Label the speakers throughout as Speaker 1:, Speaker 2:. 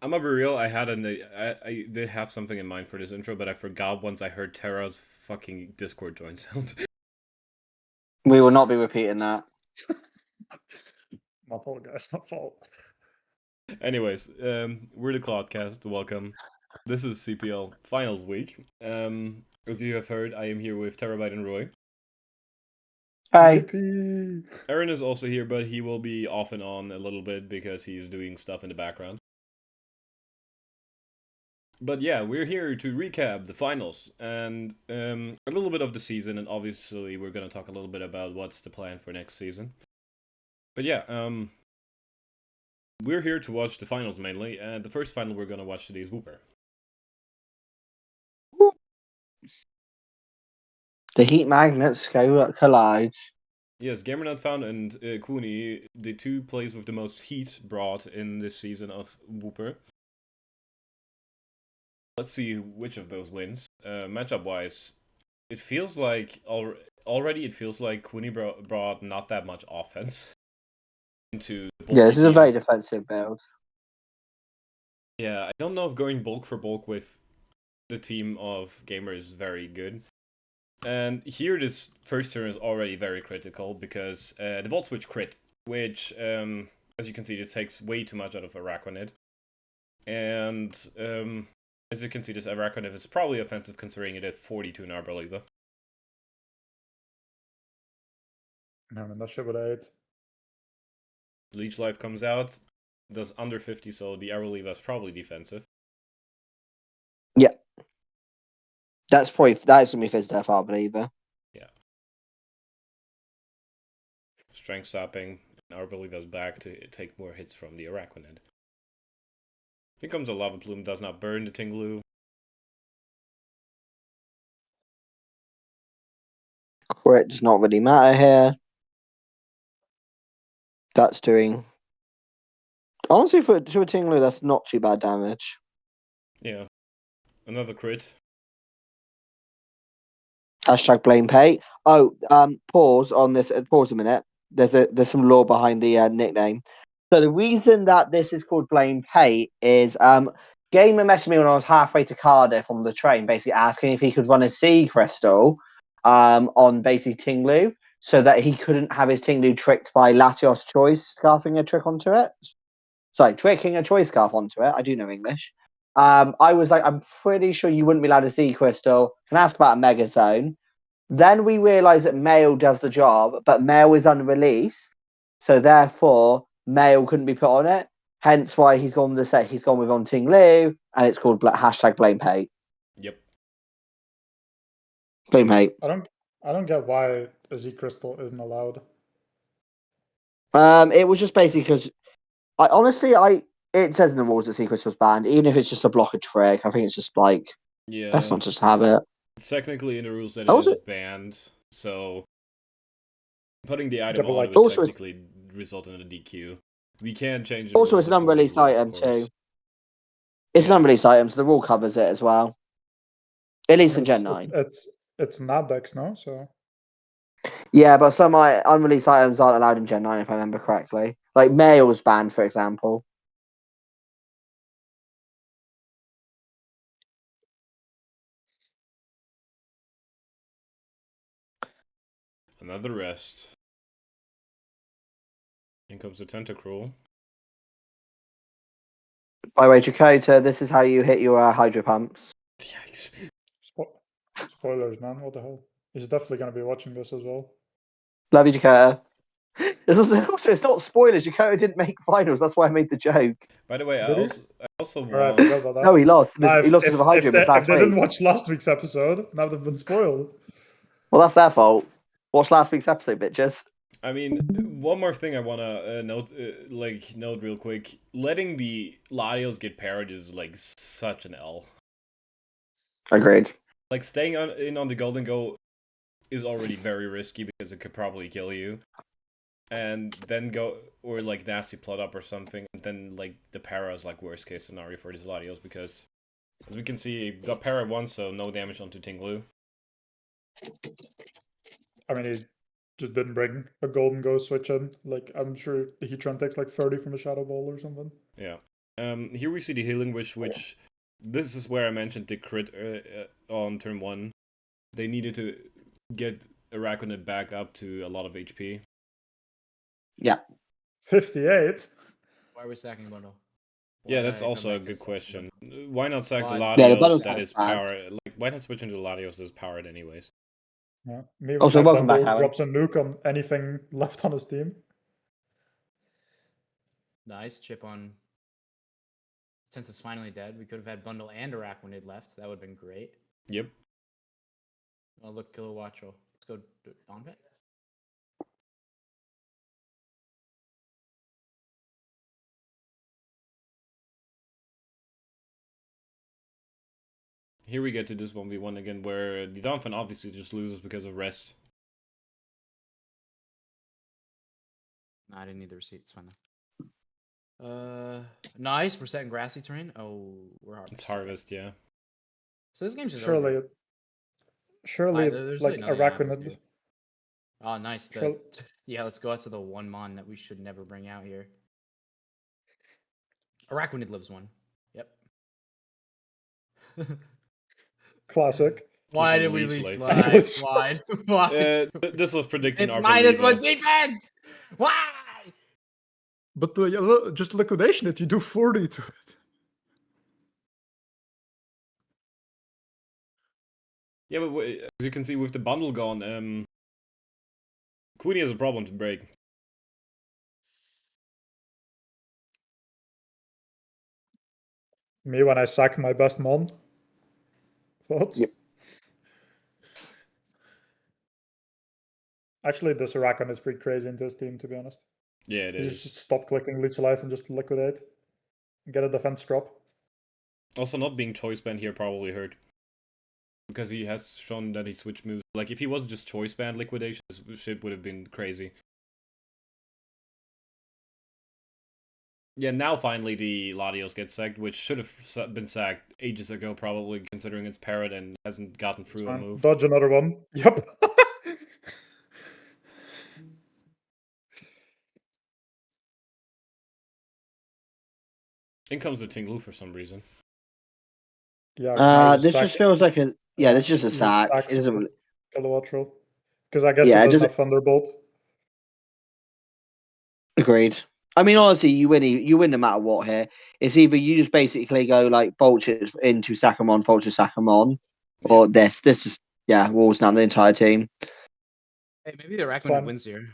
Speaker 1: I'm gonna be real. I did have something in mind for this intro, but I forgot once I heard Terra's fucking Discord join sound.
Speaker 2: We will not be repeating that.
Speaker 3: My fault, guys. My fault.
Speaker 1: Anyways, we're the Clodcast. Welcome. This is CPL Finals Week. As you have heard, I am here with Terabyte and Roy.
Speaker 2: Hey,
Speaker 3: Yippee!
Speaker 1: Aaron is also here, but he will be off and on a little bit because he's doing stuff in the background. But yeah, we're here to recap the finals and a little bit of the season, and obviously we're gonna talk a little bit about what's the plan for next season. But yeah, we're here to watch the finals mainly, and the first final we're gonna watch today is Wooper.
Speaker 2: the heat magnets collide.
Speaker 1: Yes, Gamernut found and Cooney, the two players with the most heat brought in this season of Wooper. Let's see which of those wins. Matchup wise, it feels like already it feels like Cooney brought not that much offense into the
Speaker 2: Yeah, this is a
Speaker 1: team.
Speaker 2: very defensive build.
Speaker 1: Yeah, I don't know if going bulk for bulk with the team of Gamer is very good. And here this first turn is already very critical because the Volt Switch crit, which, as you can see, it takes way too much out of Araquanid. And as you can see, this Araquanid is probably offensive considering it at 42 in Arboliva.
Speaker 3: No, man, that shit would aid.
Speaker 1: Leech Life comes out, does under 50, so the Arboliva is probably defensive.
Speaker 2: Yeah. That's gonna be Fizz Death, I believe.
Speaker 1: Yeah. Strength stopping, Arboliva's back to take more hits from the Araquanid. Here comes a Lava Plume, does not burn the Tinglu.
Speaker 2: Crit does not really matter here. That's doing. Honestly, to a Tinglu, that's not too bad damage.
Speaker 1: Yeah. Another crit.
Speaker 2: Hashtag blame pay. Oh, pause on this. Pause a minute. There's some lore behind the nickname. So the reason that this is called blame pay is Gamer messaged me when I was halfway to Cardiff on the train, basically asking if he could run a sea crystal on basically Tinglu, so that he couldn't have his Tinglu tricked by Latios Choice scarfing a trick onto it. Sorry, tricking a choice scarf onto it. I do know English. I was like, I'm pretty sure you wouldn't be allowed to sea crystal. Can ask about a mega zone. Then we realise that Mail does the job, but Mail is unreleased, so therefore Mail couldn't be put on it. Hence why he's gone with the set. He's gone with on Ting Liu, and it's called hashtag blame pay.
Speaker 1: Yep.
Speaker 2: Blame pay.
Speaker 3: I don't get why a Z crystal isn't allowed.
Speaker 2: It was just basically because it says in the rules that Secrets was banned, even if it's just a block a trick. I think it's just like
Speaker 1: Yeah.
Speaker 2: let's not just have it.
Speaker 1: It's technically in the rules that it
Speaker 2: Also-
Speaker 1: is banned, so putting the item
Speaker 3: Yeah, but
Speaker 1: on
Speaker 3: like-
Speaker 1: would
Speaker 2: Also-
Speaker 1: technically result in a DQ. We can change the
Speaker 2: Also,
Speaker 1: rules
Speaker 2: it's an
Speaker 1: if we
Speaker 2: unreleased
Speaker 1: want, of
Speaker 2: item
Speaker 1: course.
Speaker 2: too. It's an
Speaker 1: Yeah.
Speaker 2: unreleased item, so the rule covers it as well. At least in Gen 9.
Speaker 3: It's Nadex, no? So
Speaker 2: Yeah, but some unreleased items aren't allowed in Gen 9, if I remember correctly. Like Mail's banned, for example.
Speaker 1: Another rest. In comes the Tentacruel.
Speaker 2: By the way, Chakota, this is how you hit your hydro pumps.
Speaker 1: Yikes.
Speaker 3: spoilers, man. What the hell? He's definitely gonna be watching this as well.
Speaker 2: Love you, Chakota. Also, it's not spoilers. Chakota didn't make finals. That's why I made the joke.
Speaker 1: By the way,
Speaker 3: Did he?
Speaker 1: I also
Speaker 3: Alright, I
Speaker 1: want.
Speaker 3: forgot about that.
Speaker 2: No, he lost.
Speaker 3: Nah,
Speaker 2: He lost to the hydro
Speaker 3: if
Speaker 2: last
Speaker 3: they
Speaker 2: week.
Speaker 3: didn't watch last week's episode, now they've been spoiled.
Speaker 2: Well, that's their fault. Watch last week's episode, bitches.
Speaker 1: I mean, one more thing I wanna note real quick. Letting the Latios get parried is like such an L.
Speaker 2: Agreed.
Speaker 1: Like staying in on the Golden Go is already very risky because it could probably kill you. And then go or like nasty plot up or something, and then like the para is like worst case scenario for these Latios because as we can see, he got para once, so no damage onto Tinglu.
Speaker 3: I mean, he just didn't bring a golden go switch in. Like, I'm sure the Heatran takes like 30 from a Shadow Ball or something.
Speaker 1: Yeah. Here we see the Healing Wish, which this is where I mentioned the crit on turn 1. They needed to get Araquanid back up to a lot of HP.
Speaker 2: Yeah.
Speaker 3: 58.
Speaker 4: Why are we stacking bundle?
Speaker 1: Yeah,
Speaker 4: Why
Speaker 1: that's
Speaker 4: did I come
Speaker 1: also a
Speaker 4: back to
Speaker 1: good
Speaker 4: stacking
Speaker 1: question.
Speaker 4: bundle?
Speaker 1: Why not sack the
Speaker 4: Why?
Speaker 2: Yeah, the
Speaker 1: Latios
Speaker 2: bundle's
Speaker 1: that
Speaker 2: not
Speaker 1: is
Speaker 2: bad.
Speaker 1: powered? Like, why not switch into the Latios that's powered anyways?
Speaker 3: Yeah. Me when
Speaker 2: Also,
Speaker 3: my
Speaker 2: welcome back,
Speaker 3: bundle
Speaker 2: Aaron.
Speaker 3: drops a nuke on anything left on his team.
Speaker 4: Nice chip on. Since it's finally dead, we could have had bundle and Araquanid left. That would have been great.
Speaker 1: Yep.
Speaker 4: Oh, look, Kilowattrel. Let's go on back.
Speaker 1: Here we get to this 1v1 again, where the Donphan obviously just loses because of rest.
Speaker 4: No, I didn't need the receipt. It's fine though. Nice. We're setting grassy terrain. Oh, we're harvest.
Speaker 1: It's harvest, yeah.
Speaker 4: So this game's just
Speaker 3: Surely,
Speaker 4: over.
Speaker 3: surely,
Speaker 4: There's
Speaker 3: like
Speaker 4: really nothing that happens
Speaker 3: Araquanid.
Speaker 4: here. Oh, nice.
Speaker 3: Sure.
Speaker 4: Yeah, let's go out to the 1 mon that we should never bring out here. Araquanid lives 1. Yep.
Speaker 3: Classic.
Speaker 4: Why
Speaker 1: Keeping
Speaker 4: did we
Speaker 1: leech
Speaker 4: leech
Speaker 1: life.
Speaker 4: live? Why?
Speaker 1: This was predicting
Speaker 4: It's
Speaker 1: Arboliva.
Speaker 4: -1 defense! Why?
Speaker 3: But just liquidation it, you do 40 to it.
Speaker 1: Yeah, but as you can see with the bundle gone, Queenie has a problem to break.
Speaker 3: Me when I sack my best mon. Thoughts?
Speaker 2: Yep.
Speaker 3: Actually, this Araquanid is pretty crazy into his team, to be honest.
Speaker 1: Yeah, it
Speaker 3: You
Speaker 1: is.
Speaker 3: just stop clicking Leech Life and just liquidate. Get a defense drop.
Speaker 1: Also, not being choice banned here probably hurt. Because he has shown that he switched moves. Like, if he wasn't just choice banned liquidation, this shit would have been crazy. Yeah, now finally the Latios gets sacked, which should have been sacked ages ago, probably, considering it's parrot and hasn't gotten through a move.
Speaker 3: Dodge another one. Yep.
Speaker 1: In comes the Tinglu for some reason.
Speaker 3: Yeah.
Speaker 2: This just feels like a this is just a
Speaker 3: He's
Speaker 2: sack.
Speaker 3: sacked
Speaker 2: It doesn't.
Speaker 3: Kilowattrel. Because I guess
Speaker 2: Yeah,
Speaker 3: he
Speaker 2: it
Speaker 3: doesn't
Speaker 2: doesn't.
Speaker 3: have Thunderbolt.
Speaker 2: Agreed. I mean, honestly, you win. You win no matter what. Here, it's either you just basically go like vultures into Sakamon, vulture Sakamon, or this. This is walls down the entire team.
Speaker 4: Hey, maybe the
Speaker 3: fine.
Speaker 4: Araquanid wins here.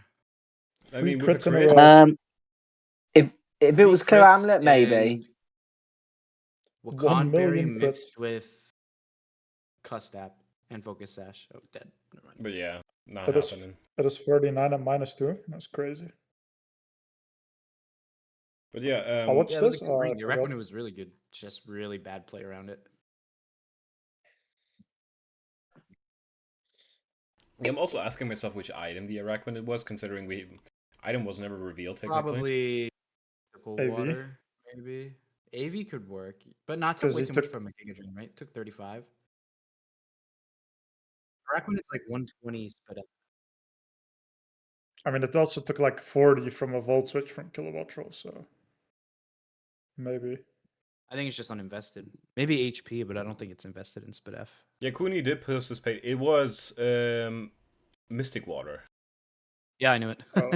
Speaker 1: I
Speaker 3: 3
Speaker 1: mean, with a
Speaker 3: crits in a
Speaker 1: crit,
Speaker 3: row.
Speaker 2: If it was Clear
Speaker 4: Crits
Speaker 2: Amulet, maybe.
Speaker 4: and
Speaker 3: 1
Speaker 4: Wakandberry
Speaker 3: million crits.
Speaker 4: mixed with Custap and Focus Sash. Oh, dead. Never mind.
Speaker 1: but yeah, not
Speaker 3: That is
Speaker 1: happening.
Speaker 3: 39 and -2. That's crazy.
Speaker 1: But yeah,
Speaker 3: I watched
Speaker 4: Yeah, it was
Speaker 3: this.
Speaker 4: a good ring.
Speaker 3: I
Speaker 4: The
Speaker 3: forgot.
Speaker 4: Araquanid was really good. Just really bad play around it.
Speaker 1: I'm also asking myself which item the Araquanid was, considering item was never revealed technically.
Speaker 4: Probably Cold
Speaker 3: AV.
Speaker 4: Water, maybe. AV could work, but not took
Speaker 3: 'Cause
Speaker 4: way
Speaker 3: he
Speaker 4: too much
Speaker 3: took-
Speaker 4: from a Giga Drain, right? Took 35. Araquanid is like 120, but
Speaker 3: I mean, it also took like 40 from a Volt Switch from Kilowattrel, so maybe.
Speaker 4: I think it's just uninvested. Maybe HP, but I don't think it's invested in SpitF.
Speaker 1: Yeah, Kuni did post this page. It was Mystic Water.
Speaker 4: Yeah, I knew it.
Speaker 3: Oh.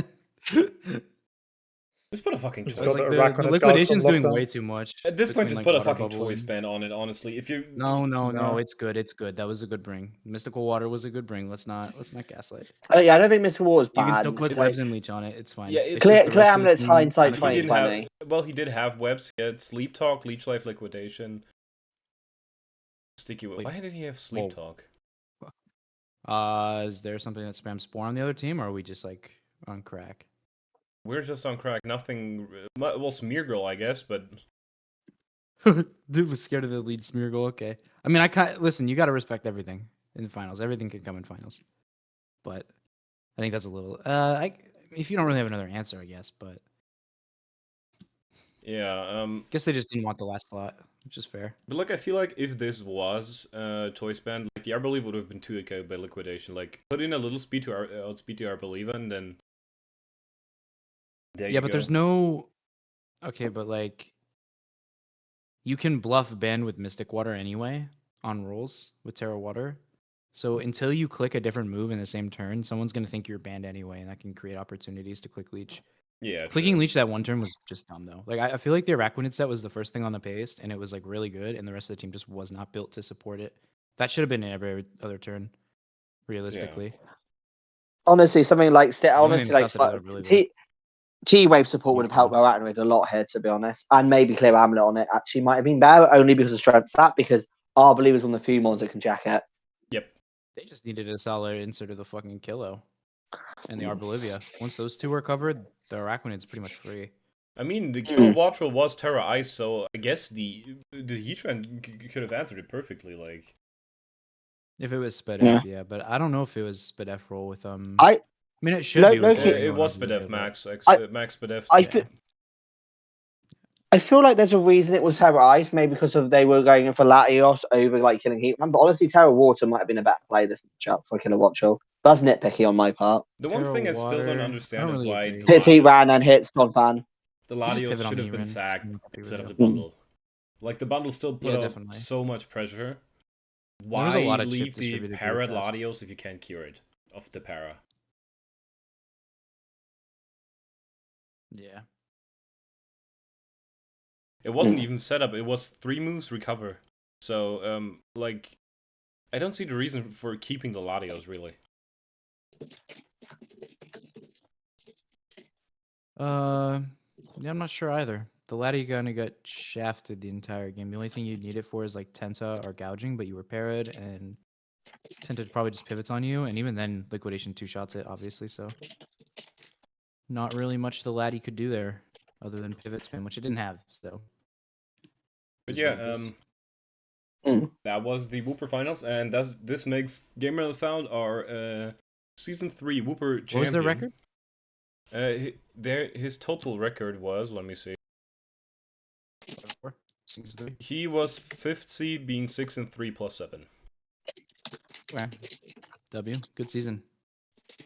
Speaker 1: Just put a fucking
Speaker 3: He's
Speaker 1: choice.
Speaker 3: got
Speaker 4: Like
Speaker 3: the
Speaker 4: the
Speaker 3: Araquanid Gauch
Speaker 4: liquidation's
Speaker 3: on
Speaker 4: doing
Speaker 3: lockdown.
Speaker 4: way too much.
Speaker 1: At this point,
Speaker 4: between,
Speaker 1: just
Speaker 4: like,
Speaker 1: put a
Speaker 4: Water
Speaker 1: fucking
Speaker 4: Bubble
Speaker 1: choice
Speaker 4: and-
Speaker 1: ban on it. Honestly, if you
Speaker 4: No,
Speaker 3: No.
Speaker 4: it's good. It's good. That was a good bring. Mystical Water was a good bring. Let's not gaslight.
Speaker 2: I don't think Mr. War is bad.
Speaker 4: You can still put
Speaker 2: It's
Speaker 4: webs
Speaker 2: like,
Speaker 4: and leach on it. It's fine.
Speaker 1: Yeah,
Speaker 4: It's
Speaker 2: Clear
Speaker 4: just the rest of the
Speaker 2: Amulet's
Speaker 4: team
Speaker 2: hindsight
Speaker 4: kinda
Speaker 1: he didn't
Speaker 2: 2020.
Speaker 1: have. He did have webs. He had Sleep Talk, Leech Life Liquidation, Sticky Web.
Speaker 4: Wait.
Speaker 1: Why did he have Sleep
Speaker 4: Whoa.
Speaker 1: Talk?
Speaker 4: Is there something that spams Spore on the other team, or are we just like on crack?
Speaker 1: We're just on crack. Nothing. Well, Smeargirl, I guess, but
Speaker 4: Dude was scared of the lead Smeargle. Okay. I mean, I can't listen. You got to respect everything in the finals. Everything can come in finals. But I think that's a little. If you don't really have another answer, I guess. But
Speaker 1: yeah.
Speaker 4: I guess they just didn't want the last slot, which is fair.
Speaker 1: But like, I feel like if this was choice band, like the Arboliva would have been too okay by liquidation. Like, put in a little speed to Arboliva, and then there you
Speaker 4: Yeah, but
Speaker 1: go.
Speaker 4: there's no. Okay, but like, you can bluff ban with Mystic Water anyway on rolls with Terra Water. So until you click a different move in the same turn, someone's gonna think you're banned anyway, and that can create opportunities to click leech.
Speaker 1: Yeah,
Speaker 4: Clicking
Speaker 1: true.
Speaker 4: leech that one turn was just dumb though. Like I feel like the Araquanid set was the first thing on the paste, and it was like really good, and the rest of the team just was not built to support it. That should have been in every other turn, realistically.
Speaker 2: Honestly, something like
Speaker 4: The only thing
Speaker 2: honestly
Speaker 4: that
Speaker 2: like
Speaker 4: stops it is Arboliva.
Speaker 2: T-Wave support would have helped Arachnid a lot here, to be honest, and maybe Clear Amulet on it actually might have been better, only because of strength stat, because Arboliva is one of the few mons that can jack it.
Speaker 1: Yep.
Speaker 4: They just needed a solid insert of the fucking Kilo and the Arbolivia. Once those two were covered, the Araquanid's pretty much free.
Speaker 1: I mean, the Kilowattrel was Terra Ice, so I guess the Heatran could have answered it perfectly. Like,
Speaker 4: If it was Spedef,
Speaker 2: Yeah.
Speaker 4: yeah, but I don't know if it was Spedef roll with
Speaker 2: I
Speaker 4: mean, it should
Speaker 2: no-
Speaker 4: be
Speaker 2: no
Speaker 4: with
Speaker 2: kidding.
Speaker 4: Volcano
Speaker 1: it
Speaker 4: and
Speaker 1: was
Speaker 4: Arbolivia,
Speaker 1: Spedef
Speaker 4: but-
Speaker 1: Max, Max Spedef.
Speaker 2: I
Speaker 1: yeah.
Speaker 2: feel- I feel like there's a reason it was Terra Ice, maybe because of they were going in for Latios over like killing Heatman. But honestly, Terra Water might have been a better play this matchup for Kilowattrel. That's nitpicky on my part.
Speaker 1: The one
Speaker 4: Terra
Speaker 1: thing I still don't
Speaker 4: Water, I
Speaker 1: understand
Speaker 4: don't
Speaker 1: is
Speaker 4: really
Speaker 1: why
Speaker 4: agree.
Speaker 2: Hits
Speaker 1: the
Speaker 2: Heatran and hits Stonfan.
Speaker 1: Latios
Speaker 4: pivot on
Speaker 1: should have been
Speaker 4: Heatran.
Speaker 1: sacked
Speaker 4: It's a
Speaker 1: instead of the
Speaker 4: video.
Speaker 1: bundle. Like, the bundle still put
Speaker 4: Yeah,
Speaker 1: up
Speaker 4: definitely.
Speaker 1: so much pressure.
Speaker 4: There
Speaker 1: Why
Speaker 4: was a lot of chip
Speaker 1: leave the
Speaker 4: distributed
Speaker 1: para
Speaker 4: really fast.
Speaker 1: Latios if you can't cure it of the para?
Speaker 4: Yeah.
Speaker 1: It wasn't even set up. It was 3 moves recover. So, like, I don't see the reason for keeping the Latios, really.
Speaker 4: Yeah, I'm not sure either. The Lati kinda got shafted the entire game. The only thing you need it for is like Tenta or gouging, but you were parried, and Tenta probably just pivots on you, and even then Liquidation 2-shots it, obviously, so not really much the Lati could do there other than pivot spin, which it didn't have, so.
Speaker 1: But
Speaker 4: is
Speaker 1: yeah,
Speaker 4: what it is.
Speaker 1: that was the Whooper finals, and this makes Gamer of the Found our season 3 Whooper champion.
Speaker 4: What was their record?
Speaker 1: His total record was, let me see.
Speaker 4: 4, 6-3.
Speaker 1: He was 5th seed, being 6-3 plus 7.
Speaker 4: Okay. W. Good season.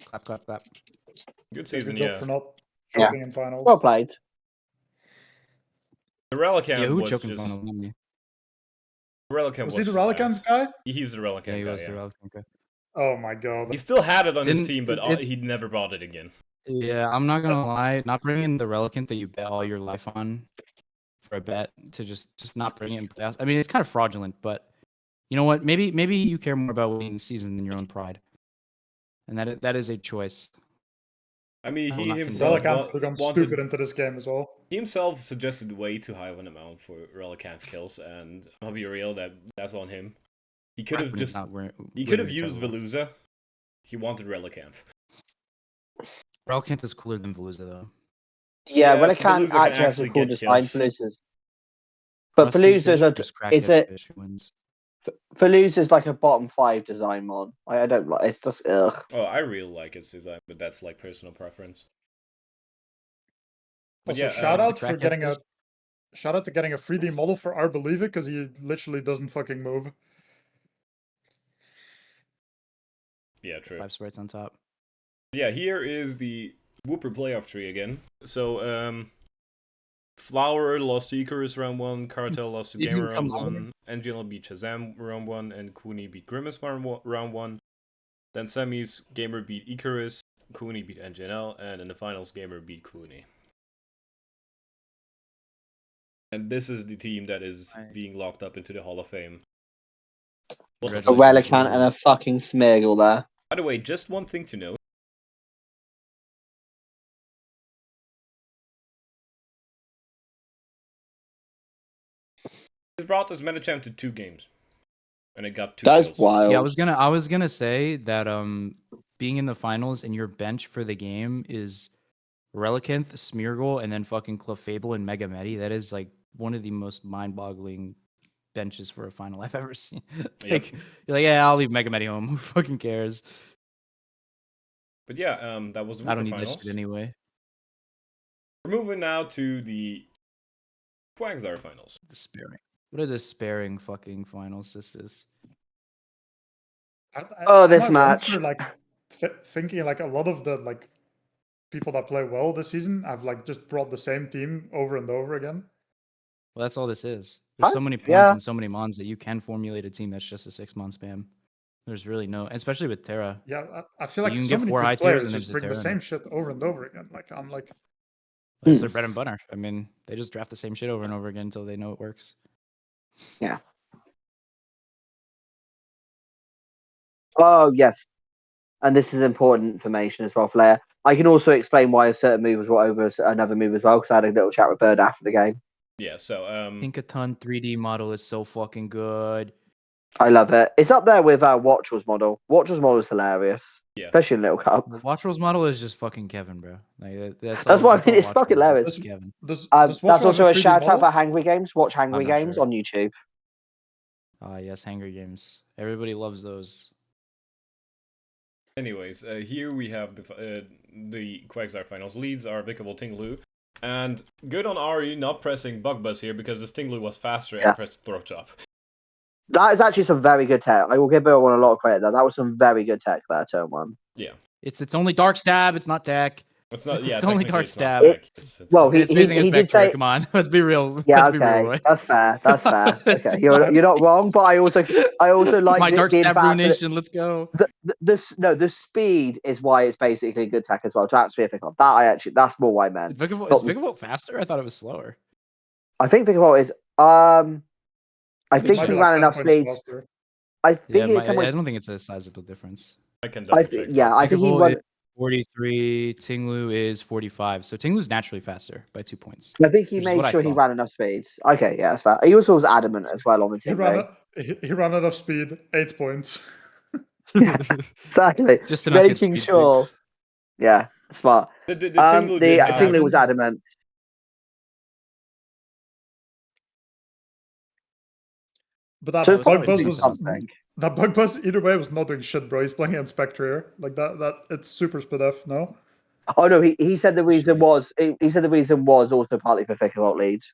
Speaker 4: Clap, clap, clap.
Speaker 1: Good
Speaker 3: So
Speaker 1: season,
Speaker 3: good job
Speaker 1: yeah.
Speaker 3: for not
Speaker 2: Yeah.
Speaker 3: choking in finals.
Speaker 2: Well played.
Speaker 1: The Relicanth
Speaker 4: Yeah, who
Speaker 1: was
Speaker 4: choking
Speaker 1: just...
Speaker 4: final? Not me.
Speaker 1: Relicanth
Speaker 3: Was he the
Speaker 1: just ass.
Speaker 3: Relicanth guy?
Speaker 1: He's the Relicanth
Speaker 4: Yeah, he
Speaker 1: guy,
Speaker 4: was
Speaker 1: yeah.
Speaker 4: the Relicanth guy.
Speaker 3: Oh my god.
Speaker 1: He still had it on his
Speaker 4: Didn't-
Speaker 1: team, but
Speaker 4: it-
Speaker 1: he never bought it again.
Speaker 4: Yeah, I'm not gonna lie. Not bringing the Relicanth that you bet all your life on for a bet to just not bring it in playoffs. I mean, it's kind of fraudulent, but you know what? Maybe you care more about winning the season than your own pride, and that is a choice.
Speaker 1: I mean,
Speaker 4: I will
Speaker 1: he
Speaker 4: not
Speaker 1: himself
Speaker 4: condone
Speaker 3: Relicanth would have gone stupid into this game as well.
Speaker 1: He himself suggested way too high of an amount for Relicanth kills, and I'll be real, that's on him. He could have just he could have used Veluza. He wanted Relicanth.
Speaker 4: Relicanth is cooler than Veluza though.
Speaker 2: Yeah,
Speaker 1: Yeah,
Speaker 2: Relicanth
Speaker 1: Veluza can
Speaker 2: actually has a
Speaker 1: actually
Speaker 2: cool
Speaker 1: get
Speaker 2: design.
Speaker 1: kills.
Speaker 2: Veluza's. But Veluza's
Speaker 4: wins.
Speaker 2: Veluza's like a bottom 5 design mod. I don't like. It's just ugh.
Speaker 1: Oh, I really like its design, but that's like personal preference. But
Speaker 3: Also,
Speaker 1: yeah,
Speaker 3: shout out
Speaker 4: the
Speaker 3: for
Speaker 4: crackhead
Speaker 3: getting
Speaker 4: fish.
Speaker 3: shout out to getting a 3D model for Arboliva because he literally doesn't fucking move.
Speaker 1: Yeah, true.
Speaker 4: 5 sprites on top.
Speaker 1: Yeah, here is the Whooper playoff tree again. So, Flower lost to Icarus round 1, Cartel lost to
Speaker 4: Did you
Speaker 1: Gamer round
Speaker 4: come
Speaker 1: 1, Angela beat Shazam round 1, and Cooney beat Grimace round 1. Then semis, Gamer beat Icarus, Cooney beat NGNL, and in the finals, Gamer beat Cooney. And this is the team that is being locked up into the Hall of Fame.
Speaker 2: A Relicanth and a fucking Smeargle there.
Speaker 1: By the way, just one thing to note. This brought this Metachamp to 2 games. And it got 2
Speaker 2: That's
Speaker 1: kills.
Speaker 2: wild.
Speaker 4: Yeah, I was gonna say that being in the finals and your bench for the game is Relicanth, Smeargle, and then fucking Clefable and Mega Medi. That is like one of the most mind-boggling benches for a final I've ever seen. Like, you're like, yeah, I'll leave Mega Medi home. Who fucking cares?
Speaker 1: But yeah, that was the
Speaker 4: I don't
Speaker 1: Whooper
Speaker 4: need
Speaker 1: finals.
Speaker 4: that shit anyway.
Speaker 1: We're moving now to the Quagsire finals.
Speaker 4: Despairing. What a despairing fucking finals this is.
Speaker 2: This match.
Speaker 3: Like thinking like a lot of the like people that play well this season have like just brought the same team over and over again.
Speaker 4: Well, that's all this is. There's so many points
Speaker 2: Yeah.
Speaker 4: and so many mons that you can formulate a team that's just a 6-mon spam. There's really no, especially with Terra.
Speaker 3: Yeah, I feel
Speaker 4: You
Speaker 3: like
Speaker 4: can
Speaker 3: so
Speaker 4: get
Speaker 3: many
Speaker 4: 4
Speaker 3: good
Speaker 4: high tiers
Speaker 3: players
Speaker 4: and then
Speaker 3: just
Speaker 4: just
Speaker 3: bring the
Speaker 4: Terra.
Speaker 3: same shit over and over again. Like I'm like,
Speaker 4: That's their bread and butter. I mean, they just draft the same shit over and over again until they know it works.
Speaker 2: Yeah. Oh yes, and this is important information as well, Flair. I can also explain why a certain move was what over another move as well, because I had a little chat with Bird after the game.
Speaker 1: Yeah, so
Speaker 4: Pinkaton 3D model is so fucking good.
Speaker 2: I love it. It's up there with Watchwell's model. Watchwell's model is hilarious,
Speaker 1: yeah.
Speaker 2: especially in Little Cup.
Speaker 4: Watchwell's model is just fucking Kevin, bro. Like that's
Speaker 2: That's
Speaker 4: all.
Speaker 2: what I
Speaker 4: That's
Speaker 2: mean.
Speaker 4: all
Speaker 2: It's fucking
Speaker 4: Watchwell is,
Speaker 2: hilarious.
Speaker 4: just Kevin.
Speaker 3: does
Speaker 2: That's
Speaker 3: Watchwell
Speaker 2: also a
Speaker 3: have a 3D
Speaker 2: shout out
Speaker 3: model?
Speaker 2: for Hangry Games. Watch
Speaker 4: I'm
Speaker 2: Hangry
Speaker 4: not
Speaker 2: Games
Speaker 4: sure.
Speaker 2: on YouTube.
Speaker 4: Ah, yes, Hangry Games. Everybody loves those.
Speaker 1: Anyways, here we have the Quagsire finals. Leads are Vikable Tinglu. And good on Ari not pressing Bug Buzz here because this Tinglu was faster
Speaker 2: Yeah.
Speaker 1: and pressed Throat Chop.
Speaker 2: That is actually some very good tech. I will give Bill one a lot of credit there. That was some very good tech there, turn one.
Speaker 1: Yeah.
Speaker 4: It's only Dark Stab. It's not tech.
Speaker 1: It's not, yeah,
Speaker 4: It's only
Speaker 1: technically
Speaker 4: Dark
Speaker 1: it's not
Speaker 4: Stab.
Speaker 1: tech. It's
Speaker 2: Well,
Speaker 4: It's facing his
Speaker 2: he did
Speaker 4: Spectre.
Speaker 2: say,
Speaker 4: Come on, let's be real.
Speaker 2: yeah,
Speaker 4: Let's be real,
Speaker 2: okay,
Speaker 4: Roy.
Speaker 2: that's fair. That's fair. Okay, you're not wrong, but I also like
Speaker 4: my Dark
Speaker 2: the
Speaker 4: Stab
Speaker 2: fact that
Speaker 4: Ruination. Let's go.
Speaker 2: the speed is why it's basically good tech as well. To actually pick up that that's more what I meant.
Speaker 4: Is
Speaker 2: Not the-
Speaker 4: Vigavolt faster? I thought it was slower.
Speaker 2: I think Vikavolt is I
Speaker 3: It
Speaker 2: think
Speaker 3: might
Speaker 2: he
Speaker 3: be
Speaker 2: ran
Speaker 3: like 10
Speaker 2: enough
Speaker 3: points
Speaker 2: speed.
Speaker 3: faster.
Speaker 2: I think
Speaker 4: Yeah,
Speaker 2: it's somewhere.
Speaker 4: I don't think it's a sizable difference.
Speaker 1: I can double check.
Speaker 2: I think he
Speaker 4: Vigavolt
Speaker 2: won.
Speaker 4: is 43. Tinglu is 45. So Tinglu's naturally faster by 2 points.
Speaker 2: I think he
Speaker 4: which is
Speaker 2: made
Speaker 4: what I
Speaker 2: sure he
Speaker 4: thought.
Speaker 2: ran enough speeds. Okay, yeah, that's fair. He also was adamant as well on the
Speaker 3: He
Speaker 2: team
Speaker 3: ran
Speaker 2: thing.
Speaker 3: he ran out of speed, 8 points.
Speaker 2: Exactly.
Speaker 4: Just to not get
Speaker 2: Making
Speaker 4: speed
Speaker 2: sure. Yeah, smart.
Speaker 1: The Tinglu
Speaker 2: The
Speaker 1: did have...
Speaker 2: Tinglu was adamant.
Speaker 3: But that
Speaker 2: So it's
Speaker 3: bug
Speaker 4: probably
Speaker 3: buzz
Speaker 2: doing
Speaker 3: was
Speaker 2: something.
Speaker 3: that bug buzz either way was not doing shit, bro. He's playing against Spectre here. Like that it's super split F, no?
Speaker 2: Oh no, he said the reason
Speaker 4: right.
Speaker 2: was he said the reason was also partly for Vikavolt leads.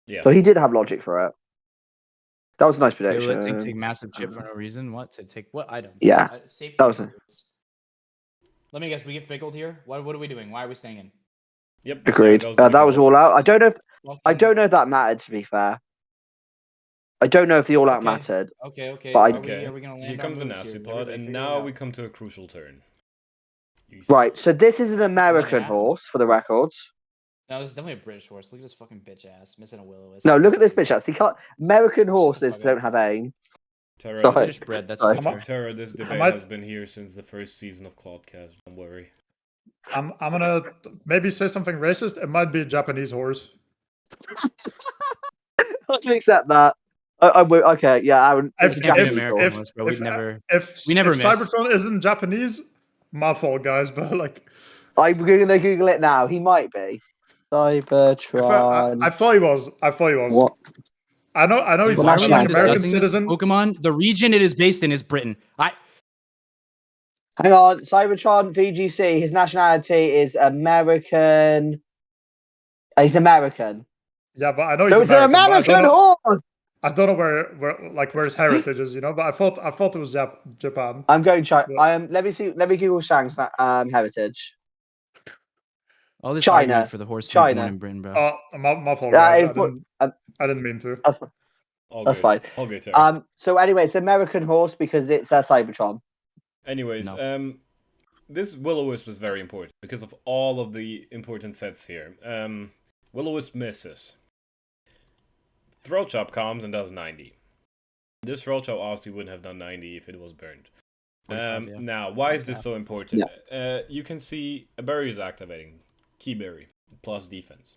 Speaker 1: Yeah.
Speaker 2: So he did have logic for it. That was a nice
Speaker 4: They will let Tink
Speaker 2: prediction.
Speaker 4: take massive chip for no reason. What to take? What item?
Speaker 2: Yeah,
Speaker 4: Safety.
Speaker 2: that was
Speaker 4: moves. Let me guess. We get Fickled here. What are we doing? Why are we staying in?
Speaker 1: Yep.
Speaker 2: agreed.
Speaker 1: there goes the
Speaker 2: That was
Speaker 1: Vikavolt.
Speaker 2: all out. I don't know
Speaker 4: Fucking-
Speaker 2: if that mattered. To be fair, I don't know if the all out
Speaker 4: Okay.
Speaker 2: mattered.
Speaker 4: Okay.
Speaker 2: But
Speaker 1: Okay.
Speaker 4: Are we gonna land
Speaker 1: Here
Speaker 4: our
Speaker 1: comes the
Speaker 4: moves
Speaker 1: Nasty
Speaker 4: here?
Speaker 1: Plot,
Speaker 4: Everybody
Speaker 1: and
Speaker 4: figure it
Speaker 1: now
Speaker 4: out.
Speaker 1: we come to a crucial turn. You see.
Speaker 2: Right. So this is an American
Speaker 4: app?
Speaker 2: horse for the records.
Speaker 4: No, this is definitely a British horse. Look at this fucking bitch ass missing a will-o-wisp.
Speaker 2: No, look at this bitch. He can't. American horses
Speaker 4: fuck
Speaker 2: don't
Speaker 4: up.
Speaker 2: have aim.
Speaker 1: Terra,
Speaker 2: Sorry.
Speaker 4: British bread. That's
Speaker 2: Sorry.
Speaker 4: for sure.
Speaker 1: Terra, this debate
Speaker 3: might-
Speaker 1: has been here since the first season of Clodcast. Don't worry.
Speaker 3: I'm gonna maybe say something racist. It might be a Japanese horse.
Speaker 2: I can accept that. I would. Okay. Yeah. Aaron.
Speaker 3: If-
Speaker 2: It's a
Speaker 4: Can't be an
Speaker 2: Japanese
Speaker 4: American
Speaker 2: horse.
Speaker 4: horse, bro. We'd never.
Speaker 3: If
Speaker 4: We never
Speaker 3: if
Speaker 4: miss.
Speaker 3: Cybertron isn't Japanese, my fault, guys. But like,
Speaker 2: I'm gonna Google it now. He might be. Cybertron.
Speaker 3: I thought he was.
Speaker 2: What?
Speaker 3: I know he's
Speaker 2: Well,
Speaker 4: Why are
Speaker 3: an
Speaker 4: we
Speaker 2: nationality.
Speaker 4: even
Speaker 3: American
Speaker 4: discussing this?
Speaker 3: citizen.
Speaker 4: Pokemon. The region it is based in is Britain.
Speaker 2: Hang on. Cybertron VGC. His nationality is American. He's American.
Speaker 3: Yeah, but I know
Speaker 2: So
Speaker 3: he's
Speaker 2: it's an
Speaker 3: American. but
Speaker 2: American horse.
Speaker 3: I don't know where his heritage is, you know. But I thought it was Japan.
Speaker 2: I'm going to.
Speaker 3: Yeah.
Speaker 2: I am. Let me see. Let me Google Shang's heritage.
Speaker 4: All this
Speaker 2: China.
Speaker 4: argument for the horse being born
Speaker 2: China.
Speaker 4: in Britain, bro.
Speaker 3: Oh, my fault,
Speaker 2: Yeah,
Speaker 3: guys. I didn't mean to.
Speaker 1: All
Speaker 2: That's
Speaker 1: good.
Speaker 2: fine.
Speaker 1: All good, Terra.
Speaker 2: So anyway, it's American horse because it's Cybertron.
Speaker 1: Anyways,
Speaker 4: No.
Speaker 1: This Will-O-Wisp was very important because of all of the important sets here. Will-O-Wisp misses. Throat Chop comes and does 90. This Throat Chop obviously wouldn't have done 90 if it was burned.
Speaker 4: 45, yeah.
Speaker 1: Now, why is this so important? You can see a berry is activating. Key berry plus defense.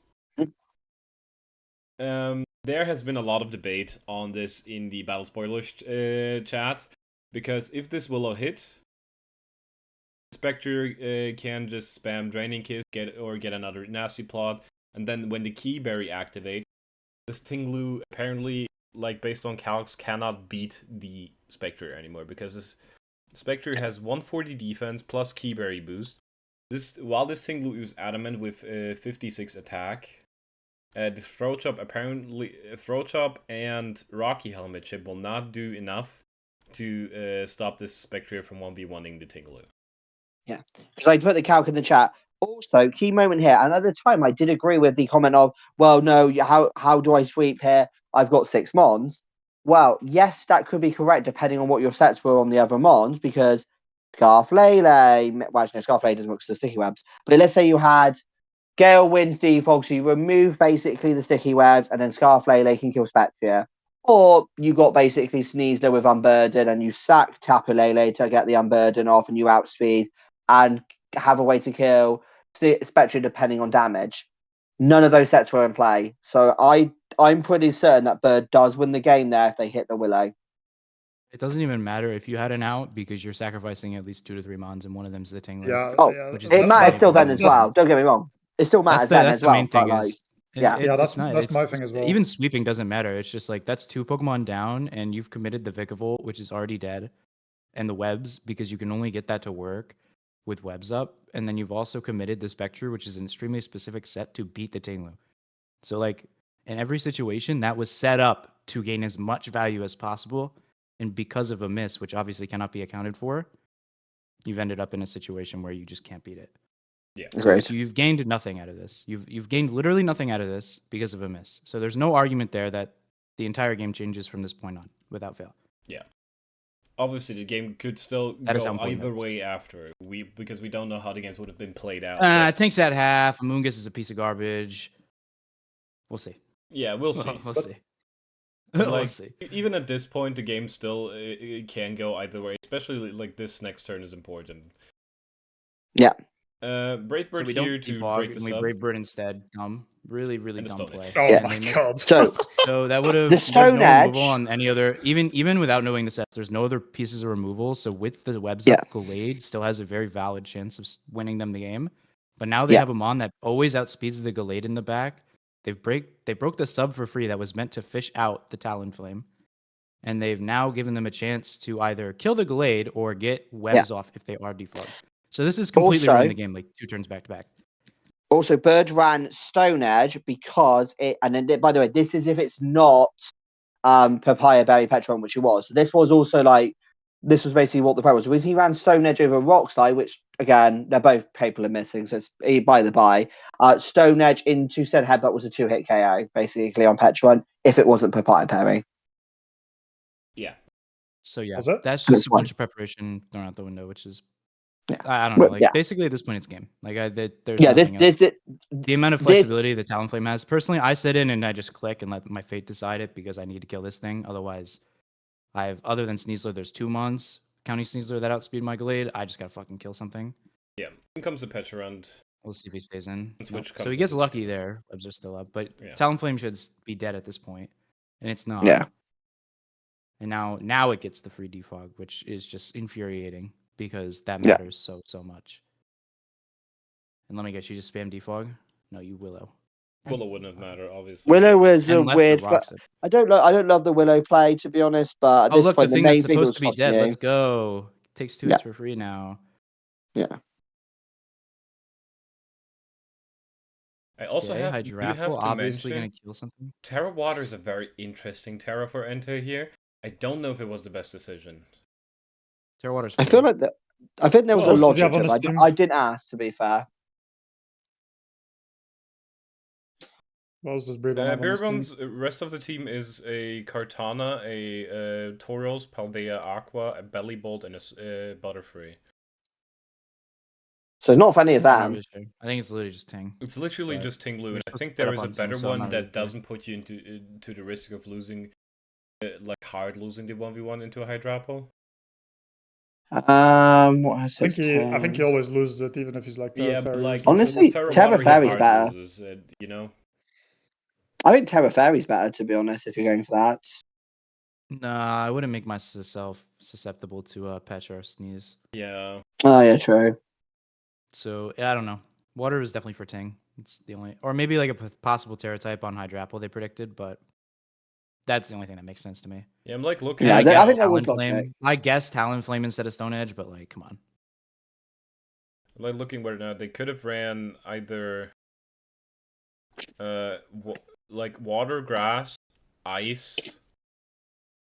Speaker 1: There has been a lot of debate on this in the Battle Spoilers chat, because if this Willow hit, Spectre can just spam Draining Kiss, get another Nasty Plot, and then when the Key Berry activates, this Tinglu apparently, like based on calcs, cannot beat the Spectre anymore, because this Spectre has 140 defense plus Key Berry boost. While this Tinglu is adamant with 56 attack, the Throat Chop and Rocky Helmet chip will not do enough to stop this Spectre from 1v1ing the Tinglu.
Speaker 2: Yeah, because I put the calc in the chat. Also, key moment here. And at the time, I did agree with the comment of, well, no, how do I sweep here? I've got 6 Mons. Well, yes, that could be correct depending on what your sets were on the other Mons, because Scarflele, well, actually, no, Scarflele doesn't work because of sticky webs. But let's say you had Gale wins defog, so you remove basically the sticky webs, and then Scarflele can kill Spectre. Or you got basically Sneasler with Unburden, and you sack Tapu Lele to get the Unburden off, and you outspeed and have a way to kill Spectre depending on damage. None of those sets were in play, so I'm pretty certain that Bird does win the game there if they hit the Willow.
Speaker 4: It doesn't even matter if you had an out because you're sacrificing at least 2 to 3 Mons, and one of them's the Tingler.
Speaker 3: Yeah,
Speaker 2: Oh,
Speaker 3: yeah,
Speaker 4: which is
Speaker 2: it matters
Speaker 4: actually
Speaker 2: still then
Speaker 4: probably
Speaker 2: as
Speaker 4: the best.
Speaker 2: well. Don't get me wrong. It still matters then
Speaker 4: That's
Speaker 2: as
Speaker 4: the
Speaker 2: well.
Speaker 4: main thing
Speaker 2: But
Speaker 4: is
Speaker 2: yeah.
Speaker 3: Yeah,
Speaker 4: it's not.
Speaker 3: that's
Speaker 4: It's
Speaker 3: my thing as well.
Speaker 4: Even sweeping doesn't matter. It's just like that's 2 Pokemon down, and you've committed the Vikavolt, which is already dead, and the webs because you can only get that to work with webs up, and then you've also committed the Spectre, which is an extremely specific set to beat the Tinglu. So like in every situation, that was set up to gain as much value as possible, and because of a miss, which obviously cannot be accounted for, you've ended up in a situation where you just can't beat it.
Speaker 1: Yeah.
Speaker 2: Great.
Speaker 4: So you've gained nothing out of this. You've gained literally nothing out of this because of a miss. So there's no argument there that the entire game changes from this point on without fail.
Speaker 1: Yeah. Obviously, the game could still
Speaker 4: That is how
Speaker 1: go
Speaker 4: important
Speaker 1: either
Speaker 4: that is.
Speaker 1: way after because we don't know how the games would have been played out.
Speaker 4: Tank's at half. Amoonguss is a piece of garbage. We'll see.
Speaker 1: Yeah, we'll see.
Speaker 4: We'll
Speaker 1: But,
Speaker 4: see.
Speaker 1: like,
Speaker 4: We'll see.
Speaker 1: even at this point, the game still it can go either way. Especially like this next turn is important.
Speaker 2: Yeah.
Speaker 1: Brave
Speaker 4: So
Speaker 1: Bird
Speaker 4: we
Speaker 1: here
Speaker 4: don't
Speaker 1: to
Speaker 4: defog
Speaker 1: break the
Speaker 4: and we
Speaker 1: sub.
Speaker 4: Brave Bird instead. Dumb. Really, really
Speaker 1: And the
Speaker 4: dumb
Speaker 1: Stone
Speaker 4: play.
Speaker 1: Edge.
Speaker 3: Oh
Speaker 2: Yeah.
Speaker 3: my
Speaker 4: And they
Speaker 3: god.
Speaker 4: missed.
Speaker 2: So
Speaker 4: So that would have.
Speaker 2: The
Speaker 4: There's
Speaker 2: Stone
Speaker 4: no
Speaker 2: Edge.
Speaker 4: removal on any other. Even without knowing the sets, there's no other pieces of removal. So with the webs
Speaker 2: Yeah.
Speaker 4: up, Gallade still has a very valid chance of winning them the game. But now they
Speaker 2: Yeah.
Speaker 4: have a mon that always outspeeds the Gallade in the back. They broke the sub for free that was meant to fish out the Talonflame, and they've now given them a chance to either kill the Gallade or get webs off if they are defogged. So this is completely
Speaker 2: Also-
Speaker 4: ruined the game, like 2 turns back to back.
Speaker 2: Also, Bird ran Stone Edge because it, and then by the way, this is if it's not Papaya Berry Petron, which it was. So this was also like this was basically what the plan was he ran Stone Edge over Rockslide, which again they're both capable of missing, so it's by the by. Stone Edge into said headbutt was a 2-hit KO basically on Petron if it wasn't Papaya Berry.
Speaker 1: Yeah.
Speaker 4: So yeah,
Speaker 3: Was it?
Speaker 4: that's
Speaker 2: That's
Speaker 4: just a
Speaker 2: fine.
Speaker 4: bunch of preparation thrown out the window, which is
Speaker 2: Yeah.
Speaker 4: I don't know.
Speaker 2: Well,
Speaker 4: Like
Speaker 2: yeah.
Speaker 4: basically at this point, it's game. Like there's
Speaker 2: Yeah,
Speaker 4: nothing else. The amount of
Speaker 2: this
Speaker 4: flexibility the Talonflame has. Personally, I sit in and I just click and let my fate decide it because I need to kill this thing. Otherwise, I have other than Sneasler, there's 2 Mons counting Sneasler that outspeed my Glade. I just gotta fucking kill something.
Speaker 1: Yeah. Then comes the Petrund.
Speaker 4: We'll see if he stays in.
Speaker 1: Switch
Speaker 4: Nope.
Speaker 1: comes
Speaker 4: So he gets
Speaker 1: into
Speaker 4: lucky
Speaker 1: Tingler.
Speaker 4: there. Webs are still up, but
Speaker 1: Yeah.
Speaker 4: Talonflame should be dead at this point, and it's not.
Speaker 2: Yeah.
Speaker 4: And now it gets the free defog, which is just infuriating because that
Speaker 2: Yeah.
Speaker 4: matters so much. And let me guess, you just spam defog? No, you Willow.
Speaker 1: Willow wouldn't have mattered, obviously.
Speaker 2: Willow was a
Speaker 4: And left the
Speaker 2: weird.
Speaker 4: rocks.
Speaker 2: I don't love the Willow play to be honest, but at
Speaker 4: Oh
Speaker 2: this
Speaker 4: look,
Speaker 2: point
Speaker 4: the
Speaker 2: the
Speaker 4: thing that's
Speaker 2: main thing
Speaker 4: supposed
Speaker 2: was
Speaker 4: to be
Speaker 2: costing
Speaker 4: dead.
Speaker 2: you.
Speaker 4: Let's go. Takes 2
Speaker 2: Yeah.
Speaker 4: hits for free now.
Speaker 2: Yeah.
Speaker 1: I also
Speaker 4: Okay,
Speaker 1: have to
Speaker 4: obviously
Speaker 1: mention
Speaker 4: gonna kill something.
Speaker 1: Terra Water is a very interesting Terra for enter here. I don't know if it was the best decision.
Speaker 4: Terra Water's
Speaker 2: I feel
Speaker 4: free.
Speaker 2: like that. I think there was
Speaker 3: What
Speaker 2: a
Speaker 3: else does he
Speaker 2: logic
Speaker 3: have
Speaker 2: to
Speaker 3: on
Speaker 2: it.
Speaker 3: his team?
Speaker 2: I didn't ask to be fair.
Speaker 3: What else does Brabon have on his team?
Speaker 1: Birabon's rest of the team is a Kartana, a Tauros, Paldea Aqua, a Bellybolt, and a Butterfree.
Speaker 2: So not for any of
Speaker 4: I'm not
Speaker 2: them.
Speaker 4: really sure. I think it's literally just Ting.
Speaker 1: It's literally
Speaker 4: But
Speaker 1: just Tinglu,
Speaker 4: you're
Speaker 1: and I
Speaker 4: supposed
Speaker 1: think
Speaker 4: to set
Speaker 1: there
Speaker 4: up
Speaker 1: is a
Speaker 4: on Ting,
Speaker 1: better
Speaker 4: so I'm
Speaker 1: one
Speaker 4: not
Speaker 1: that
Speaker 4: really sure.
Speaker 1: doesn't put you into the risk of losing, like hard losing the 1v1 into a Hydrapple.
Speaker 2: What has
Speaker 3: I think he always loses it, even if he's like Terra
Speaker 1: Yeah, but
Speaker 3: Fairy or
Speaker 1: like
Speaker 3: something.
Speaker 2: Honestly,
Speaker 1: with Terra
Speaker 2: Terra
Speaker 1: Water, he
Speaker 2: Fairy's
Speaker 1: hard
Speaker 2: better.
Speaker 1: loses, you know?
Speaker 2: I think Terra Fairy's better to be honest. If you're going for that.
Speaker 4: Nah, I wouldn't make myself susceptible to Petra or Sneeze.
Speaker 1: Yeah.
Speaker 2: Oh yeah, true.
Speaker 4: So yeah, I don't know. Water is definitely for Ting. It's the only, or maybe like a possible Terra type on Hydrapple they predicted, but that's the only thing that makes sense to me.
Speaker 1: Yeah, I'm like looking
Speaker 2: Yeah,
Speaker 1: at
Speaker 2: I
Speaker 1: now.
Speaker 2: think that was logic.
Speaker 4: Talonflame. I guess Talonflame instead of Stone Edge, but like, come on.
Speaker 1: I'm like looking where now they could have ran either like water, grass, ice.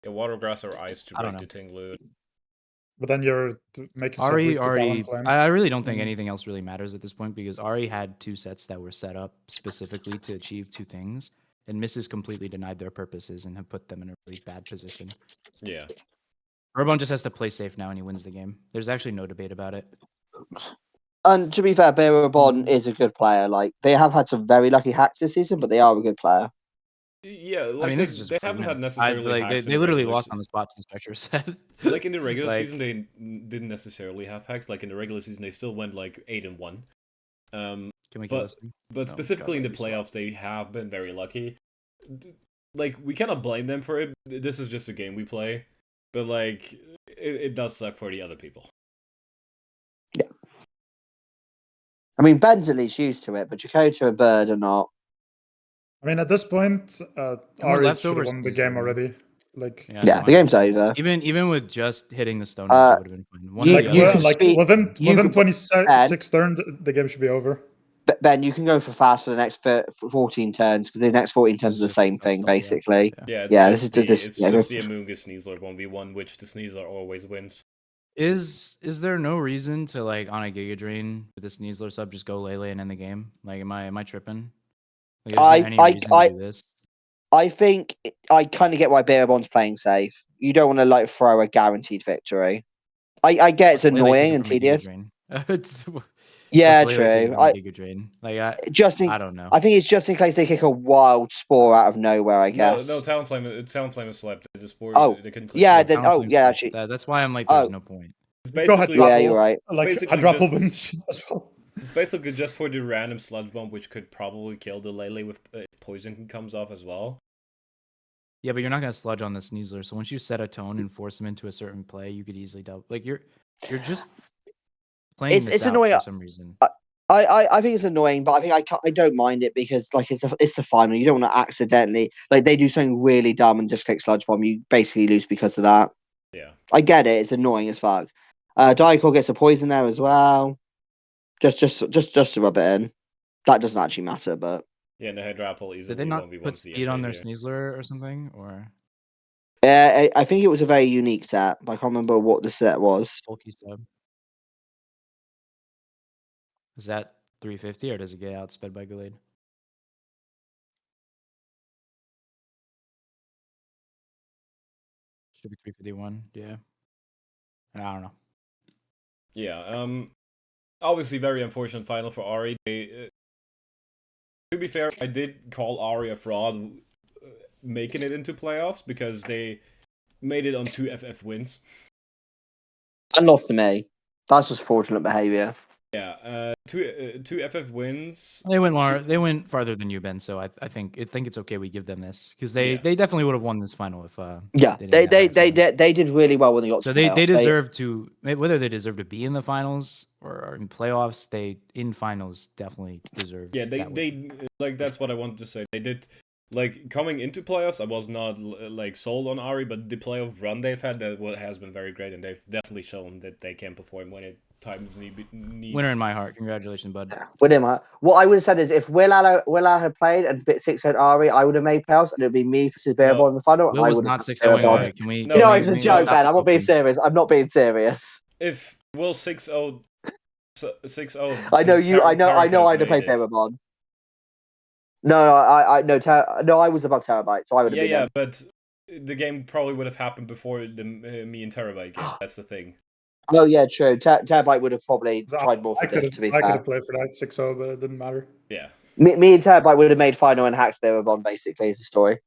Speaker 1: Yeah, water, grass, or ice to
Speaker 4: I don't
Speaker 1: break the
Speaker 4: know.
Speaker 1: Tinglu.
Speaker 3: But then you're making stuff weak to
Speaker 4: Ari,
Speaker 3: Talonflame.
Speaker 4: I really don't think
Speaker 3: Mm.
Speaker 4: anything else really matters at this point because Ari had 2 sets that were set up specifically to achieve 2 things, and misses completely denied their purposes and have put them in a really bad position.
Speaker 1: Yeah.
Speaker 4: Urbon just has to play safe now and he wins the game. There's actually no debate about it.
Speaker 2: And to be fair, Beerabon is a good player. Like they have had some very lucky hacks this season, but they are a good player.
Speaker 1: Yeah,
Speaker 4: I
Speaker 1: like
Speaker 4: mean, this is just
Speaker 1: they
Speaker 4: a free
Speaker 1: haven't
Speaker 4: win.
Speaker 1: had necessarily
Speaker 4: Like,
Speaker 1: hacks in
Speaker 4: they
Speaker 1: the
Speaker 4: literally
Speaker 1: regular
Speaker 4: lost on the spot to the Spectre set.
Speaker 1: Like in the regular
Speaker 4: Like,
Speaker 1: season, they didn't necessarily have hacks. Like in the regular season, they still went like 8-1.
Speaker 4: Can we get
Speaker 1: But
Speaker 4: listening?
Speaker 1: but
Speaker 4: Oh,
Speaker 1: specifically in
Speaker 4: God,
Speaker 1: the
Speaker 4: that'd be
Speaker 1: playoffs, they have been very lucky. Like we cannot blame them for it. This is just a game we play, but like it does suck for the other people.
Speaker 2: Yeah. I mean, Ben's at least used to it, but Chakotay and Bird are not.
Speaker 3: I mean, at this point,
Speaker 4: more
Speaker 3: Ari should have
Speaker 4: leftovers
Speaker 3: won the
Speaker 4: to
Speaker 3: game
Speaker 4: say,
Speaker 3: already. Like,
Speaker 4: Yeah,
Speaker 2: Yeah,
Speaker 4: no,
Speaker 2: the game's
Speaker 4: 100%.
Speaker 2: over.
Speaker 4: Even with just hitting the Stone Edge, it would have been fine. One
Speaker 2: You-
Speaker 4: or
Speaker 3: like,
Speaker 4: the
Speaker 2: you
Speaker 4: other.
Speaker 2: could speak-
Speaker 3: within
Speaker 2: you could-
Speaker 3: 26 turns, the game should be over.
Speaker 2: Ben, you can go for fast for the next 14 turns because the next 14 turns are the
Speaker 4: This is just
Speaker 2: same
Speaker 4: the first
Speaker 2: thing,
Speaker 4: stall, yeah.
Speaker 2: basically.
Speaker 1: Yeah, it's
Speaker 2: Yeah,
Speaker 1: just
Speaker 2: this is
Speaker 1: it's
Speaker 2: yeah,
Speaker 1: just the Amoonga Sneasler 1v1, which the Sneasler always wins.
Speaker 4: Is there no reason to like on a Giga Drain with the Sneasler sub just go Lele and end the game? Like, am I tripping? Like, is there any reason to do this?
Speaker 2: I think I kind of get why Beerabon's playing safe. You don't want to like throw a guaranteed victory. I get it's
Speaker 4: What's Lele
Speaker 2: annoying
Speaker 4: taking
Speaker 2: and
Speaker 4: from a Giga
Speaker 2: tedious.
Speaker 4: Drain? It's-
Speaker 2: Yeah,
Speaker 4: what's Lele taking
Speaker 2: true.
Speaker 4: from a Giga Drain? Like, I don't know.
Speaker 2: I think it's just in case they kick a wild spore out of nowhere. I guess.
Speaker 1: No, Talonflame is swept. The spore,
Speaker 2: Oh,
Speaker 1: they couldn't click
Speaker 2: yeah,
Speaker 1: spore.
Speaker 2: then
Speaker 4: Talonflame's
Speaker 2: yeah,
Speaker 4: like
Speaker 2: actually,
Speaker 4: that's why I'm like, there's
Speaker 2: Oh.
Speaker 4: no point.
Speaker 1: It's
Speaker 3: Go ahead,
Speaker 1: basically
Speaker 2: yeah,
Speaker 3: grapple.
Speaker 2: you're right.
Speaker 3: Like,
Speaker 1: basically
Speaker 3: grapple
Speaker 1: just-
Speaker 3: wins as well.
Speaker 1: It's basically just for the random sludge bomb, which could probably kill the Lele with poison comes off as well.
Speaker 4: Yeah, but you're not gonna sludge on the Sneasler. So once you set a tone and force him into a certain play, you could easily double. Like you're just playing this
Speaker 2: It's
Speaker 4: out
Speaker 2: annoying.
Speaker 4: for some reason.
Speaker 2: I think it's annoying, but I think I don't mind it because like it's the final. You don't want to accidentally like they do something really dumb and just click sludge bomb. You basically lose because of that.
Speaker 1: Yeah.
Speaker 2: I get it. It's annoying as fuck. Diacor gets a poison there as well. Just to rub it in. That doesn't actually matter, but
Speaker 1: Yeah, and the Hydrapple easily
Speaker 4: Did they not
Speaker 1: 1v1
Speaker 4: put
Speaker 1: the
Speaker 4: speed on their
Speaker 1: here.
Speaker 4: Sneasler or something? Or
Speaker 2: I think it was a very unique set. But I can't remember what the set was.
Speaker 4: bulky sub? Is that 350 or does it get outsped by Gallade? Should be 351. Yeah. I don't know.
Speaker 1: Yeah. Obviously, very unfortunate final for Ari. To be fair, I did call Ari a fraud making it into playoffs because they made it on 2 FF wins.
Speaker 2: And lost to me. That's just fortunate behavior.
Speaker 1: Yeah, two FF wins.
Speaker 4: They went farther than you, Ben. So I think it's okay we give them this because they
Speaker 1: Yeah.
Speaker 4: definitely would have won this final if
Speaker 2: Yeah,
Speaker 4: didn't have Axel.
Speaker 2: they did really well when they got
Speaker 4: So
Speaker 2: to
Speaker 4: they
Speaker 2: playoffs.
Speaker 4: deserve to, whether they deserve to be in the finals or in playoffs, they in finals definitely deserve.
Speaker 1: Yeah, they like that's what I wanted to say. They did like coming into playoffs. I was not like sold on Ari, but the playoff run they've had has been very great, and they've definitely shown that they can perform when it times need.
Speaker 4: Winner in my heart. Congratulations, bud.
Speaker 2: With him, what I would have said is if Will had played and bit 6-0 Ari, I would have made playoffs, and it would be me versus Beerball in the final.
Speaker 4: Will
Speaker 2: I
Speaker 4: was
Speaker 2: would
Speaker 4: not
Speaker 2: have
Speaker 4: 6-0
Speaker 2: Beerball.
Speaker 4: Ari. Can we?
Speaker 1: No,
Speaker 2: You know,
Speaker 1: he-
Speaker 2: it's a
Speaker 1: he-
Speaker 2: joke,
Speaker 4: stop
Speaker 2: man.
Speaker 4: the
Speaker 2: I'm not being
Speaker 4: cooking?
Speaker 2: serious. I'm not being serious.
Speaker 1: If Will 6-0, 6-0.
Speaker 2: I know you. I know. I'd have played Beerball. No, I was above Terabyte, so I would have been.
Speaker 1: Yeah, but the game probably would have happened before the me and Terabyte game. That's the thing.
Speaker 2: Oh yeah, true. Terabyte would have probably
Speaker 3: So
Speaker 2: tried more for this. To be
Speaker 3: I could
Speaker 2: fair,
Speaker 3: have played for that 6-0, but it didn't matter.
Speaker 1: Yeah,
Speaker 2: me and Terabyte would have made final and hacks Beerball. Basically, is the story.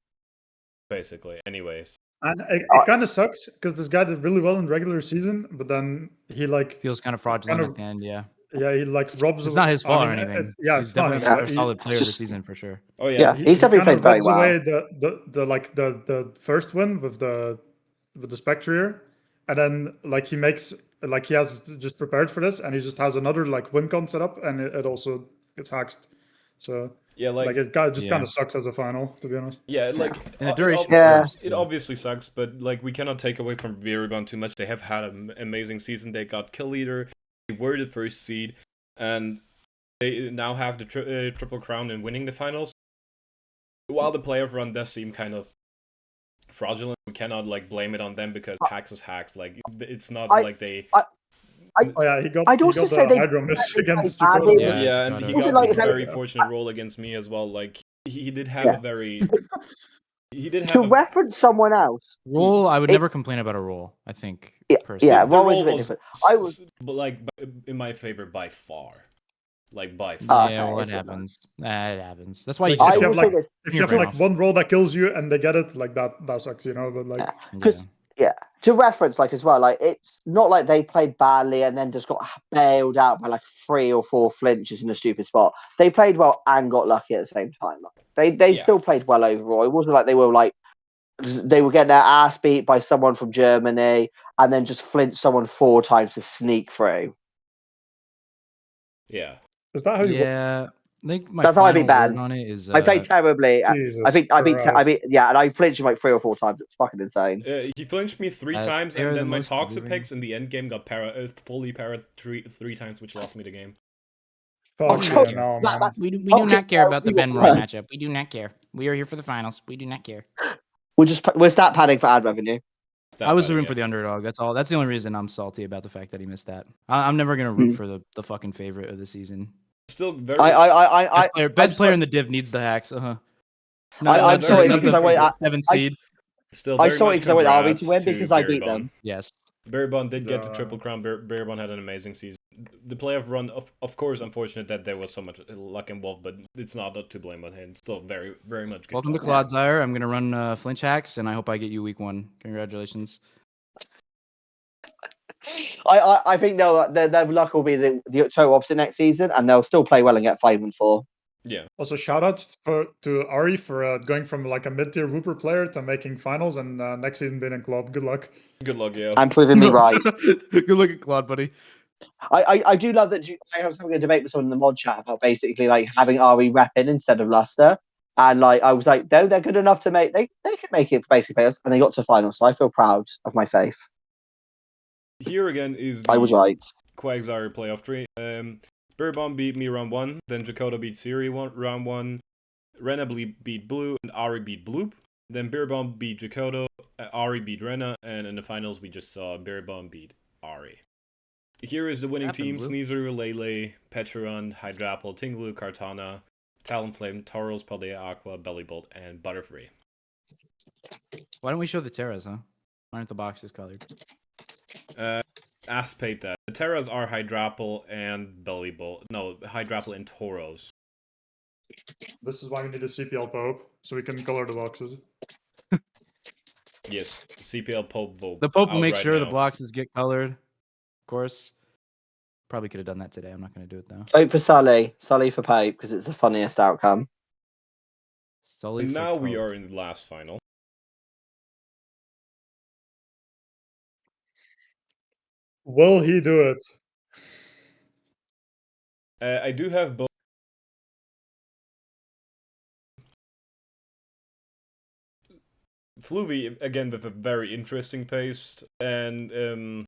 Speaker 1: basically. Anyways.
Speaker 3: And it kind of sucks because this guy did really well in regular season, but then he like
Speaker 4: Feels kind of fraudulent at the end. Yeah.
Speaker 3: Yeah, he like robs.
Speaker 4: It's not his fault or
Speaker 3: I mean,
Speaker 4: anything.
Speaker 3: He's
Speaker 4: He's definitely
Speaker 3: not.
Speaker 4: a solid player of the season for sure.
Speaker 1: Oh
Speaker 2: Yeah,
Speaker 1: yeah.
Speaker 2: he's definitely
Speaker 3: kind
Speaker 2: played
Speaker 3: of
Speaker 2: very
Speaker 3: robs
Speaker 2: well.
Speaker 3: away the first win with the Spectre, and then like he makes like he has just prepared for this, and he just has another like win con set up, and it also gets hacked. So
Speaker 1: Yeah, like
Speaker 3: it kind of sucks as a final, to be honest.
Speaker 1: yeah, like
Speaker 4: And the duration.
Speaker 2: Yeah.
Speaker 1: it obviously sucks, but like we cannot take away from Beeribon too much. They have had an amazing season. They got kill leader. They were the first seed, and they now have the triple crown in winning the finals. While the playoff run does seem kind of fraudulent. We cannot like blame it on them because hacks is hacks. Like it's not
Speaker 2: I-
Speaker 1: like they.
Speaker 3: Oh yeah, he got
Speaker 2: I'd also say
Speaker 3: the
Speaker 2: they
Speaker 3: Hydro Miss
Speaker 2: they played
Speaker 3: against
Speaker 2: badly.
Speaker 3: Jacob.
Speaker 4: Yeah.
Speaker 1: Yeah, and
Speaker 4: Dakota.
Speaker 1: he
Speaker 2: Was it
Speaker 1: got
Speaker 2: like
Speaker 1: the
Speaker 2: it's like-
Speaker 1: very fortunate roll against me as well. Like he did have
Speaker 2: Yeah.
Speaker 1: a very. He did
Speaker 2: To
Speaker 1: have a.
Speaker 2: reference someone else.
Speaker 4: Roll, I would
Speaker 2: It-
Speaker 4: never complain about a roll. I think
Speaker 2: Yeah,
Speaker 4: personally.
Speaker 2: yeah.
Speaker 1: The
Speaker 2: Roll was
Speaker 1: roll
Speaker 2: a bit
Speaker 1: was,
Speaker 2: different. I was
Speaker 1: but like in my favor by far, like by
Speaker 2: Oh,
Speaker 1: far.
Speaker 4: Yeah,
Speaker 2: okay,
Speaker 4: well,
Speaker 2: it's
Speaker 4: it
Speaker 2: good
Speaker 4: happens. It happens. That's why you
Speaker 3: Like,
Speaker 4: just
Speaker 2: I
Speaker 3: if you
Speaker 4: don't
Speaker 3: have
Speaker 2: will
Speaker 4: roll.
Speaker 2: say
Speaker 3: like
Speaker 2: this.
Speaker 3: if you
Speaker 4: You're
Speaker 3: have like
Speaker 4: playoffs.
Speaker 3: one roll that kills you and they get it, like that sucks, you know. But like,
Speaker 2: Because
Speaker 4: Yeah.
Speaker 2: to reference, like as well, like it's not like they played badly and then just got bailed out by like 3 or 4 flinches in a stupid spot. They played well and got lucky at the same time. Like, they
Speaker 1: Yeah.
Speaker 2: still played well overall. It wasn't like they were getting their ass beat by someone from Germany and then just flinched someone 4 times to sneak through.
Speaker 1: Yeah.
Speaker 3: is that how you?
Speaker 4: Yeah. I think my
Speaker 2: That's how I beat
Speaker 4: final word
Speaker 2: Ben.
Speaker 4: on it is
Speaker 2: I played terribly.
Speaker 3: Jesus
Speaker 2: I beat,
Speaker 3: Christ.
Speaker 2: yeah, and I flinched him like 3 or 4 times. It's fucking insane.
Speaker 1: He flinched me 3
Speaker 4: Uh,
Speaker 1: times,
Speaker 4: they are
Speaker 1: and
Speaker 4: the
Speaker 1: then my
Speaker 4: most
Speaker 1: toxic
Speaker 4: moving.
Speaker 1: picks in the end game got fully parried three times, which lost me the game.
Speaker 2: Oh,
Speaker 3: Fuck
Speaker 2: so-
Speaker 3: you now,
Speaker 2: that-
Speaker 3: man.
Speaker 4: We do
Speaker 2: Okay,
Speaker 4: not care
Speaker 2: so
Speaker 4: about the
Speaker 2: we
Speaker 4: Ben
Speaker 2: will-
Speaker 4: Roy matchup. We do not care. We are here for the finals. We do not care.
Speaker 2: we're stat padding for ad revenue.
Speaker 4: I was
Speaker 1: Stat
Speaker 4: rooting
Speaker 1: padding,
Speaker 4: for the
Speaker 1: yeah.
Speaker 4: underdog. That's all. That's the only reason I'm salty about the fact that he missed that. I'm never gonna root
Speaker 2: Mm.
Speaker 4: for the fucking favorite of the season.
Speaker 1: Still very.
Speaker 4: Best player in the div needs the hacks.
Speaker 2: I'm
Speaker 1: very
Speaker 2: sorry
Speaker 1: much
Speaker 2: because I went.
Speaker 4: seventh
Speaker 2: I-
Speaker 4: seed.
Speaker 1: Still
Speaker 2: I
Speaker 1: very
Speaker 2: saw it
Speaker 1: much
Speaker 2: because I went RB to
Speaker 1: congrats
Speaker 2: win because I beat
Speaker 1: Berrybon.
Speaker 2: them.
Speaker 4: Yes.
Speaker 1: Berrybon did get the
Speaker 3: Yeah.
Speaker 1: triple crown. Berrybon had an amazing season. The playoff run, of course, unfortunate that there was so much luck involved, but it's not to blame on him. Still very, very much good.
Speaker 4: Welcome to
Speaker 1: job.
Speaker 4: Clodzire. I'm gonna run flinch hacks, and I hope I get you week 1. Congratulations.
Speaker 2: I think their luck will be the total opposite next season, and they'll still play well and get 5 and 4.
Speaker 1: Yeah.
Speaker 3: Also, shout out to Ari for going from like a mid-tier Whooper player to making finals and next season being in Club. Good luck.
Speaker 1: Good luck, yeah.
Speaker 2: I'm proving me right.
Speaker 4: Good look at Claude, buddy.
Speaker 2: I do love that I was having a debate with someone in the mod chat about basically like having Ari rep in instead of Luster. And like I was like, no, they're good enough to make they could make it for basic players, and they got to finals. So I feel proud of my faith.
Speaker 1: Here again is
Speaker 2: I was
Speaker 1: the
Speaker 2: right.
Speaker 1: Quagsire playoff tree. Berrybon beat me round 1, then Jacoda beat Siri round 1, Rena beat Blue, and Ari beat Bloop. Then Berrybon beat Jacoda, Ari beat Rena, and in the finals we just saw Berrybon beat Ari. Here is the winning
Speaker 4: Happened,
Speaker 1: team:
Speaker 4: Blue.
Speaker 1: Sneezer, Lele, Petron, Hydrapple, Tinglu, Kartana, Talonflame, Tauros, Paldea, Aqua, Bellybolt, and Butterfree.
Speaker 4: Why don't we show the Terras, huh? Why aren't the boxes colored?
Speaker 1: Ask Pate that. The Terras are Hydrapple and Bellybolt. No, Hydrapple and Tauros.
Speaker 3: This is why we need a CPL Pope so we can color the boxes.
Speaker 1: Yes, CPL Pope vote.
Speaker 4: The Pope will
Speaker 1: out
Speaker 4: make
Speaker 1: right
Speaker 4: sure the
Speaker 1: now.
Speaker 4: boxes get colored. Of course. Probably could have done that today. I'm not gonna do it though.
Speaker 2: Vote for Sully for Pope because it's the funniest outcome.
Speaker 4: Solely
Speaker 1: And
Speaker 4: for
Speaker 1: now we
Speaker 4: Pope.
Speaker 1: are in the last final.
Speaker 3: Will he do it?
Speaker 1: I do have both. Fluvy, again, with a very interesting pace, and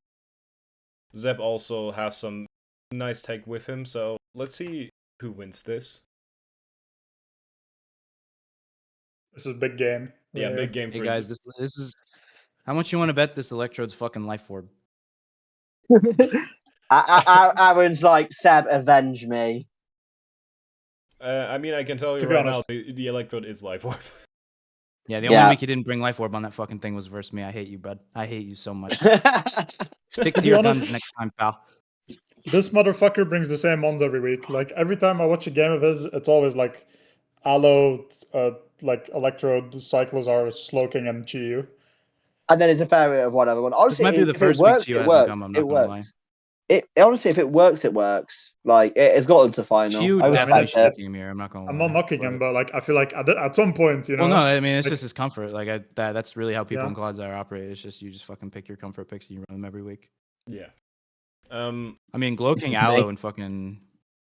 Speaker 1: Zeb also has some nice take with him, so let's see who wins this.
Speaker 3: This is a big game.
Speaker 1: Yeah,
Speaker 3: right
Speaker 1: big
Speaker 3: here.
Speaker 1: game
Speaker 4: Hey
Speaker 1: for
Speaker 4: guys, this is how much you want to bet this Electrode's fucking life orb?
Speaker 2: Aaron's like, Seb, avenge me.
Speaker 1: I mean, I can tell you
Speaker 3: To be
Speaker 1: right now,
Speaker 3: honest.
Speaker 1: the Electrode is Life Orb.
Speaker 4: Yeah, the
Speaker 2: Yeah.
Speaker 4: only week he didn't bring life orb on that fucking thing was versus me. I hate you, bud. I hate you so much. Stick to
Speaker 3: be
Speaker 4: your
Speaker 3: honest-
Speaker 4: guns next time, pal.
Speaker 3: This motherfucker brings the same ones every week. Like every time I watch a game of his, it's always like Aloe, like Electrode, Cyclozar, Slowking, and Chiyu.
Speaker 2: And then it's a fair rate of one other one.
Speaker 4: This
Speaker 2: Honestly,
Speaker 4: might be the
Speaker 2: if it
Speaker 4: first week
Speaker 2: works,
Speaker 4: Chiyu
Speaker 2: it
Speaker 4: hasn't
Speaker 2: works.
Speaker 4: come. I'm
Speaker 2: It
Speaker 4: not gonna
Speaker 2: works.
Speaker 4: lie.
Speaker 2: It honestly, if it works, it works. Like it's gotten to final.
Speaker 4: Chiyu
Speaker 2: I
Speaker 4: definitely
Speaker 2: respect
Speaker 4: should
Speaker 2: it.
Speaker 4: be game here. I'm not gonna lie.
Speaker 3: I'm not knocking him,
Speaker 4: but-
Speaker 3: but like I feel like at some point, you know.
Speaker 4: Well, no, I mean it's
Speaker 3: like-
Speaker 4: just his comfort. Like that's really how people
Speaker 3: Yeah.
Speaker 4: in Clodsire operate. It's just you just fucking pick your comfort picks and you run them every week.
Speaker 1: Yeah.
Speaker 4: I mean, Glowking,
Speaker 2: Excuse
Speaker 4: Aloe,
Speaker 2: me.
Speaker 4: and fucking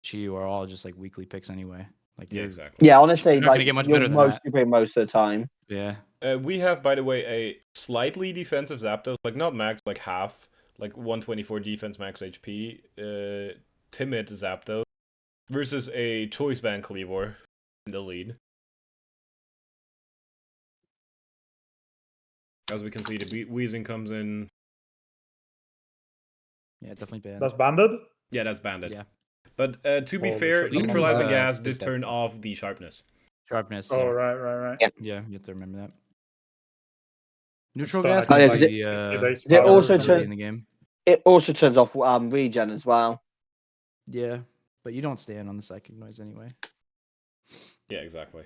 Speaker 4: Chiyu are all just like weekly picks anyway. Like
Speaker 1: Yeah,
Speaker 4: you're-
Speaker 1: exactly.
Speaker 2: Yeah, honestly,
Speaker 4: You're not gonna
Speaker 2: like
Speaker 4: get much
Speaker 2: you're
Speaker 4: better than
Speaker 2: most
Speaker 4: that.
Speaker 2: most of the time.
Speaker 4: Yeah.
Speaker 1: We have, by the way, a slightly defensive Zapdos, like not max, like half, like 124 defense, max HP, timid Zapdos, versus a Choice Band Cleavor in the lead. As we can see, the Weezing comes in.
Speaker 4: Yeah, definitely banned.
Speaker 3: That's banded.
Speaker 1: Yeah, that's banded.
Speaker 4: Yeah.
Speaker 1: But to be
Speaker 3: Holy
Speaker 1: fair,
Speaker 3: shit, I'm on
Speaker 1: neutralizing
Speaker 3: that.
Speaker 1: gas
Speaker 4: Is
Speaker 1: did
Speaker 4: that-
Speaker 1: turn off the sharpness.
Speaker 4: Sharpness.
Speaker 3: Oh,
Speaker 4: Yeah.
Speaker 3: right.
Speaker 4: Yeah, you have to remember that. Neutral
Speaker 3: Stun, I
Speaker 4: gas
Speaker 3: can,
Speaker 2: Oh, yeah,
Speaker 4: might
Speaker 2: 'cause
Speaker 4: be
Speaker 2: it-
Speaker 4: the
Speaker 3: 60 base
Speaker 2: it
Speaker 3: power
Speaker 2: also
Speaker 3: or
Speaker 4: better
Speaker 3: something.
Speaker 4: in the game.
Speaker 2: It also turns off regen as well.
Speaker 4: Yeah, but you don't stand on the psychic noise anyway.
Speaker 1: Yeah, exactly.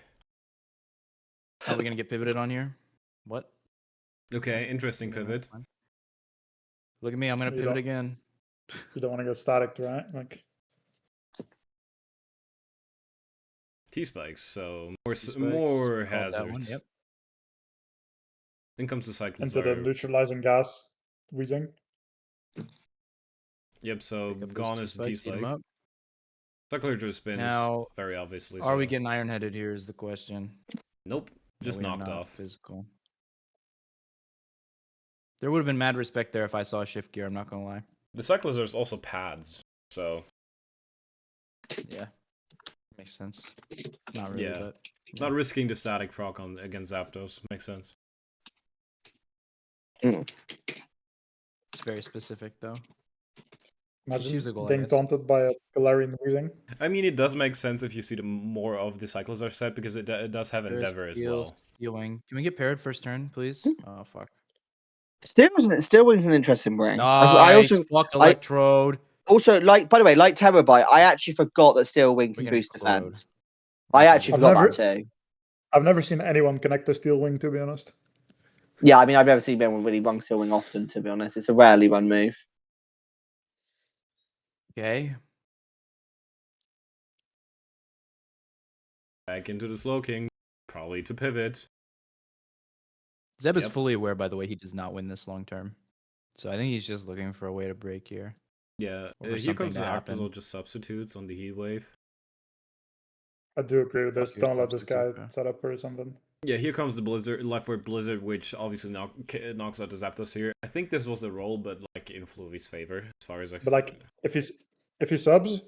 Speaker 4: Are we gonna get pivoted on here? What?
Speaker 1: Okay, interesting
Speaker 4: Okay, that's
Speaker 1: pivot.
Speaker 4: fine. Look at me, I'm gonna
Speaker 3: You
Speaker 4: pivot
Speaker 3: don't-
Speaker 4: again.
Speaker 3: You don't want to get static, right? Like,
Speaker 1: T-spikes, so more
Speaker 4: T-spikes,
Speaker 1: more
Speaker 4: called that one,
Speaker 1: hazards.
Speaker 4: yep.
Speaker 1: Then comes the cycles.
Speaker 3: into the neutralizing gas Weezing.
Speaker 1: Yep, so
Speaker 4: Pick up those
Speaker 1: gone is the
Speaker 4: T-spikes, eat 'em
Speaker 1: T-spike.
Speaker 4: up.
Speaker 1: Cycler just spins
Speaker 4: Now,
Speaker 1: very obviously.
Speaker 4: Are we
Speaker 1: so-
Speaker 4: getting iron-headed here is the question.
Speaker 1: Nope,
Speaker 4: No,
Speaker 1: just
Speaker 4: we are
Speaker 1: knocked
Speaker 4: not
Speaker 1: off.
Speaker 4: Physical. There would have been mad respect there if I saw shift gear, I'm not gonna lie.
Speaker 1: The cyclers are also pads, so
Speaker 4: Yeah. Makes sense. Not really,
Speaker 1: Yeah.
Speaker 4: but
Speaker 1: not risking the static proc on against Zapdos makes sense.
Speaker 4: it's very specific though.
Speaker 3: Imagine
Speaker 4: use a goal, I
Speaker 3: being
Speaker 4: guess.
Speaker 3: taunted by a Galarian Weezing.
Speaker 1: I mean, it does make sense if you see the more of the cycles are set because it does have Endeavor as well.
Speaker 4: Stealing. Can we get paired first turn, please? Oh fuck.
Speaker 2: Still was an interesting bring.
Speaker 4: Nice.
Speaker 2: I also
Speaker 4: Fuck Electrode.
Speaker 2: like, by the way, like Terabyte, I actually forgot that Steel Wing
Speaker 4: We're
Speaker 2: can
Speaker 4: getting
Speaker 2: boost
Speaker 4: Clode.
Speaker 2: defense. I actually
Speaker 3: I've
Speaker 2: forgot
Speaker 3: never-
Speaker 2: that too.
Speaker 3: I've never seen anyone connect a Steel Wing, to be honest.
Speaker 2: Yeah, I mean, I've never seen anyone really run Steel Wing often, to be honest. It's a rarely run move.
Speaker 4: Okay.
Speaker 1: Back into the Slowking, probably to pivot.
Speaker 4: Zeb is
Speaker 1: Yep.
Speaker 4: fully aware, by the way, he does not win this long term. So I think he's just looking for a way to break here.
Speaker 1: Yeah,
Speaker 4: Or for
Speaker 1: here
Speaker 4: something
Speaker 1: comes
Speaker 4: to
Speaker 1: the
Speaker 4: happen.
Speaker 1: Arctozol just substitutes on the Heat Wave.
Speaker 3: I do agree with this.
Speaker 4: Fuck your
Speaker 3: Don't let this guy
Speaker 4: substitute, bro.
Speaker 3: set up or something.
Speaker 1: Yeah, here comes the Blizzard, Left Ward Blizzard, which obviously knocks out the Zapdos here. I think this was the roll, but like in Fluvy's favor, as far as I.
Speaker 3: But like, if he subs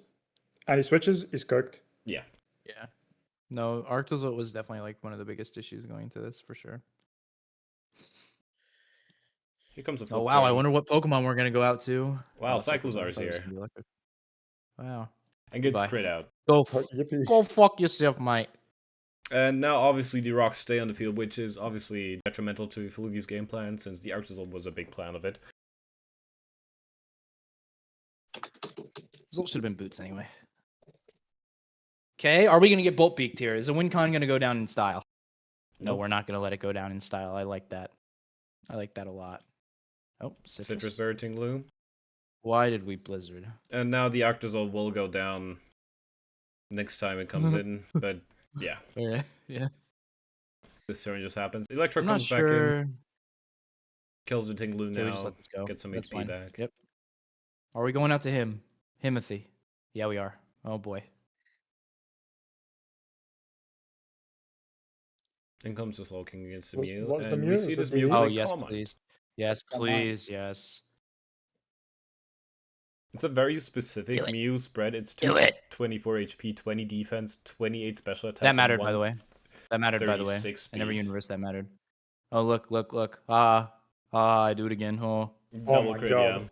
Speaker 3: and he switches, he's cooked.
Speaker 1: Yeah,
Speaker 4: Yeah. No, Arctozol was definitely like one of the biggest issues going into this for sure.
Speaker 1: here comes a.
Speaker 4: Oh
Speaker 1: flip
Speaker 4: wow, I
Speaker 1: turn.
Speaker 4: wonder what Pokemon we're gonna go out to.
Speaker 1: Wow,
Speaker 4: Oh, it's Cyclozar. I
Speaker 1: Cyclozar's
Speaker 4: thought it was
Speaker 1: here
Speaker 4: gonna be Electric. Wow.
Speaker 1: and gets
Speaker 4: Goodbye.
Speaker 1: crit out.
Speaker 4: Go
Speaker 3: Oh, yippee.
Speaker 4: go fuck yourself, mate.
Speaker 1: And now, obviously, the rocks stay on the field, which is obviously detrimental to Fluvy's game plan, since the Arctozol was a big plan of it.
Speaker 4: Result should have been boots anyway. Okay, are we gonna get Bolt Beaked here? Is the WinCon gonna go down in style? No,
Speaker 1: Nope.
Speaker 4: we're not gonna let it go down in style. I like that. I like that a lot. Oh,
Speaker 1: Citrus Berry Tinglu.
Speaker 4: Why did we Blizzard?
Speaker 1: And now the Arctozol will go down next time it comes in, but yeah,
Speaker 4: Yeah.
Speaker 1: this turn just happens. Electro
Speaker 4: I'm not
Speaker 1: comes back in,
Speaker 4: sure.
Speaker 1: kills the Tinglu
Speaker 4: Okay, we just
Speaker 1: now,
Speaker 4: let this go.
Speaker 1: gets some
Speaker 4: That's
Speaker 1: HP
Speaker 4: fine.
Speaker 1: back.
Speaker 4: Yep. Are we going out to him? Himothy. Yeah, we are. Oh boy.
Speaker 1: In comes the Slowking against the
Speaker 3: What's-
Speaker 1: Mew,
Speaker 3: what's the
Speaker 1: and
Speaker 3: Mew?
Speaker 1: we
Speaker 3: Is
Speaker 1: see
Speaker 3: it
Speaker 1: this
Speaker 3: the
Speaker 1: Mew
Speaker 3: Mew?
Speaker 4: Oh
Speaker 1: play
Speaker 4: yes,
Speaker 1: Calm Mind.
Speaker 4: please. Yes,
Speaker 3: Come on.
Speaker 4: please. Yes.
Speaker 1: It's a very specific
Speaker 4: Do it.
Speaker 1: Mew spread. It's
Speaker 4: Do it.
Speaker 1: 24 HP, 20 defense, 28 special attack.
Speaker 4: That
Speaker 1: and
Speaker 4: mattered, by the way. That mattered, by the way.
Speaker 1: 136
Speaker 4: In every
Speaker 1: speed.
Speaker 4: universe, that mattered. Oh look. I do it again. Oh.
Speaker 1: Double
Speaker 3: my
Speaker 1: crit,
Speaker 3: God.
Speaker 1: yeah.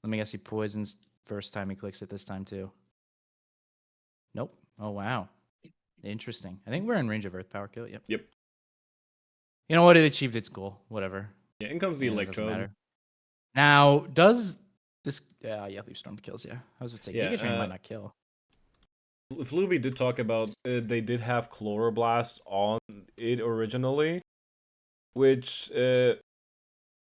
Speaker 4: Let me guess. He poisons first time he clicks it. This time too. Nope. Oh wow. Interesting. I think we're in range of Earth Power kill. Yep.
Speaker 1: Yep.
Speaker 4: You know what? It achieved its goal. Whatever.
Speaker 1: Yeah, in comes the
Speaker 4: Yeah, it doesn't
Speaker 1: Electrode.
Speaker 4: matter. Now, does this? Yeah, Leaf Storm kills. Yeah, I was about to say
Speaker 1: Yeah,
Speaker 4: Giga Drain might not kill.
Speaker 1: Fluvy did talk about they did have Chloroblast on it originally, which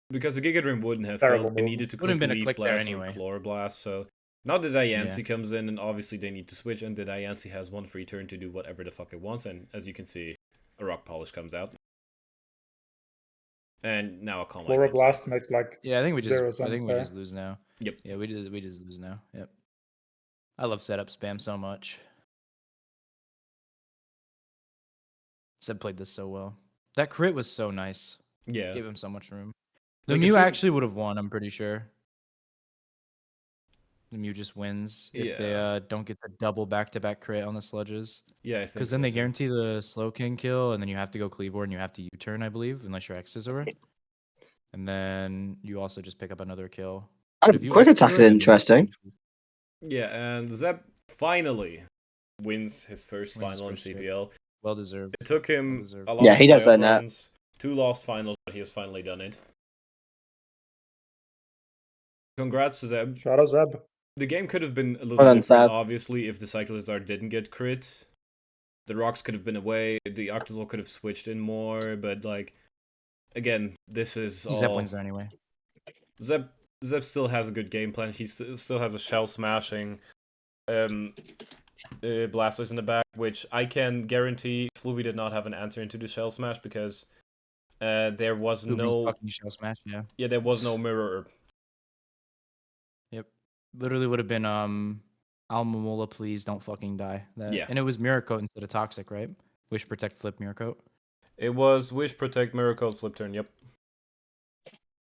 Speaker 1: because the Giga Drain wouldn't have
Speaker 3: Terrible
Speaker 1: killed, they
Speaker 3: move.
Speaker 1: needed to
Speaker 4: Wouldn't
Speaker 1: click
Speaker 4: have been a
Speaker 1: Leaf
Speaker 4: click there
Speaker 1: Blast
Speaker 4: anyway.
Speaker 1: on Chloroblast. So now the Diancie comes in, and obviously they need to switch, and the Diancie has one free turn to do whatever the fuck it wants, and as you can see, a Rock Polish comes out. And now a Calm Mind comes out.
Speaker 3: Chloroblast makes like
Speaker 4: Yeah, I think we just.
Speaker 3: 0
Speaker 4: I
Speaker 3: cents
Speaker 4: think we
Speaker 3: there.
Speaker 4: just lose now.
Speaker 1: Yep.
Speaker 4: Yeah, we just lose now. Yep. I love setup spam so much. Seb played this so well. That crit was so nice.
Speaker 1: Yeah.
Speaker 4: Gave him so much room. The
Speaker 1: Like,
Speaker 4: Mew
Speaker 1: as soon-
Speaker 4: actually would have won. I'm pretty sure. The Mew just wins if they
Speaker 1: Yeah.
Speaker 4: don't get the double back-to-back crit on the sludges.
Speaker 1: Yeah, I think
Speaker 4: Because then
Speaker 1: so
Speaker 4: they
Speaker 1: too.
Speaker 4: guarantee the slow king kill, and then you have to go Cleavor and you have to U-turn, I believe, unless your X is over. And then you also just pick up another kill. But if you
Speaker 2: Quick
Speaker 4: X
Speaker 2: attack is
Speaker 4: Scissor, then
Speaker 2: interesting.
Speaker 1: Yeah, and Zeb finally wins his first
Speaker 4: Wins his
Speaker 1: final in
Speaker 4: first trip.
Speaker 1: CPL.
Speaker 4: Well deserved.
Speaker 1: It took him
Speaker 4: Well deserved.
Speaker 1: a lot
Speaker 2: Yeah,
Speaker 1: of
Speaker 2: he does
Speaker 1: playoff
Speaker 2: earn that.
Speaker 1: runs, 2 lost finals, but he has finally done it. Congrats to Zeb.
Speaker 3: Shout out Zeb.
Speaker 1: The game could have been a little
Speaker 2: Well done,
Speaker 1: different,
Speaker 2: Zeb.
Speaker 1: obviously, if the Cyclizar didn't get crit. The rocks could have been away, the Octazol could have switched in more, but like, again, this is all...
Speaker 4: Zeb wins there anyway.
Speaker 1: Zeb still has a good game plan. He still has a shell smashing Blastoise in the back, which I can guarantee Fluvy did not have an answer into the shell smash because there was no
Speaker 4: fucking shell smash, yeah.
Speaker 1: Yeah, there was no mirror.
Speaker 4: Yep. Literally would have been Almamola, please don't fucking die.
Speaker 1: Yeah.
Speaker 4: And it was Mirror Coat instead of Toxic, right? Wish, Protect, Flip, Mirror Coat.
Speaker 1: It was Wish, Protect, Mirror Coat, Flip Turn, yep.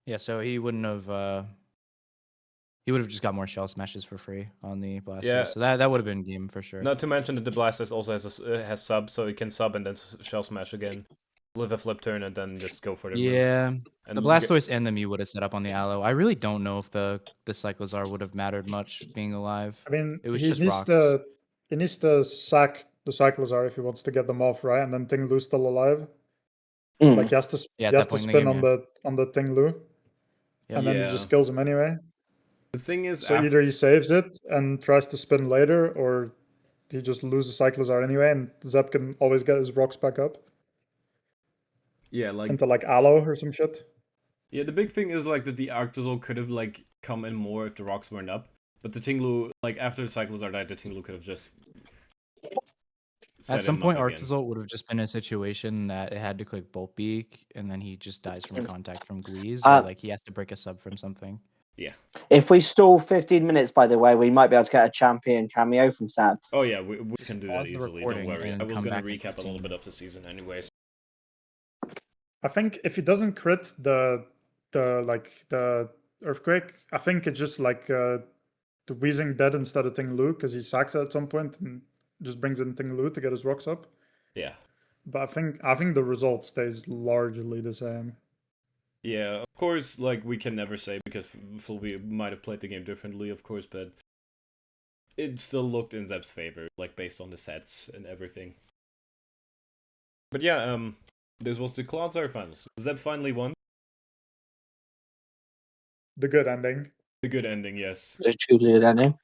Speaker 4: Yeah, so he wouldn't have he would have just got more shell smashes for free on the Blastoise.
Speaker 1: Yeah.
Speaker 4: So that would have been game for sure.
Speaker 1: Not to mention that the Blastoise also has sub, so it can sub and then shell smash again with a flip turn and then just go for the move.
Speaker 4: Yeah.
Speaker 1: And
Speaker 4: The Blastoise and the Mew would have set up on the Aloe. I really don't know if the Cyclizar would have mattered much being alive.
Speaker 3: I mean,
Speaker 4: It was
Speaker 3: he
Speaker 4: just
Speaker 3: needs
Speaker 4: rocks.
Speaker 3: to sack the Cyclizar if he wants to get them off, right? And then Tinglu's still alive.
Speaker 2: Mm.
Speaker 3: Like he has to
Speaker 4: Yeah, at
Speaker 3: he has
Speaker 4: that
Speaker 3: to
Speaker 4: point in the
Speaker 3: spin
Speaker 4: game,
Speaker 3: on the Tinglu,
Speaker 4: Yep.
Speaker 3: and then he just kills him anyway.
Speaker 1: The thing is,
Speaker 3: So either he saves it and tries to spin later, or he just loses Cyclizar anyway, and Zeb can always get his rocks back up
Speaker 1: yeah, like
Speaker 3: into like Aloe or some shit.
Speaker 1: yeah, the big thing is like that the Arctozol could have like come in more if the rocks weren't up, but the Tinglu, like after the Cyclizar died, the Tinglu could have just set
Speaker 4: At some
Speaker 1: him
Speaker 4: point,
Speaker 1: up again.
Speaker 4: Arctozol would have just been in a situation that it had to click Bolt Beak, and then he just dies from contact from Gleeze, or like he has to break a sub from something.
Speaker 1: Yeah.
Speaker 2: If we stall 15 minutes, by the way, we might be able to get a champion cameo from Sam.
Speaker 1: Oh yeah, we
Speaker 4: Just
Speaker 1: can do that
Speaker 4: pause the
Speaker 1: easily. Don't
Speaker 4: recording
Speaker 1: worry.
Speaker 4: and
Speaker 1: I was
Speaker 4: come
Speaker 1: gonna
Speaker 4: back in
Speaker 1: recap a
Speaker 4: 15
Speaker 1: little bit
Speaker 4: minutes.
Speaker 1: of the season anyways.
Speaker 3: I think if he doesn't crit the earthquake, I think it's just like the Weezing dead instead of Tinglu because he sacks it at some point and just brings in Tinglu to get his rocks up.
Speaker 1: Yeah.
Speaker 3: But I think the result stays largely the same.
Speaker 1: Yeah, of course, like, we can never say because Fulvia might have played the game differently, of course, but it still looked in Zeb's favor, like, based on the sets and everything. But yeah, this was the Clodcast finals. Zeb finally won.
Speaker 3: The good ending.
Speaker 1: The good ending, yes.
Speaker 2: There's truly an ending.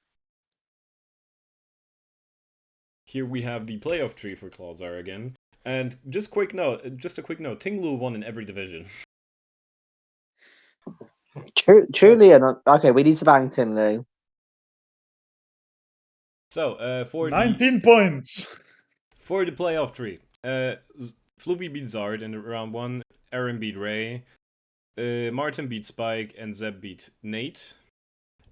Speaker 1: Here we have the playoff tree for Clodcast again. And just a quick note, Tinglu won in every division.
Speaker 2: Truly an... Okay, we need to bang Tinlu.
Speaker 1: So, for
Speaker 3: 19 points!
Speaker 1: For the playoff tree, Fluvy beat Zard in round 1, Aaron beat Ray, Martin beat Spike, and Zeb beat Nate.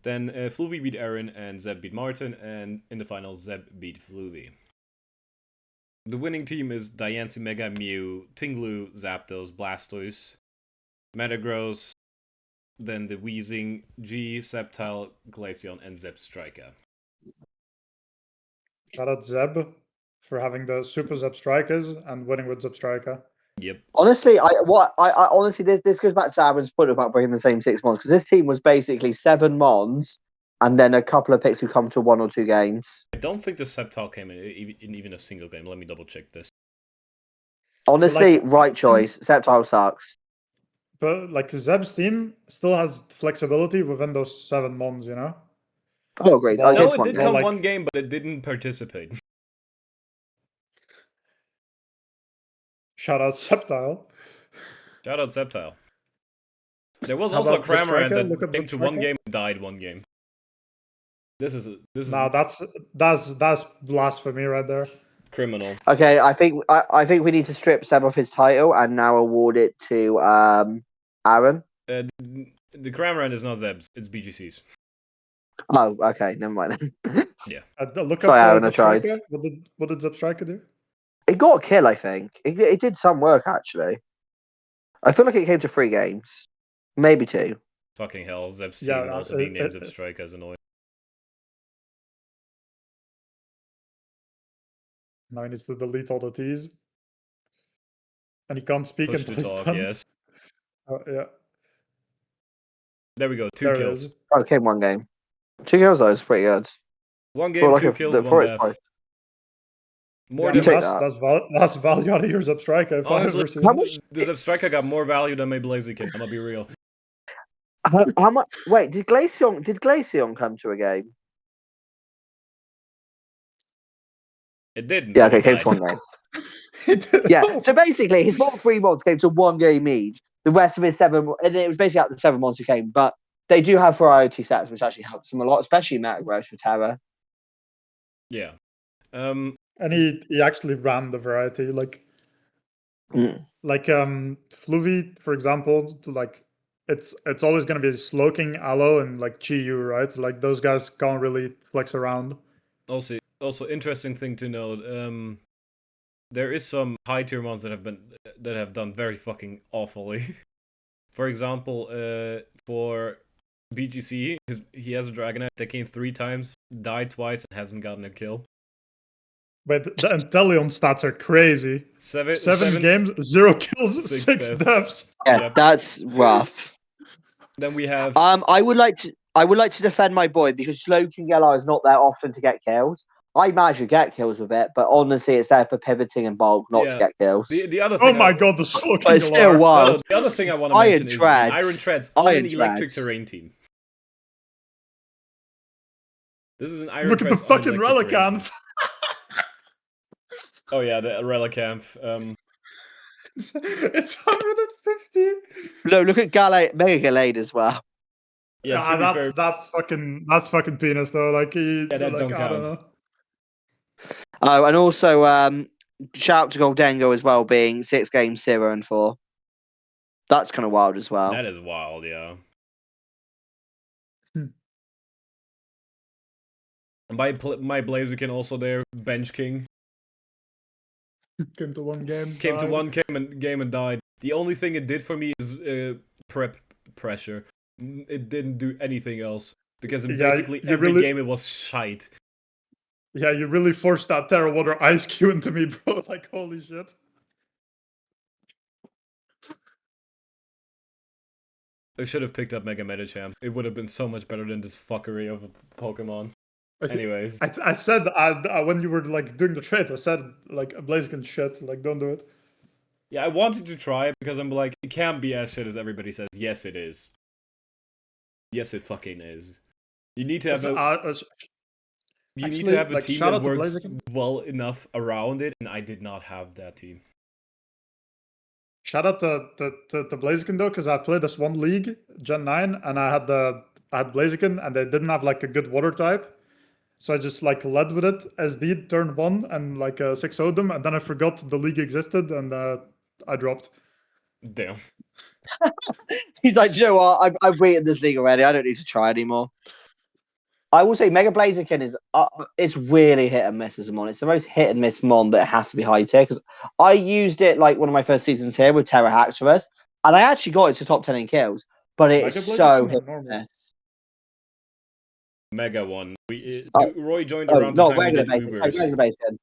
Speaker 1: Then Fluvy beat Aaron, and Zeb beat Martin, and in the final, Zeb beat Fluvy. The winning team is Diancie, Mega Mew, Tinglu, Zapdos, Blastoise, Metagross, then the Weezing, G, Sceptile, Glaceon, and Zeb Striker.
Speaker 3: Shout out Zeb for having the Super Zeb Strikers and winning with Zeb Striker.
Speaker 1: Yep.
Speaker 2: Honestly, I honestly this goes back to Aaron's point about bringing the same 6 mons because this team was basically 7 mons and then a couple of picks who come to 1 or 2 games.
Speaker 1: I don't think the Sceptile came in even a single game. Let me double check this.
Speaker 2: Honestly, right choice. Sceptile sucks.
Speaker 3: But like Zeb's team still has flexibility within those 7 mons, you know?
Speaker 2: Oh, great.
Speaker 3: Well,
Speaker 1: No,
Speaker 2: It's
Speaker 1: it
Speaker 2: one
Speaker 1: did
Speaker 2: game.
Speaker 1: come
Speaker 3: like-
Speaker 1: one game, but it didn't participate.
Speaker 3: Shout out Sceptile.
Speaker 1: Shout out Sceptile. There was
Speaker 3: How
Speaker 1: also a
Speaker 3: about Zeb
Speaker 1: Cramorant
Speaker 3: Striker? Look
Speaker 1: that
Speaker 3: up
Speaker 1: came
Speaker 3: Zeb
Speaker 1: to one
Speaker 3: Striker.
Speaker 1: game and died one game. This is
Speaker 3: No, that's blasphemy right there.
Speaker 1: criminal.
Speaker 2: Okay, I think we need to strip Seb of his title and now award it to Aaron.
Speaker 1: The Cramorant is not Zeb's, it's BGC's.
Speaker 2: Oh, okay, never mind then.
Speaker 3: Look
Speaker 2: Sorry,
Speaker 3: up
Speaker 2: Aaron, I
Speaker 3: Zeb
Speaker 2: tried.
Speaker 3: Striker. What did Zeb Striker do?
Speaker 2: It got a kill, I think. It did some work actually. I feel like it came to 3 games, maybe 2.
Speaker 1: Fucking hell, Zeb's
Speaker 3: Yeah,
Speaker 1: team also being named Zeb Strike as annoying.
Speaker 3: Now he needs to delete all the T's. And he can't speak
Speaker 1: Push to
Speaker 3: until he's
Speaker 1: talk,
Speaker 3: done.
Speaker 1: yes.
Speaker 3: Yeah.
Speaker 1: There we go, 2
Speaker 3: There
Speaker 1: kills.
Speaker 3: it is.
Speaker 2: Oh, it came one game. 2 kills though is pretty good.
Speaker 1: 1
Speaker 2: For
Speaker 1: game,
Speaker 2: like
Speaker 1: 2
Speaker 2: a-
Speaker 1: kills,
Speaker 2: for
Speaker 1: 1
Speaker 2: its
Speaker 1: death.
Speaker 2: price.
Speaker 1: More
Speaker 3: Yeah,
Speaker 1: than
Speaker 2: take
Speaker 3: that's,
Speaker 2: that.
Speaker 3: that's value out of your Zebstrika if I've
Speaker 1: honestly.
Speaker 3: ever seen.
Speaker 2: How much?
Speaker 1: The Zebstrika got more value than my Blaziken. I'm gonna be real.
Speaker 2: How much? Wait, did Glaceon come to a game?
Speaker 1: It didn't.
Speaker 2: Yeah,
Speaker 1: It
Speaker 2: okay, came
Speaker 1: died.
Speaker 2: to one game. Yeah, so basically, his bottom 3 mods came to 1 game each. The rest of his 7, and it was basically out the 7 mods who came. But they do have variety sets, which actually helps them a lot, especially Metagross for Terra.
Speaker 1: Yeah.
Speaker 3: And he actually ran the variety. Like Fluvy, for example, like it's always gonna be Slowking, Aloe, and like Chi-Yu, right? Like those guys can't really flex around.
Speaker 1: Also, interesting thing to note. There is some high tier mons that have done very fucking awfully. For example, for BGC, he has a Dragonite that came 3 times, died twice, and hasn't gotten a kill.
Speaker 3: But the Inteleon stats are crazy.
Speaker 1: 7
Speaker 3: games, 0 kills,
Speaker 1: 6
Speaker 3: 6
Speaker 1: deaths.
Speaker 3: deaths.
Speaker 2: Yeah,
Speaker 1: Yep.
Speaker 2: that's rough.
Speaker 1: Then we have
Speaker 2: I would like to defend my boy because Slowking Yellow is not there often to get kills. I manage to get kills with it, but honestly, it's there for pivoting and bulk, not to get kills.
Speaker 1: the other
Speaker 3: Oh
Speaker 1: thing.
Speaker 3: my god, the Slowking
Speaker 2: But it's still
Speaker 3: Galar.
Speaker 2: wild.
Speaker 1: No, the other thing I want to
Speaker 2: Iron
Speaker 1: mention is the
Speaker 2: Treads.
Speaker 1: Iron Treads on
Speaker 2: Iron
Speaker 1: an electric
Speaker 2: Treads.
Speaker 1: terrain team. This is an Iron
Speaker 3: Look at the
Speaker 1: Treads on an
Speaker 3: fucking
Speaker 1: electric terrain
Speaker 3: Relicanth.
Speaker 1: team. Oh yeah, the Relicanth.
Speaker 3: It's 150.
Speaker 2: No, look at Mega Gallade as well.
Speaker 1: Yeah, to be fair,
Speaker 3: that's fucking penis though. Like
Speaker 1: that
Speaker 3: like
Speaker 1: don't
Speaker 3: I don't
Speaker 1: count.
Speaker 3: know.
Speaker 2: Oh, and also shout out to Goldengo as well, being 6 games 0 and 4. That's kind of wild as well.
Speaker 1: That is wild, yeah. My Blaziken also there, Bench King.
Speaker 3: Came to 1 game.
Speaker 1: Came to
Speaker 3: died.
Speaker 1: 1 game and died. The only thing it did for me is prep pressure. It didn't do anything else. Because in basically every game it was shite.
Speaker 3: Yeah, you really forced that Terra Water Ice Q into me, bro. Like, holy shit.
Speaker 1: I should have picked up Mega Medicham. It would have been so much better than this fuckery of a Pokemon. Anyways.
Speaker 3: I said when you were like doing the trade, I said like a Blaziken shit, like don't do it.
Speaker 1: Yeah, I wanted to try it because I'm like, it can't be as shit as everybody says. Yes, it is. Yes, it fucking is. You need to have need to have a team that works well enough around it, and I did not have that team.
Speaker 3: Shout out to Blaziken though, because I played this one league, Gen 9, and I had Blaziken, and they didn't have like a good water type. So I just like led with it, SD'd turn 1, and like 6-0'd them, and then I forgot the league existed, and I dropped.
Speaker 1: Damn.
Speaker 2: He's like, do you know what? I've beaten this league already. I don't need to try anymore. I will say Mega Blaziken is it's really hit and miss as a mon. It's the most hit and miss mon, but it has to be high tier because I used it like one of my first seasons here with Terra Haxorus, and I actually got it to top 10 in kills, but it's so hit and miss.
Speaker 1: Mega one. Roy joined around the
Speaker 2: not
Speaker 1: time
Speaker 2: regular
Speaker 1: we did
Speaker 2: Blaziken.
Speaker 1: Ubers.
Speaker 2: Regular Blaziken.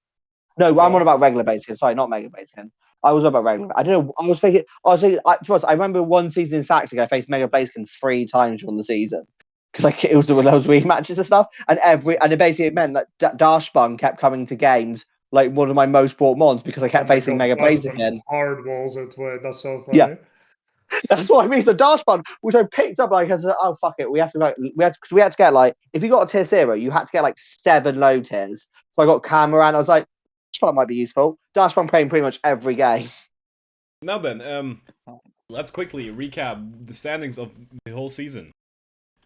Speaker 2: No, I'm on about regular Blaziken. Sorry, not Mega Blaziken. I was on about regular. I don't know. I was thinking. I remember one season in Saxon, I faced Mega Blaziken 3 times during the season because like it was those rematches and stuff, and it basically meant that Darshbun kept coming to games like one of my most bought mons because I kept facing Mega Blaziken.
Speaker 3: Hard walls it way. That's so funny.
Speaker 2: Yeah. That's what I mean. So Darshbun, which I picked up like, I said, oh fuck it, we had to get like, if you got a tier 0, you had to get like 7 low tiers. So I got Camera, and I was like, Darshbun might be useful. Darshbun playing pretty much every game.
Speaker 1: Now then, let's quickly recap the standings of the whole season.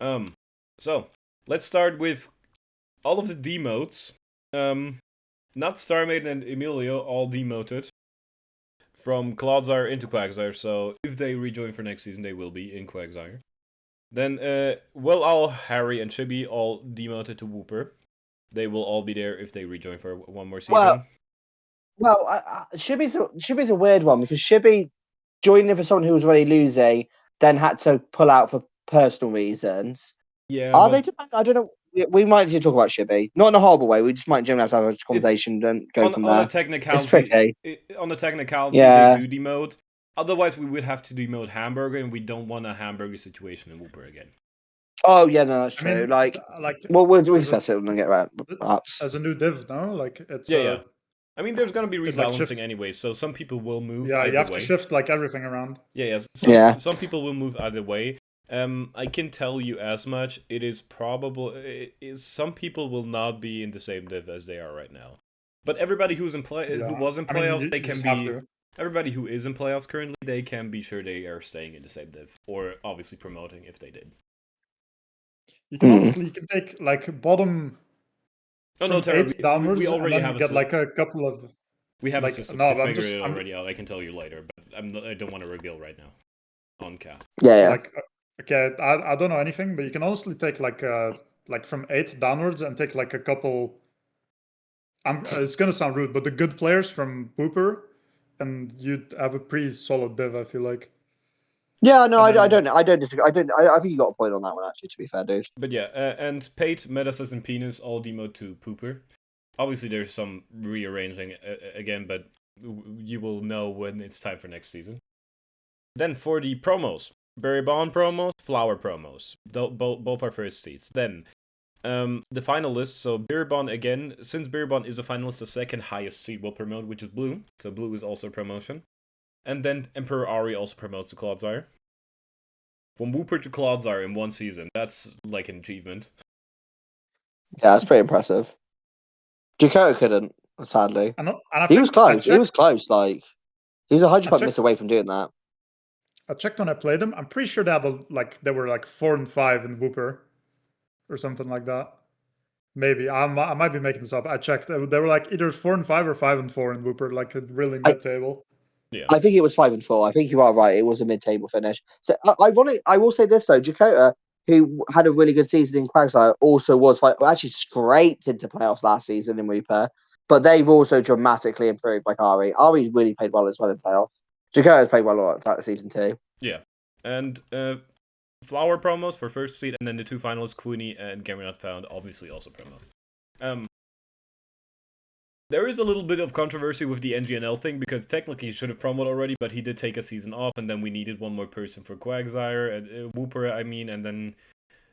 Speaker 1: So let's start with all of the demotes. Not Starmaiden and Emilio all demoted from Clodsire into Quagsire, so if they rejoin for next season, they will be in Quagsire. Then, Harry, and Chibi all demoted to Wooper. They will all be there if they rejoin for one more season.
Speaker 2: Shibi's a weird one because Shibi joined in for someone who was already losing, then had to pull out for personal reasons.
Speaker 1: Yeah,
Speaker 2: Are they? I don't know. we might need to talk about Shibby. Not in a horrible way. We just might generally have to have a conversation and go from
Speaker 1: on
Speaker 2: there.
Speaker 1: a technicality.
Speaker 2: It's tricky.
Speaker 1: On a technicality,
Speaker 2: Yeah.
Speaker 1: they do demote. Otherwise, we would have to demote Hamburger, and we don't want a Hamburger situation in Wooper again.
Speaker 2: Oh yeah, no, that's
Speaker 3: I
Speaker 2: true.
Speaker 3: mean,
Speaker 2: like,
Speaker 3: like
Speaker 2: well, we'll
Speaker 3: as a-
Speaker 2: discuss it and get right. Perhaps.
Speaker 3: as a new div, no? Like it's
Speaker 1: Yeah. I mean, there's gonna be
Speaker 3: it, like,
Speaker 1: rebalancing
Speaker 3: shifts-
Speaker 1: anyway, so some people will move
Speaker 3: yeah,
Speaker 1: either
Speaker 3: you have
Speaker 1: way.
Speaker 3: to shift like everything around.
Speaker 1: Yeah. Some people will move either way. I can tell you as much. It is probable. Some people will not be in the same div as they are right now. But everybody who was in playoffs, they can be. Everybody who is in playoffs currently, they can be sure they are staying in the same div, or obviously promoting if they did.
Speaker 3: You can honestly take like bottom.
Speaker 1: Oh
Speaker 3: from
Speaker 1: no, Tara,
Speaker 3: 8 downwards,
Speaker 1: we already
Speaker 3: and then
Speaker 1: have
Speaker 3: get like a couple of.
Speaker 1: We have
Speaker 3: like,
Speaker 1: a system.
Speaker 3: no,
Speaker 1: I
Speaker 3: I'm
Speaker 1: figured
Speaker 3: just-
Speaker 1: it
Speaker 3: I'm-
Speaker 1: already out. I can tell you later, but I don't want to reveal right now on cast.
Speaker 2: Yeah.
Speaker 3: Like okay, I don't know anything, but you can honestly take like from 8 downwards and take like a couple. It's gonna sound rude, but the good players from Booper, and you'd have a pretty solid div. I feel like.
Speaker 2: Yeah, no,
Speaker 3: And then-
Speaker 2: I don't disagree. I think you got a point on that one, actually, to be fair, dude.
Speaker 1: But yeah, and Pate, Metasys, and Penis all demote to Pooper. Obviously, there's some rearranging again, but you will know when it's time for next season. Then for the promos, Berry Bond promos, Flower promos, both are first seeds. Then the finalists, so Berry Bond again, since Berry Bond is a finalist, the second highest seed will promote, which is Blue. So Blue is also a promotion. And then Emperor Ari also promotes to Clodsire. From Wooper to Clodsire in one season, that's like an achievement.
Speaker 2: Yeah, that's pretty impressive. Dakota couldn't, sadly.
Speaker 3: and I
Speaker 2: He was
Speaker 3: think I
Speaker 2: close. He was close. Like, he was 100% miss
Speaker 3: checked-
Speaker 2: away from doing that.
Speaker 3: I checked when I played them. I'm pretty sure they had they were like 4 and 5 in Wooper, or something like that. Maybe I might be making this up. I checked. They were like either 4 and 5 or 5 and 4 in Wooper, like a really mid table.
Speaker 1: Yeah.
Speaker 2: I think it was 5 and 4. I think you are right. It was a mid-table finish. So I will say this though, Dakota, who had a really good season in Quagsire, also was actually scraped into playoffs last season in Reaper. But they've also dramatically improved, like Ari. Ari's really played well as well in playoffs. Dakota's played well a lot throughout the season too.
Speaker 1: Yeah. And Flower promos for first seed, and then the two finalists, Queenie and Game Not Found, obviously also promo. There is a little bit of controversy with the NGNL thing, because technically he should have promoted already, but he did take a season off, and then we needed one more person for Quagsire, and Wooper, and then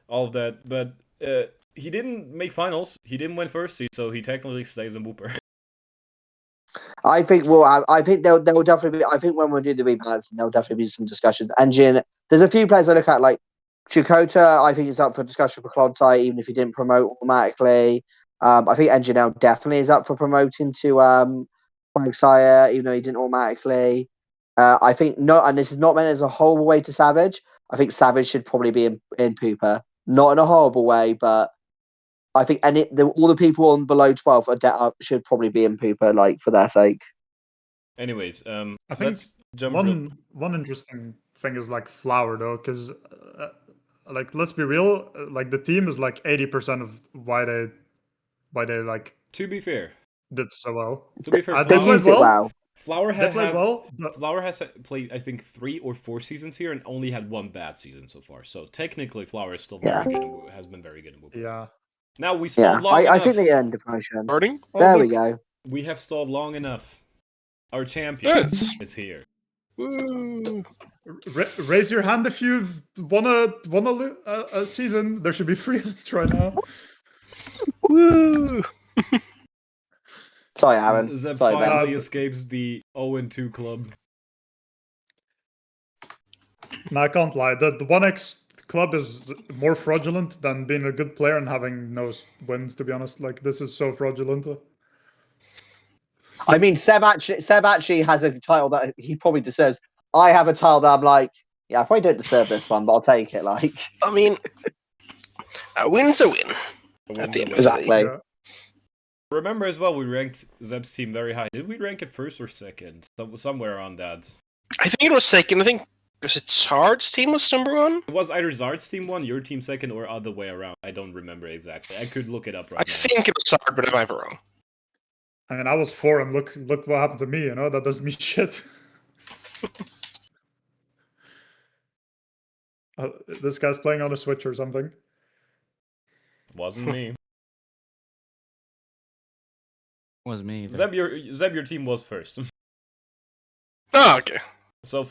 Speaker 1: all of that. But he didn't make finals, he didn't win first seed, so he technically stays in Wooper.
Speaker 2: I think I think there will definitely be. I think when we do the rebalancing, there'll definitely be some discussions. Engine, there's a few players I look at, like Chakota. I think is up for discussion for Clodsire, even if he didn't promote automatically. I think NGNL definitely is up for promoting to Quagsire, even though he didn't automatically. I think and this is not meant as a horrible way to Savage. I think Savage should probably be in Pooper, not in a horrible way, but I think all the people on below 12 should probably be in Pooper, like, for their sake.
Speaker 1: Anyways,
Speaker 3: I think
Speaker 1: let's jump.
Speaker 3: one interesting thing is like Flower though, because like let's be real, like the team is like 80% of why they like
Speaker 1: To be fair,
Speaker 3: did so well.
Speaker 1: To be fair,
Speaker 2: They
Speaker 3: played
Speaker 2: used it well.
Speaker 1: Flower
Speaker 3: They played well.
Speaker 1: Flower has played, I think, 3 or 4 seasons here and only had 1 bad season so far. So technically, Flower is still very good and has been very good in Wooper.
Speaker 3: Yeah.
Speaker 1: Now we stalled
Speaker 2: Yeah,
Speaker 1: long enough.
Speaker 2: I think they earned the promotion.
Speaker 5: Starting? Oh,
Speaker 2: There
Speaker 5: look.
Speaker 2: we go.
Speaker 1: We have stalled long enough. Our champion
Speaker 5: Yes.
Speaker 1: is here.
Speaker 5: Woo.
Speaker 3: Raise your hand if you've won a season. There should be free hands right now.
Speaker 5: Woo.
Speaker 2: Sorry, Aaron.
Speaker 1: Zeb
Speaker 2: Sorry, Ben.
Speaker 1: finally escapes the 0-2 club.
Speaker 3: No, I can't lie. The 1x club is more fraudulent than being a good player and having no wins, to be honest. Like, this is so fraudulent.
Speaker 2: I mean, Seb actually has a title that he probably deserves. I have a title that I'm like, yeah, I probably don't deserve this one, but I'll take it. Like,
Speaker 5: I mean, a win's a win. At the end of the day.
Speaker 2: exactly.
Speaker 3: Yeah.
Speaker 1: Remember as well, we ranked Zeb's team very high. Did we rank it first or second? Somewhere around that.
Speaker 5: I think it was second. I think because it's Sard's team was number 1.
Speaker 1: It was either Zard's team 1, your team 2nd, or other way around. I don't remember exactly. I could look it up right
Speaker 5: I
Speaker 1: now.
Speaker 5: think it was Sard, but I might be wrong.
Speaker 3: I mean, I was 4, and look what happened to me. You know, that doesn't mean shit. This guy's playing on a Switch or something.
Speaker 1: Wasn't me.
Speaker 4: Wasn't me either.
Speaker 1: Zeb, your team was first.
Speaker 5: Oh, okay.
Speaker 1: So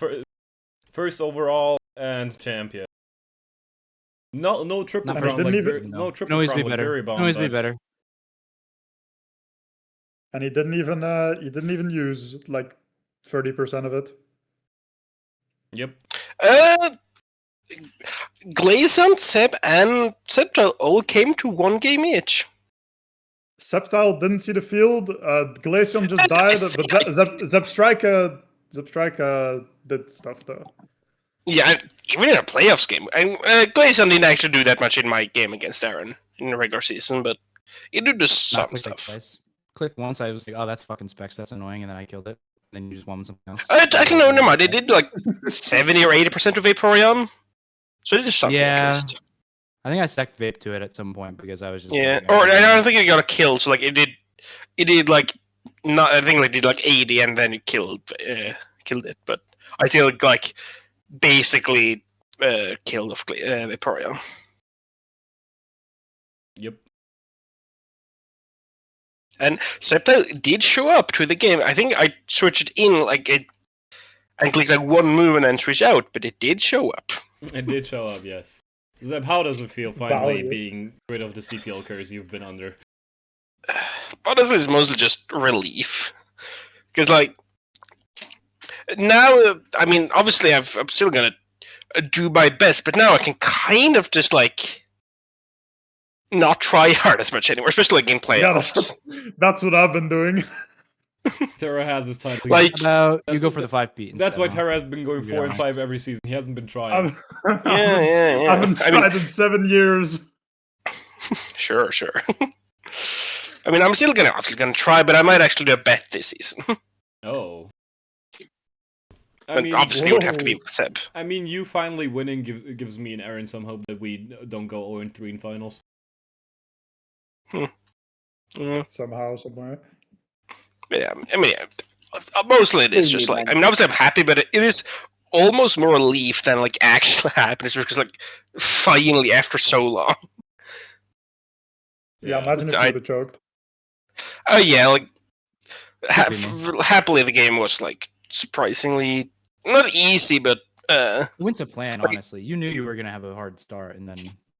Speaker 1: first overall and champion. No triple
Speaker 4: Not
Speaker 1: crown
Speaker 3: first,
Speaker 1: like
Speaker 3: didn't
Speaker 1: no
Speaker 4: Can
Speaker 1: triple
Speaker 4: always
Speaker 1: crown
Speaker 4: be
Speaker 1: like
Speaker 4: better.
Speaker 1: Berry
Speaker 4: Can
Speaker 1: Bomb.
Speaker 4: always be
Speaker 1: but-
Speaker 4: better.
Speaker 3: And he didn't even use like 30% of it.
Speaker 1: Yep.
Speaker 5: Glazen, Seb, and Septile all came to 1 game each.
Speaker 3: Sceptile didn't see the field. Glaceon just died, but Zebstrika did stuff though.
Speaker 5: Yeah, even in a playoffs game. Glazen didn't actually do that much in my game against Aaron in the regular season, but he did just
Speaker 4: Not
Speaker 5: some
Speaker 4: click like
Speaker 5: stuff.
Speaker 4: twice. Click once, I was like, oh, that's fucking Specs. That's annoying, and then I killed it. Then you just won something else.
Speaker 5: Actually, no, never mind. They did like 70 or 80% of Vaporeon. So they did something at
Speaker 4: Yeah.
Speaker 5: least.
Speaker 4: I think I stacked Vape to it at some point because I was just
Speaker 5: Yeah,
Speaker 4: like,
Speaker 5: or I don't think it got a kill. So like it did like not. I think it did like 80, and then it killed it. But I still like basically killed of Vaporeon.
Speaker 1: Yep.
Speaker 5: And Sceptile did show up to the game. I think I switched in like it and clicked like one move and then switch out, but it did show up.
Speaker 1: It did show up, yes. Zeb, how does it feel finally
Speaker 3: Value.
Speaker 1: being rid of the CPL curse you've been under?
Speaker 5: Honestly, it's mostly just relief. Because, like, now, I mean, obviously, I'm still gonna do my best, but now I can kind of just, like, not try hard as much anymore, especially like in
Speaker 3: Yeah,
Speaker 5: playoffs.
Speaker 3: that's what I've been doing.
Speaker 1: Terra has his time.
Speaker 5: Like,
Speaker 4: How about you
Speaker 1: That's
Speaker 4: go
Speaker 1: what
Speaker 4: for the 5-beat.
Speaker 1: That's why
Speaker 4: instead, huh?
Speaker 1: Terra has been going
Speaker 4: Yeah.
Speaker 1: 4 and 5 every season. He hasn't been trying.
Speaker 3: I
Speaker 5: yeah.
Speaker 3: haven't
Speaker 5: I mean,
Speaker 3: tried in 7 years.
Speaker 5: sure. I mean, I'm still gonna try, but I might actually do a bet this season.
Speaker 1: Oh.
Speaker 5: But obviously, it would have to be
Speaker 3: whoa.
Speaker 5: with Seb.
Speaker 1: I mean, you finally winning gives me and Aaron some hope that we don't go 0 and 3 in finals.
Speaker 3: Somehow, somewhere.
Speaker 5: Yeah, I mean, mostly it is just like, I mean, obviously I'm happy, but it is almost more relief than like actual happiness because like finally after so long.
Speaker 3: Yeah, imagine if you
Speaker 5: I-
Speaker 3: would have choked.
Speaker 5: Oh yeah, like
Speaker 4: Could be
Speaker 5: happily the game was like surprisingly not easy, but
Speaker 4: It went to plan,
Speaker 5: like-
Speaker 4: honestly. You knew you were gonna have a hard start and then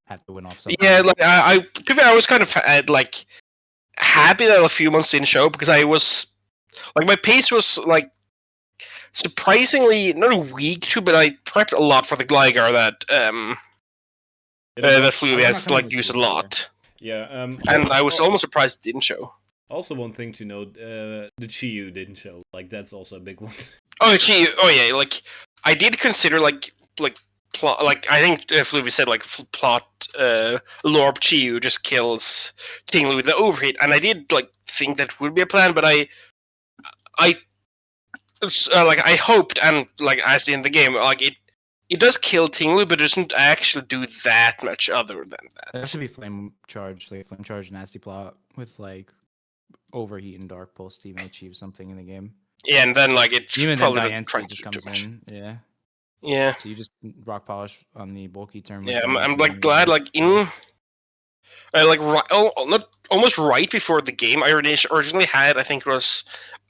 Speaker 4: have to win off something.
Speaker 5: yeah, like I to be fair, I was kind of like happy that a few months didn't show because I was like my pace was like surprisingly not weak too, but I prepped a lot for the Gligar that that Fluvy
Speaker 4: I'm
Speaker 5: has
Speaker 4: not
Speaker 5: like
Speaker 4: coming with
Speaker 5: used a
Speaker 4: you either.
Speaker 5: lot,
Speaker 1: Yeah.
Speaker 5: and I was almost surprised it didn't show.
Speaker 1: Also, one thing to note: the Chiyu didn't show. Like that's also a big one.
Speaker 5: Oh, yeah, like I did consider like plot, like I think Fluvy said like plot Lorb Chiyu just kills Tinglu with the overheat, and I did like think that would be a plan, but I like I hoped and like as in the game like it does kill Tinglu, but it doesn't actually do that much other than
Speaker 4: It has
Speaker 5: that.
Speaker 4: to be flame charge, nasty plot with like overheat and dark pulse to even achieve something in the game.
Speaker 5: Yeah, and then like it
Speaker 4: Even then,
Speaker 5: probably doesn't
Speaker 4: Diane
Speaker 5: try to
Speaker 4: just
Speaker 5: do too
Speaker 4: comes
Speaker 5: much.
Speaker 4: in. Yeah.
Speaker 5: Yeah,
Speaker 4: So you just rock polish on the bulky turn. with
Speaker 5: yeah,
Speaker 4: the
Speaker 5: I'm
Speaker 4: Mason
Speaker 5: like
Speaker 4: and
Speaker 5: glad
Speaker 4: then-
Speaker 5: like in. Like not almost right before the game, I originally had I think it was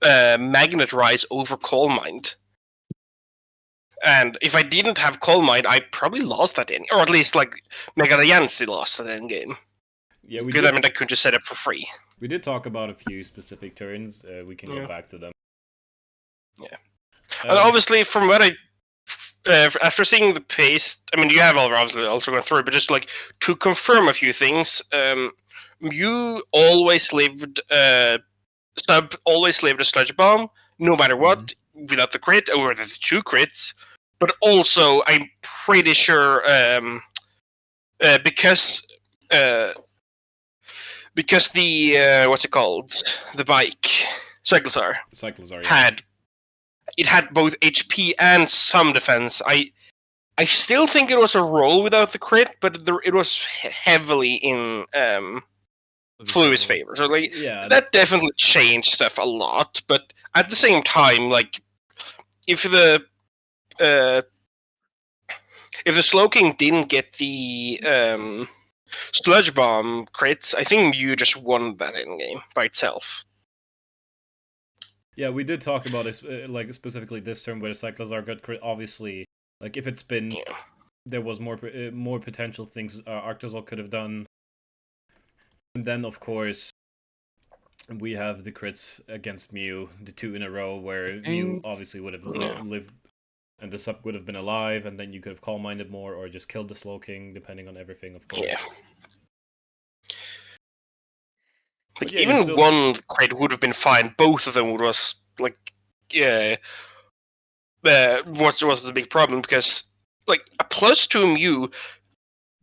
Speaker 5: Magnet Rise over Calm Mind, and if I didn't have Calm Mind, I probably lost that in, or at least like Mega Yancy lost that end game.
Speaker 1: Yeah, we
Speaker 5: Because I
Speaker 1: did.
Speaker 5: mean I could just set it for free.
Speaker 1: We did talk about a few specific turns. We can
Speaker 5: Yeah.
Speaker 1: get back to them.
Speaker 5: Yeah.
Speaker 1: Um,
Speaker 5: And obviously, from what I after seeing the pace, I mean you have obviously also gone through it, but just like to confirm a few things, you always lived Sub always lived a Sludge Bomb, no matter what, without the crit, or the 2 crits. But also, I'm pretty sure because the what's it called, the bike Cyclozar
Speaker 1: Cyclozar, yeah.
Speaker 5: had both HP and some defense. I still think it was a roll without the crit, but it was heavily in Flu's favor. So like
Speaker 1: Yeah,
Speaker 5: that definitely changed stuff a lot. But at the same time, like if the Slowking didn't get the Sludge Bomb crits. I think Mew just won that in game by itself.
Speaker 1: Yeah, we did talk about it, like specifically this term where cycles are good crit. Obviously, like if it's been,
Speaker 5: Yeah.
Speaker 1: there was more potential things Arctozol could have done. And then of course, we have the crits against Mew, the 2 in a row where Mew obviously would have lived, and the sub would have been alive, and then you could have Calm Minded more or just killed the Slowking, depending on everything, of course.
Speaker 5: Yeah. Like,
Speaker 1: yeah,
Speaker 5: even
Speaker 1: still...
Speaker 5: one crit would have been fine. Both of them was like, yeah. What was the big problem? Because like a +2 Mew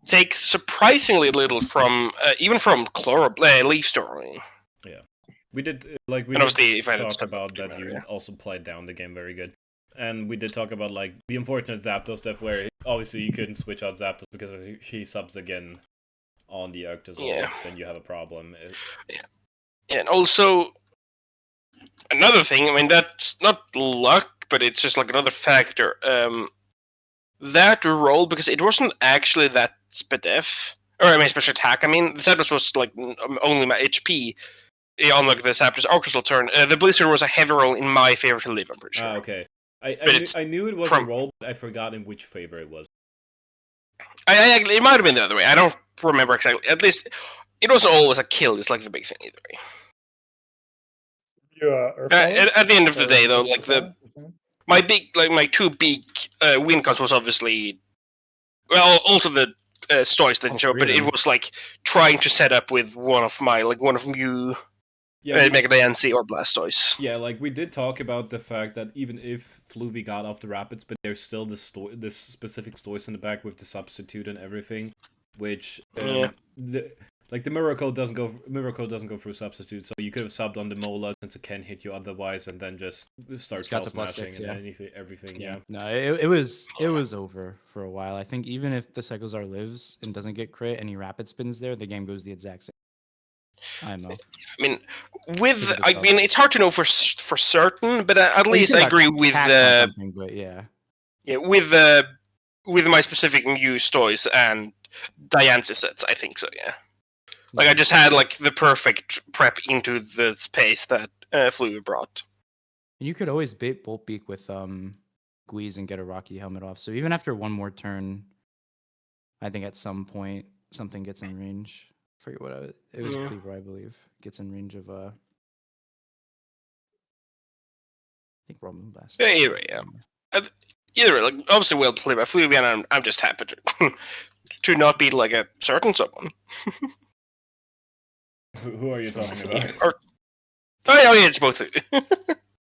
Speaker 5: takes surprisingly little from even from Leaf Storm.
Speaker 1: Yeah, we did like we
Speaker 5: and
Speaker 1: did
Speaker 5: obviously if I
Speaker 1: talk about that. You also played down the game very good, and we did talk about like the unfortunate Zapdos stuff where obviously you couldn't switch out Zapdos because if he subs again on the Arctozol, then you have a problem.
Speaker 5: Yeah, and also another thing. I mean, that's not luck, but it's just like another factor. That roll, because it wasn't actually that SPDF, or I mean special attack. I mean, the Zapdos was like only my HP. Unlike the Zapdos Arctozol turn, the Blizzard was a heavy roll in my favor to live. I'm pretty sure.
Speaker 1: Okay. I knew it was a roll, but I forgot in which favor it was.
Speaker 5: It might have been the other way. I don't remember exactly. At least it wasn't always a kill. It's like the big thing either way. At the end of the day, though, like my two big win cons was obviously, well, also the stories didn't show, but it was like trying to set up with one of Mew, Mega Diancie or Blastoise.
Speaker 1: Yeah, like we did talk about the fact that even if Fluvy got off the Rapids, but there's still this specific stories in the back with the substitute and everything, which the Miracle doesn't go through substitute, so you could have subbed on the Mola since it can hit you otherwise, and then just start smashing and everything. Yeah.
Speaker 4: No, it was over for a while. I think even if the Cyclozar lives and doesn't get crit and he rapid spins there, the game goes the exact same. I don't know.
Speaker 5: I mean, it's hard to know for certain, but at least I agree with with my specific Mew stories and Diancie sets. I think so. Yeah. Like I just had like the perfect prep into the space that Fluvy brought.
Speaker 4: And you could always bait Bolt Beak with Guise and get a Rocky Helmet off. So even after one more turn, I think at some point something gets in range. I forget what it was. Cleaver, I believe, gets in range of I think Roman Blast.
Speaker 5: Yeah, either way, either way, like obviously well played by Fluvy, and I'm just happy to not be like a certain someone.
Speaker 1: Who are you talking about?
Speaker 5: Oh yeah, it's both.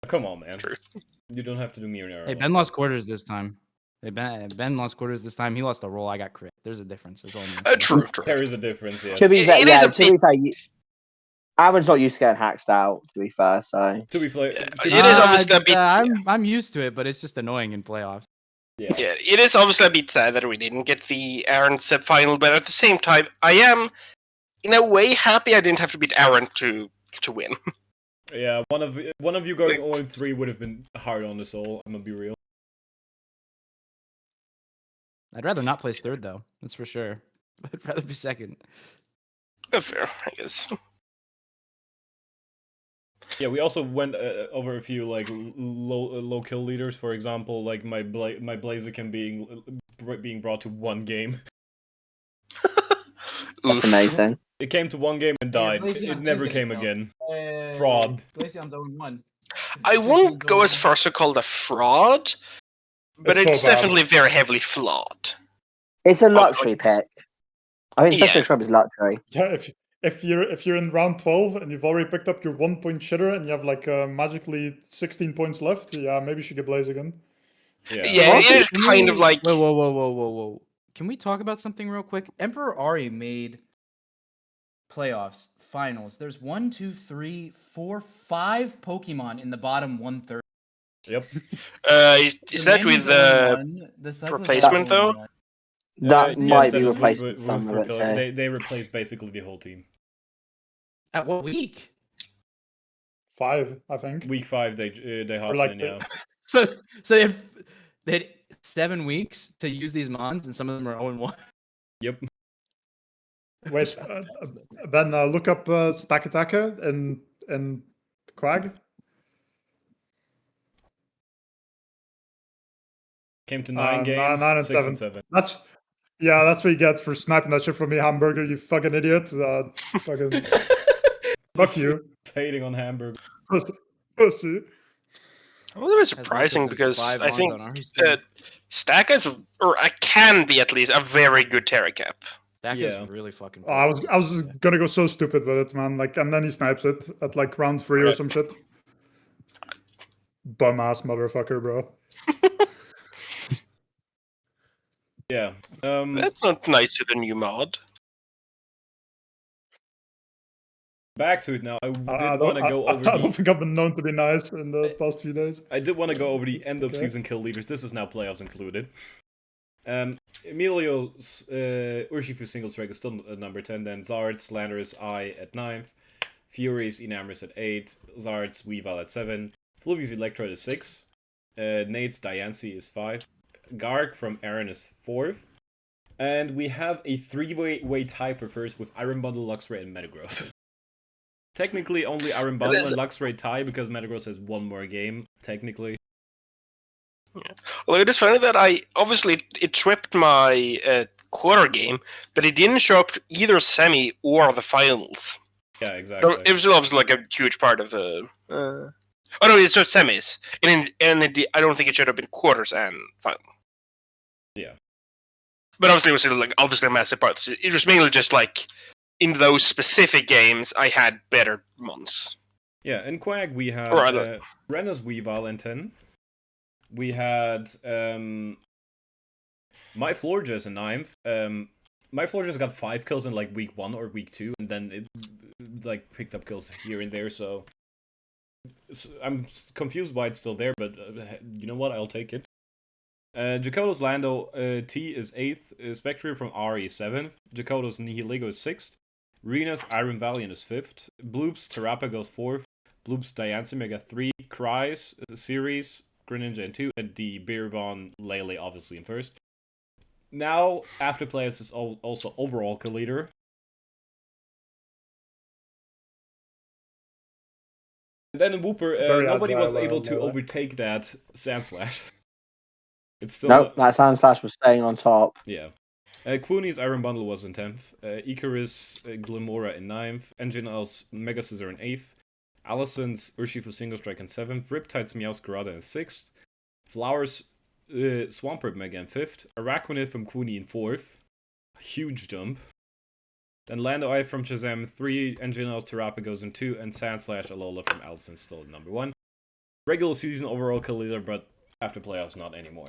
Speaker 1: Come on, man. True. You don't have to do me or
Speaker 4: Hey, Ben lost quarters this time. Ben lost quarters this time. He lost a roll. I got crit. There's a difference. That's all I'm
Speaker 5: true.
Speaker 1: There is a difference. Yeah.
Speaker 2: To be fair, Aaron's not used to getting hacked out. To be fair, so
Speaker 1: to be fair,
Speaker 5: it is obviously a bit.
Speaker 4: I'm used to it, but it's just annoying in playoffs.
Speaker 5: Yeah, it is obviously a bit sad that we didn't get the Aaron set final, but at the same time, I am in a way happy I didn't have to beat Aaron to win.
Speaker 1: Yeah, one of you going 0-3 would have been hard on the soul. I'm gonna be real.
Speaker 4: I'd rather not place third though. That's for sure. I'd rather be second.
Speaker 5: Fair, I guess.
Speaker 1: Yeah, we also went over a few like low kill leaders. For example, like my Blaziken being brought to one game.
Speaker 2: That's amazing.
Speaker 1: It came to one game and died. It never came again. Fraud.
Speaker 4: Blazion's 0-1.
Speaker 5: I won't go as far as to call it a fraud, but it's definitely very heavily flawed.
Speaker 2: It's a luxury pick. I think Special Shrub is luxury.
Speaker 3: Yeah, if you're in round 12 and you've already picked up your 1 point shitter and you have like magically 16 points left, yeah, maybe you should get Blaziken.
Speaker 5: Yeah, it is kind of like.
Speaker 4: Whoa. Can we talk about something real quick? Emperor Ari made playoffs, finals. There's 1, 2, 3, 4, 5 Pokemon in the bottom 1/3.
Speaker 1: Yep.
Speaker 5: Is that with replacement though?
Speaker 2: That might be replaced.
Speaker 1: They replaced basically the whole team.
Speaker 4: At what week?
Speaker 3: 5, I think.
Speaker 1: Week 5, they hopped in. Yeah.
Speaker 4: So they had 7 weeks to use these mons, and some of them are 0-1.
Speaker 1: Yep.
Speaker 3: Wait, Ben, look up Stack Attacker in Quag.
Speaker 1: Came to 9 games,
Speaker 3: 9 and
Speaker 1: 6 and
Speaker 3: 7.
Speaker 1: 7.
Speaker 3: That's what you get for sniping that shit from me, Hamburger. You fucking idiot. Fucking fuck you,
Speaker 1: Hating on Hamburg.
Speaker 3: pussy.
Speaker 5: Well, that was
Speaker 4: As much
Speaker 5: surprising
Speaker 4: as there's
Speaker 5: because
Speaker 4: 5
Speaker 5: I
Speaker 4: ons
Speaker 5: think
Speaker 4: on our team.
Speaker 5: Stack is, or I can be at least, a very good Terra cap.
Speaker 4: That
Speaker 1: Yeah.
Speaker 4: is really fucking.
Speaker 3: I was just gonna go so stupid with it, man. Like, and then he snipes it at like round 3 or
Speaker 5: Right.
Speaker 3: some shit. Bum ass motherfucker, bro.
Speaker 1: Yeah.
Speaker 5: That's not nice with the new mod.
Speaker 1: Back to it now. I
Speaker 3: I
Speaker 1: did want to go over
Speaker 3: I don't
Speaker 1: the.
Speaker 3: think I've been known to be nice in the past few days.
Speaker 1: I did want to go over the end of
Speaker 3: Okay.
Speaker 1: season kill leaders. This is now playoffs included. Emilio's Urshifu single strike is still at number 10. Then Zard, Slanderous, I at 9th. Fury's Enamorous at 8. Zard's Weavile at 7. Fluvy's Electrode is 6. Nate's Diancie is 5. Garg from Aaron is 4th. And we have a 3-way tie for first with Iron Bundle, Luxray, and Metagross. Technically, only Iron Bundle and Luxray tie because Metagross has one more game, technically.
Speaker 5: Well, it is funny that it swept my quarter game, but it didn't show up to either semi or the finals.
Speaker 1: Yeah, exactly.
Speaker 5: So it was obviously like a huge part of the. Oh no, it's just semis, and I don't think it showed up in quarters and final.
Speaker 1: Yeah.
Speaker 5: But obviously, it was like obviously a massive part. It was mainly just like in those specific games, I had better months.
Speaker 1: Yeah, in Quag we had Renna's Weavile in 10. We had my Florges in 9th. My Florges got 5 kills in like week 1 or week 2, and then it like picked up kills here and there. So I'm confused why it's still there, but you know what? I'll take it. Jakoto's Lando T is 8th. Spectre from Ari is 7th. Jakoto's Nihiligo is 6th. Rena's Iron Valiant is 5th. Bloop's Terrapago's 4th. Bloop's Diancie got 3. Cries series, Greninja in 2, and the Beerbon Lele obviously in 1st. Now, after players is also overall kill leader. And then in Wooper, nobody was able to overtake that Sandslash. It's still
Speaker 2: nope, that Sandslash was staying on top.
Speaker 1: Yeah. Quooney's Iron Bundle was in 10th. Icarus, Glimora in 9th. Engine's Mega Scissor in 8th. Allison's Urshifu Single Strike in 7th. Riptide's Meowscarada in 6th. Flowers, Swampert Mega in 5th. Araquanid from Quooney in 4th. Huge jump. Then Lando Eye from Shazam 3. Engine's Terrapagos in 2. And Sandslash Alola from Allison still at number 1. Regular season overall kill leader, but after playoffs, not anymore.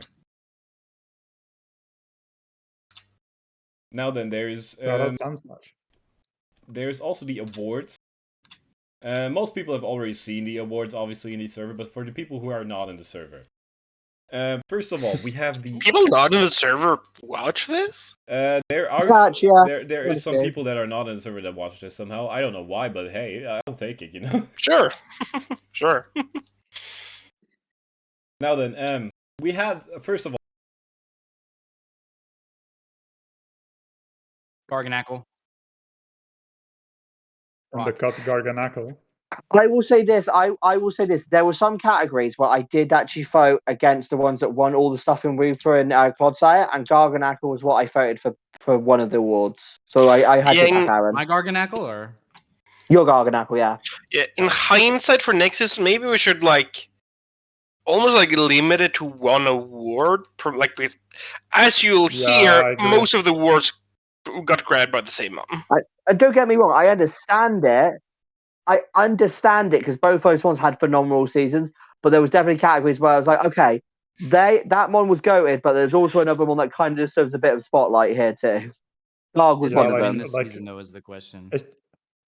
Speaker 1: Now then, there's also the awards. Most people have already seen the awards, obviously, in the server, but for the people who are not in the server. First of all, we have the...
Speaker 5: People not in the server watch this?
Speaker 1: There are... There is some people that are not in the server that watch this somehow. I don't know why, but hey, I'll take it, you know?
Speaker 5: Sure. Sure.
Speaker 1: Now then, we have, first of all...
Speaker 4: Garganackle.
Speaker 3: Undercut Garganackle.
Speaker 2: I will say this. I will say this. There were some categories where I did actually vote against the ones that won all the stuff in Reaper and Clodsire, and Garganackle was what I voted for one of the awards. So I had to back Aaron.
Speaker 4: My Garganackle or
Speaker 2: your Garganackle, yeah.
Speaker 5: Yeah. In hindsight, for Nexus, maybe we should like almost like limit it to one award. Like, because as you'll hear, most of the awards got grabbed by the same one.
Speaker 2: Don't get me wrong. I understand it. I understand it because both those ones had phenomenal seasons, but there was definitely categories where I was like, okay, that one was goated, but there's also another one that kind of deserves a bit of spotlight here too. Garg was one of them.
Speaker 4: This season, though, is the question.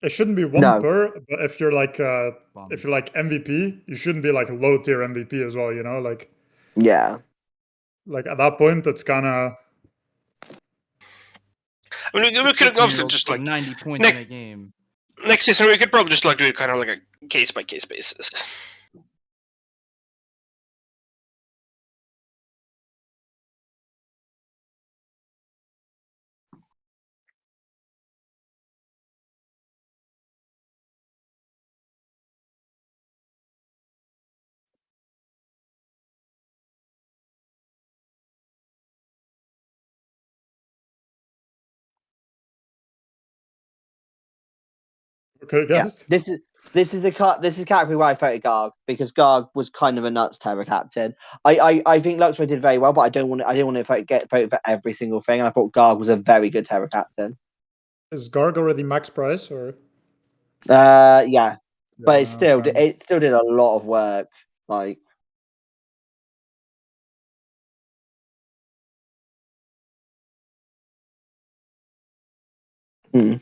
Speaker 3: It shouldn't be one per, but if you're like MVP, you shouldn't be like low tier MVP as well. You know, like
Speaker 2: yeah,
Speaker 3: like at that point, it's kind of.
Speaker 5: I mean, we could obviously just like
Speaker 4: 90 points in a game.
Speaker 5: Next season, we could probably just like do it kind of like a case by case basis.
Speaker 3: Could have
Speaker 2: Yeah,
Speaker 3: guessed.
Speaker 2: this is the category where I voted Garg because Garg was kind of a nuts terror captain. I think Luxray did very well, but I didn't want to vote for every single thing. And I thought Garg was a very good terror captain.
Speaker 3: Is Garg already max price or?
Speaker 2: Yeah, but it still
Speaker 3: fine.
Speaker 2: did a lot of work. Like, hmm.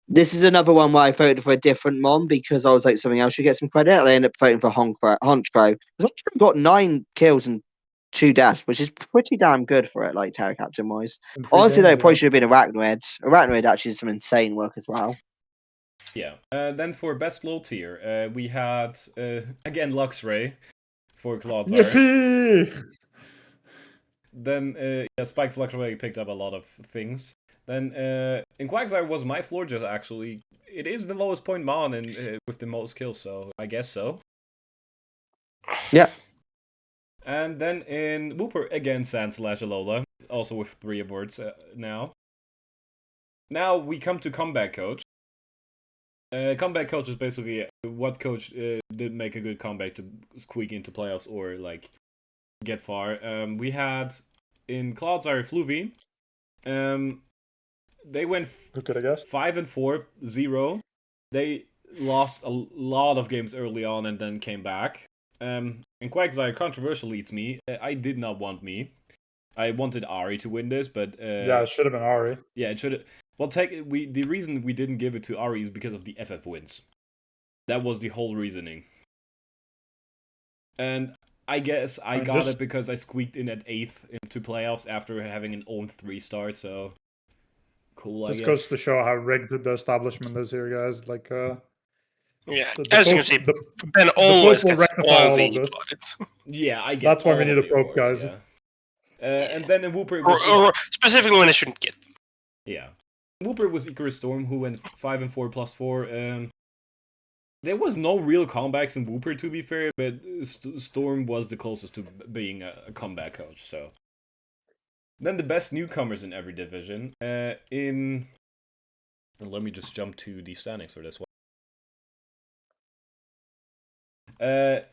Speaker 2: This is another one where I voted for a different Mon because I was like, something else should get some credit. And I ended up voting for Honchkrow. Honchkrow got 9 kills and 2 deaths, which is pretty damn good for it, like terror captain wise.
Speaker 3: In 3
Speaker 2: Honestly, though,
Speaker 3: games,
Speaker 2: it probably
Speaker 3: yeah.
Speaker 2: should have been Arachnoid. Arachnoid actually did some insane work as well.
Speaker 1: Yeah. Then for best low tier, we had again Luxray for Clodsire.
Speaker 3: Yippee!
Speaker 1: Then Spike's Luxray picked up a lot of things. Then in Quagsire was my Florges actually. It is the lowest point Mon and with the most kills, so I guess so.
Speaker 2: Yeah.
Speaker 1: And then in Wooper again Sand/Alola, also with 3 awards now. Now we come to Comeback Coach. Comeback Coach is basically what coach did make a good comeback to squeak into playoffs or like get far. We had in Clodsire Fluvy. They went
Speaker 3: Who could have guessed?
Speaker 1: 5-4-0. They lost a lot of games early on and then came back. And Quagsire controversial leads me. I did not want me. I wanted Ari to win this, but
Speaker 3: Yeah, it should have been Ari.
Speaker 1: yeah, it should have. Well, the reason we didn't give it to Ari is because of the FF wins. That was the whole reasoning. And I guess I got it because I squeaked in at 8th into playoffs after having an own 3-star, so cool, I
Speaker 3: Just
Speaker 1: guess.
Speaker 3: goes to show how rigged the establishment is here, guys. Like,
Speaker 5: Yeah,
Speaker 3: the
Speaker 5: as you
Speaker 3: Pope-
Speaker 5: can see,
Speaker 3: the-
Speaker 5: Ben always
Speaker 3: will
Speaker 5: gets
Speaker 3: rectify
Speaker 5: all
Speaker 3: all of
Speaker 5: the
Speaker 3: this.
Speaker 5: plaudits.
Speaker 1: Yeah, I get.
Speaker 3: That's why we
Speaker 1: all
Speaker 3: need
Speaker 1: of
Speaker 3: a
Speaker 1: the
Speaker 3: Pope,
Speaker 1: awards,
Speaker 3: guys.
Speaker 1: yeah. And then in Wooper it was
Speaker 5: Or specifically when I shouldn't get them.
Speaker 1: yeah. Wooper was Icarus Storm, who went 5-4 plus 4. There was no real comebacks in Wooper, to be fair, but Storm was the closest to being a comeback coach. So then the best newcomers in every division. Let me just jump to the standings for this one.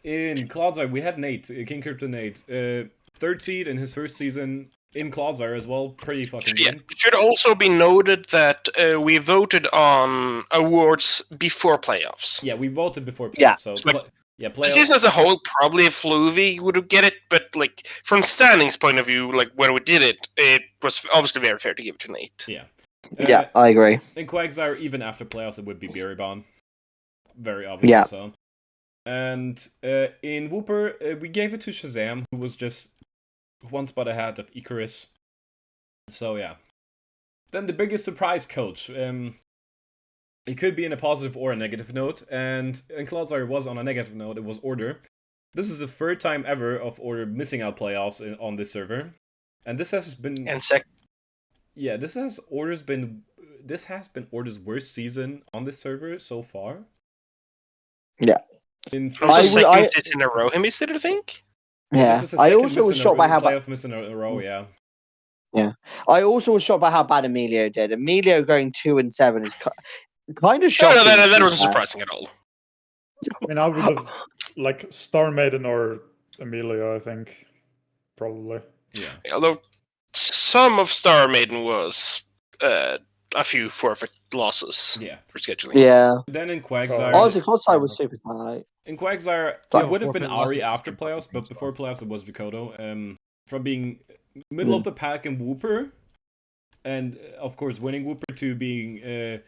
Speaker 1: In Clodsire, we had Nate, King Crypto Nate, 3rd seed in his first season in Clodsire as well. Pretty fucking
Speaker 5: Yeah,
Speaker 1: good.
Speaker 5: it should also be noted that we voted on awards before playoffs.
Speaker 1: Yeah, we voted before playoffs,
Speaker 2: Yeah.
Speaker 1: so
Speaker 5: It's like-
Speaker 1: yeah,
Speaker 5: The
Speaker 1: playoffs.
Speaker 5: season as a whole, probably Fluvy would get it, but like from standings point of view, like when we did it, it was obviously very fair to give it to Nate.
Speaker 1: Yeah.
Speaker 2: Yeah, I agree.
Speaker 1: In Quagsire, even after playoffs, it would be Biribon. Very obvious.
Speaker 2: Yeah.
Speaker 1: So. And in Wooper, we gave it to Shazam, who was just 1 spot ahead of Icarus. So yeah. Then the biggest surprise coach. It could be in a positive or a negative note, and in Clodsire was on a negative note. It was Order. This is the 3rd time ever of Order missing out playoffs on this server, and this has been yeah, this has been Order's worst season on this server so far.
Speaker 2: Yeah.
Speaker 5: Also, second season in a row, he missed it, I think.
Speaker 2: Yeah,
Speaker 1: This is
Speaker 2: I
Speaker 1: second
Speaker 2: also was shocked by how
Speaker 1: playoff miss in a row. Yeah.
Speaker 2: I also was shocked by how bad Emilio did. Emilio going 2-7 is kind of
Speaker 5: No,
Speaker 2: shocking.
Speaker 5: that wasn't surprising at all.
Speaker 3: I mean, I would have like Star Maiden or Emilio, I think, probably.
Speaker 1: Yeah.
Speaker 5: Although some of Star Maiden was a few forfeit losses
Speaker 1: Yeah.
Speaker 5: for scheduling.
Speaker 2: Yeah.
Speaker 1: Then in Quagsire,
Speaker 2: Honestly, Clodsire was super tight.
Speaker 1: in Quagsire,
Speaker 2: Sorry.
Speaker 1: it would have been
Speaker 4: Forfeit
Speaker 1: Ari
Speaker 4: losses
Speaker 1: after
Speaker 4: is
Speaker 1: playoffs, but
Speaker 4: fucking
Speaker 1: before playoffs it was Mikoto. From being middle of the pack in Wooper, and of course winning Wooper to being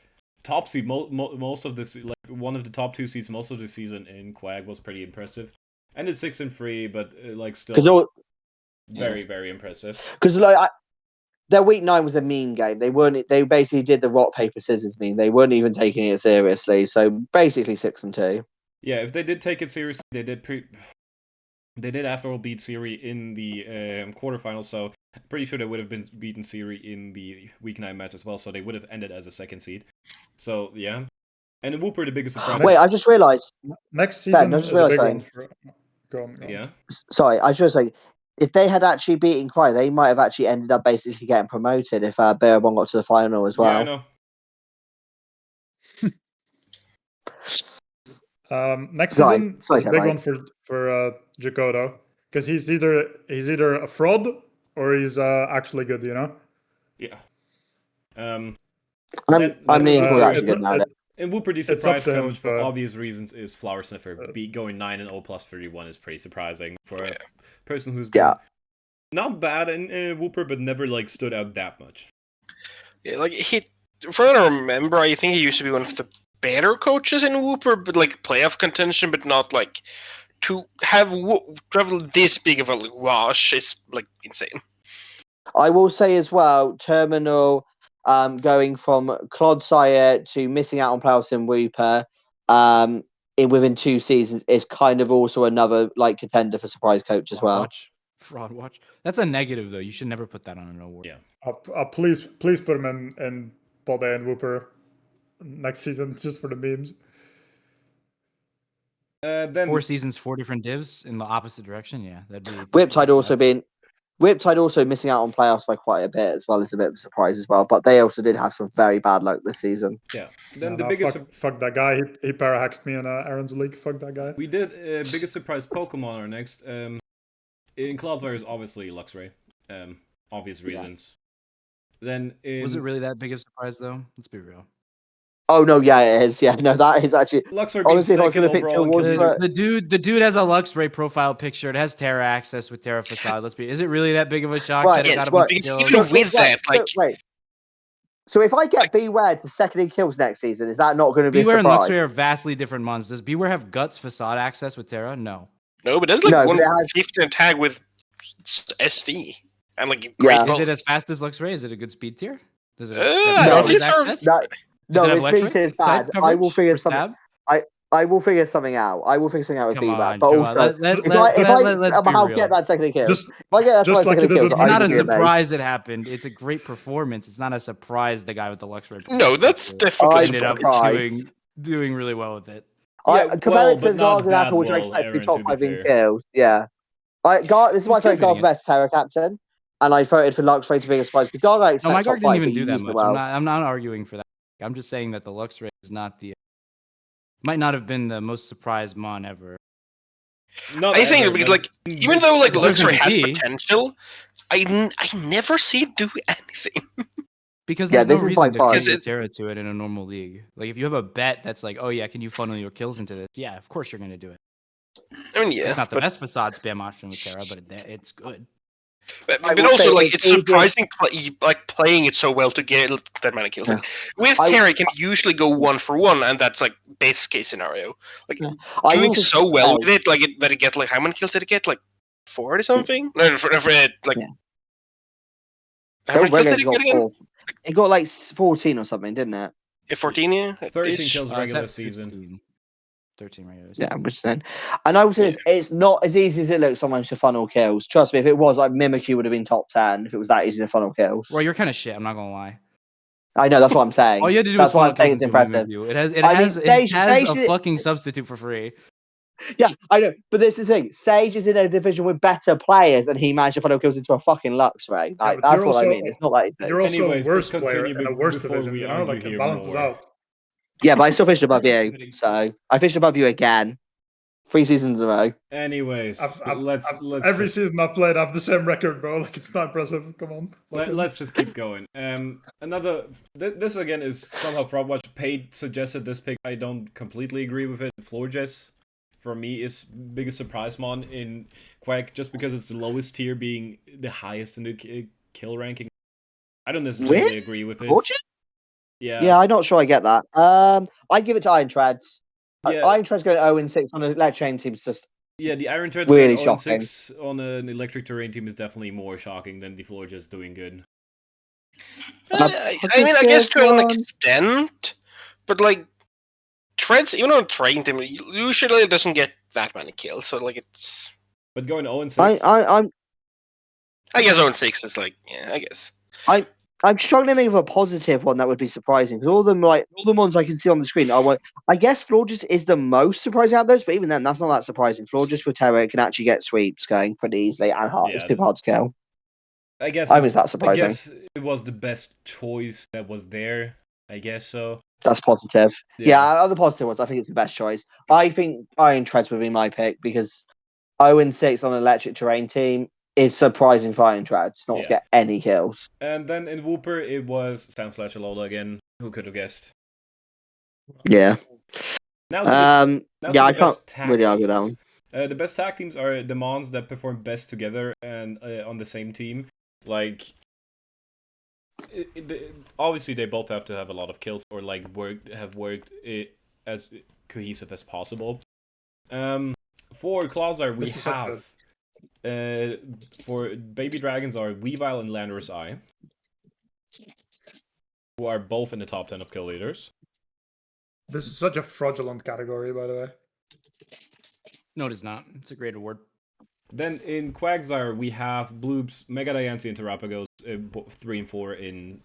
Speaker 1: top seed most of this, like one of the top 2 seeds most of the season in Quag was pretty impressive. Ended 6-3, but like still very very impressive.
Speaker 2: Because like their week 9 was a meme game. They basically did the rock paper scissors meme. They weren't even taking it seriously. So basically 6-2.
Speaker 1: Yeah, if they did take it seriously, they did after all beat Siri in the quarterfinals, so I'm pretty sure they would have been beaten Siri in the week 9 match as well, so they would have ended as a 2nd seed. So yeah. And in Wooper, the biggest surprise.
Speaker 2: Wait, I just realized.
Speaker 3: Next season
Speaker 2: I
Speaker 3: is
Speaker 2: just
Speaker 3: a
Speaker 2: realized
Speaker 3: big one
Speaker 2: something.
Speaker 3: for. Go on.
Speaker 1: Yeah.
Speaker 2: Sorry, I should say if they had actually beaten Cry, they might have actually ended up basically getting promoted if Bearbon got to the final as well.
Speaker 1: Yeah, I know.
Speaker 3: Next
Speaker 2: Sorry,
Speaker 3: season
Speaker 2: sorry,
Speaker 3: is a big
Speaker 2: mate.
Speaker 3: one for Jakoto, because he's either a fraud or he's actually good.
Speaker 1: Yeah.
Speaker 2: I'm
Speaker 1: Then-
Speaker 2: leaning
Speaker 1: then-
Speaker 2: towards
Speaker 3: Uh,
Speaker 2: actually
Speaker 3: it-
Speaker 2: good now.
Speaker 3: it-
Speaker 1: And Wooper, the
Speaker 3: It's up
Speaker 1: surprise
Speaker 3: to him,
Speaker 1: coach, for
Speaker 3: but-
Speaker 1: obvious reasons, is Flower Sniffer. Going 9-0 plus 31 is pretty surprising for a person who's been not bad in Wooper, but never like stood out that much.
Speaker 5: Yeah, like from what I remember, I think he used to be one of the better coaches in Wooper, but like playoff contention, but not like to have travel this big of a like, wash is like insane.
Speaker 2: I will say as well, Terminal going from Clodsire to missing out on playoffs in Wooper within 2 seasons is kind of also another like contender for surprise coach as well.
Speaker 4: Fraud watch. That's a negative though. You should never put that on an award.
Speaker 1: Yeah.
Speaker 3: Please put him in Balde and Wooper next season just for the memes.
Speaker 1: Then
Speaker 4: 4 seasons, 4 different divs in the opposite direction. Yeah, that'd be.
Speaker 2: Whiptide also missing out on playoffs by quite a bit as well as a bit of a surprise as well. But they also did have some very bad luck this season.
Speaker 1: yeah. Then the biggest
Speaker 3: Fuck that guy. He para-hacked me in Aaron's league. Fuck that guy.
Speaker 1: we did biggest surprise Pokemon are next. In Cloudfire is obviously Luxray. Obvious reasons. Then
Speaker 4: Was it really that big of a surprise though? Let's be real.
Speaker 2: Oh no, yeah, it is. Yeah, no, that is actually
Speaker 1: Luxray being
Speaker 2: honestly, if I was
Speaker 1: second
Speaker 2: going to picture
Speaker 1: overall in
Speaker 2: awards
Speaker 1: Canada-
Speaker 2: for
Speaker 4: The dude has a Luxray profile picture. It has Terra access with Terra Facade. Let's be. Is it really that big of a shock
Speaker 2: Right,
Speaker 4: that it
Speaker 5: yes,
Speaker 4: got a
Speaker 5: but
Speaker 4: bunch of
Speaker 5: because
Speaker 4: kills?
Speaker 5: even with that, like
Speaker 2: wait. So if I get Beware to second in kills next season, is that not going to be
Speaker 4: Beware
Speaker 2: a
Speaker 4: and
Speaker 2: surprise?
Speaker 4: Luxray are vastly different mons. Does Beware have Guts Facade access with Terra? No.
Speaker 5: no, but that's like
Speaker 2: No, but
Speaker 5: one
Speaker 2: it has-
Speaker 5: 50 tag with SD and like great.
Speaker 2: Yeah.
Speaker 4: Is
Speaker 5: bulk.
Speaker 4: it as fast as Luxray? Is it a good speed tier? Does it
Speaker 5: I
Speaker 4: have
Speaker 2: don't
Speaker 5: think
Speaker 2: think
Speaker 5: so.
Speaker 4: access?
Speaker 2: No,
Speaker 4: Does
Speaker 2: no,
Speaker 4: it have
Speaker 2: its
Speaker 4: electric?
Speaker 2: speed is
Speaker 4: Side
Speaker 2: bad. I will
Speaker 4: coverage
Speaker 2: figure
Speaker 4: for
Speaker 2: something.
Speaker 4: stab?
Speaker 2: I will figure something out. I will figure something out with
Speaker 4: Come
Speaker 2: Beware.
Speaker 4: on,
Speaker 2: But
Speaker 4: Joel.
Speaker 2: also,
Speaker 4: Let's
Speaker 2: if I
Speaker 4: be
Speaker 2: somehow
Speaker 4: real.
Speaker 2: get that second kill,
Speaker 3: Just
Speaker 2: if I get that
Speaker 3: just like
Speaker 2: second
Speaker 3: you did
Speaker 2: kill,
Speaker 3: with
Speaker 4: It's
Speaker 3: I
Speaker 4: not a
Speaker 3: would be amazed.
Speaker 4: surprise it happened. It's a great performance. It's not a surprise the guy with the Luxray.
Speaker 5: No, that's
Speaker 2: I
Speaker 5: definitely
Speaker 4: ended up
Speaker 2: surprised.
Speaker 4: doing really well with it.
Speaker 1: Yeah,
Speaker 2: Compare
Speaker 1: well,
Speaker 2: it to
Speaker 1: but not
Speaker 2: Gargan
Speaker 1: that
Speaker 2: Apple, which I
Speaker 1: well,
Speaker 2: expect to be
Speaker 1: Aaron,
Speaker 2: top
Speaker 1: to be
Speaker 2: 5 in
Speaker 1: fair.
Speaker 2: kills. Yeah. This is why I
Speaker 4: He's still
Speaker 2: voted Gar's
Speaker 4: fitting it.
Speaker 2: best Terra captain, and I voted for Luxray to be a surprise. But Gar I
Speaker 4: No,
Speaker 2: expect
Speaker 4: my
Speaker 2: top
Speaker 4: guard
Speaker 2: 5,
Speaker 4: didn't
Speaker 2: but
Speaker 4: even
Speaker 2: he
Speaker 4: do that
Speaker 2: used it
Speaker 4: much.
Speaker 2: well.
Speaker 4: I'm not arguing for that. I'm just saying that the Luxray is not the might not have been the most surprised mon ever.
Speaker 1: Not
Speaker 5: I think
Speaker 1: ever,
Speaker 5: because
Speaker 1: but
Speaker 5: like even though like
Speaker 4: It doesn't
Speaker 5: Luxray has
Speaker 4: be.
Speaker 5: potential, I never see it do anything.
Speaker 4: Because
Speaker 2: Yeah,
Speaker 4: there's no
Speaker 2: this is by
Speaker 4: reason to
Speaker 2: far-
Speaker 4: carry
Speaker 5: Because
Speaker 4: Terra to it in a normal league. Like if you have a bet that's like, oh yeah, can you funnel your kills into this? Yeah, of course you're gonna do it.
Speaker 5: I mean, yeah,
Speaker 4: It's not the
Speaker 5: but,
Speaker 4: best facade spam option with Terra, but it's good.
Speaker 2: I
Speaker 5: but
Speaker 2: will
Speaker 5: also
Speaker 2: say
Speaker 5: like
Speaker 2: it's
Speaker 5: it's
Speaker 2: easier-
Speaker 5: surprising like playing it so well to get that many kills. Like, with
Speaker 2: I-
Speaker 5: Terra, you can usually go 1-for-1, and that's like best case scenario. Like
Speaker 2: I
Speaker 5: doing
Speaker 2: also
Speaker 5: so well
Speaker 2: say-
Speaker 5: with it, like that it get like how many kills did it get? Like 40 something? No, for like
Speaker 2: Yeah.
Speaker 5: how many kills did
Speaker 2: Renegades
Speaker 5: it get
Speaker 2: got
Speaker 5: again?
Speaker 2: 4. It got like 14 or something, didn't it?
Speaker 5: 14, yeah.
Speaker 1: 13
Speaker 5: Ish.
Speaker 1: kills
Speaker 4: It's
Speaker 1: regular
Speaker 4: at
Speaker 1: season.
Speaker 4: 15. 13 regulars.
Speaker 2: Yeah, which then. And I would say it's not as easy as it looks sometimes to funnel kills. Trust me, if it was, like Mimikyu would have been top 10 if it was that easy to funnel kills.
Speaker 4: Well, you're kind of shit. I'm not gonna lie.
Speaker 2: I know, that's what I'm saying.
Speaker 4: All you had to do
Speaker 2: That's
Speaker 4: was
Speaker 2: why
Speaker 4: funnel
Speaker 2: I'm saying
Speaker 4: kills
Speaker 2: it's
Speaker 4: into a
Speaker 2: impressive.
Speaker 4: Mimikyu. It has
Speaker 2: Sage
Speaker 4: a fucking substitute for free.
Speaker 2: Yeah, I know. But this is the thing. Sage is in a division with better players than he managed to funnel kills into a fucking Luxray. Like,
Speaker 3: but
Speaker 2: that's
Speaker 3: you're
Speaker 2: what I
Speaker 3: also-
Speaker 2: mean. It's not like...
Speaker 3: You're also
Speaker 1: Anyways,
Speaker 3: a worse
Speaker 1: let's
Speaker 3: player
Speaker 1: continue
Speaker 3: in a worse
Speaker 1: before
Speaker 3: division,
Speaker 1: we
Speaker 3: you know?
Speaker 1: argue
Speaker 3: Like,
Speaker 1: here
Speaker 3: it balances
Speaker 1: more.
Speaker 3: out.
Speaker 2: Yeah, but I still fished above you. So, I fished above you again. 3 seasons in a row.
Speaker 1: Anyways, let's
Speaker 3: Every season I've played, I have the same record, bro. Like, it's not impressive. Come on.
Speaker 1: let's just keep going. This again is somehow Frogwatch paid suggested this pick. I don't completely agree with it. Florges, for me, is biggest surprise mon in Quack just because it's the lowest tier being the highest in the kill ranking. I don't necessarily
Speaker 2: Really?
Speaker 1: agree with it.
Speaker 2: Would you?
Speaker 1: Yeah.
Speaker 2: Yeah, I'm not sure I get that. I give it to Iron Treads.
Speaker 1: Yeah.
Speaker 2: Iron Treads going 0-6 on a Electric Chain team is just...
Speaker 1: Yeah, the Iron Treads
Speaker 2: Really
Speaker 1: going
Speaker 2: shocking.
Speaker 1: 6 on an electric terrain team is definitely more shocking than the Florges doing good.
Speaker 5: I mean, I guess to an extent, but like Treads, even on a train team, usually doesn't get that many kills. So like it's,
Speaker 1: But going 0-6,
Speaker 2: I
Speaker 5: I guess 0-6 is like, yeah, I guess.
Speaker 2: I I'm struggling to think of a positive one that would be surprising because all of them, like all the ones I can see on the screen, I guess Florges is the most surprising out of those, but even then, that's not that surprising. Florges with Terra can actually get sweeps going pretty easily and hard. It's super hard to kill.
Speaker 1: I guess
Speaker 2: I think that's surprising.
Speaker 1: I guess it was the best choice that was there. I guess so.
Speaker 2: That's positive. Yeah, other positive ones. I think it's the best choice. I think Iron Treads would be my pick because 0-6 on an electric terrain team is surprising for Iron Treads not to get any kills.
Speaker 1: And then in Wooper, it was Sand/Alola again. Who could have guessed?
Speaker 2: Yeah.
Speaker 1: Now
Speaker 2: I can't really argue that one.
Speaker 1: The best tag teams are the mons that perform best together and on the same team. Like, obviously they both have to have a lot of kills or like have worked as cohesive as possible. For Clodcast, we have for baby dragons are Weavile and Landorus Eye, who are both in the top 10 of kill leaders.
Speaker 3: This is such a fraudulent category, by the way.
Speaker 4: No, it is not. It's a great award.
Speaker 1: Then in Quagsire, we have Bloops, Mega Diancie, and Terrapagos 3 and 4 in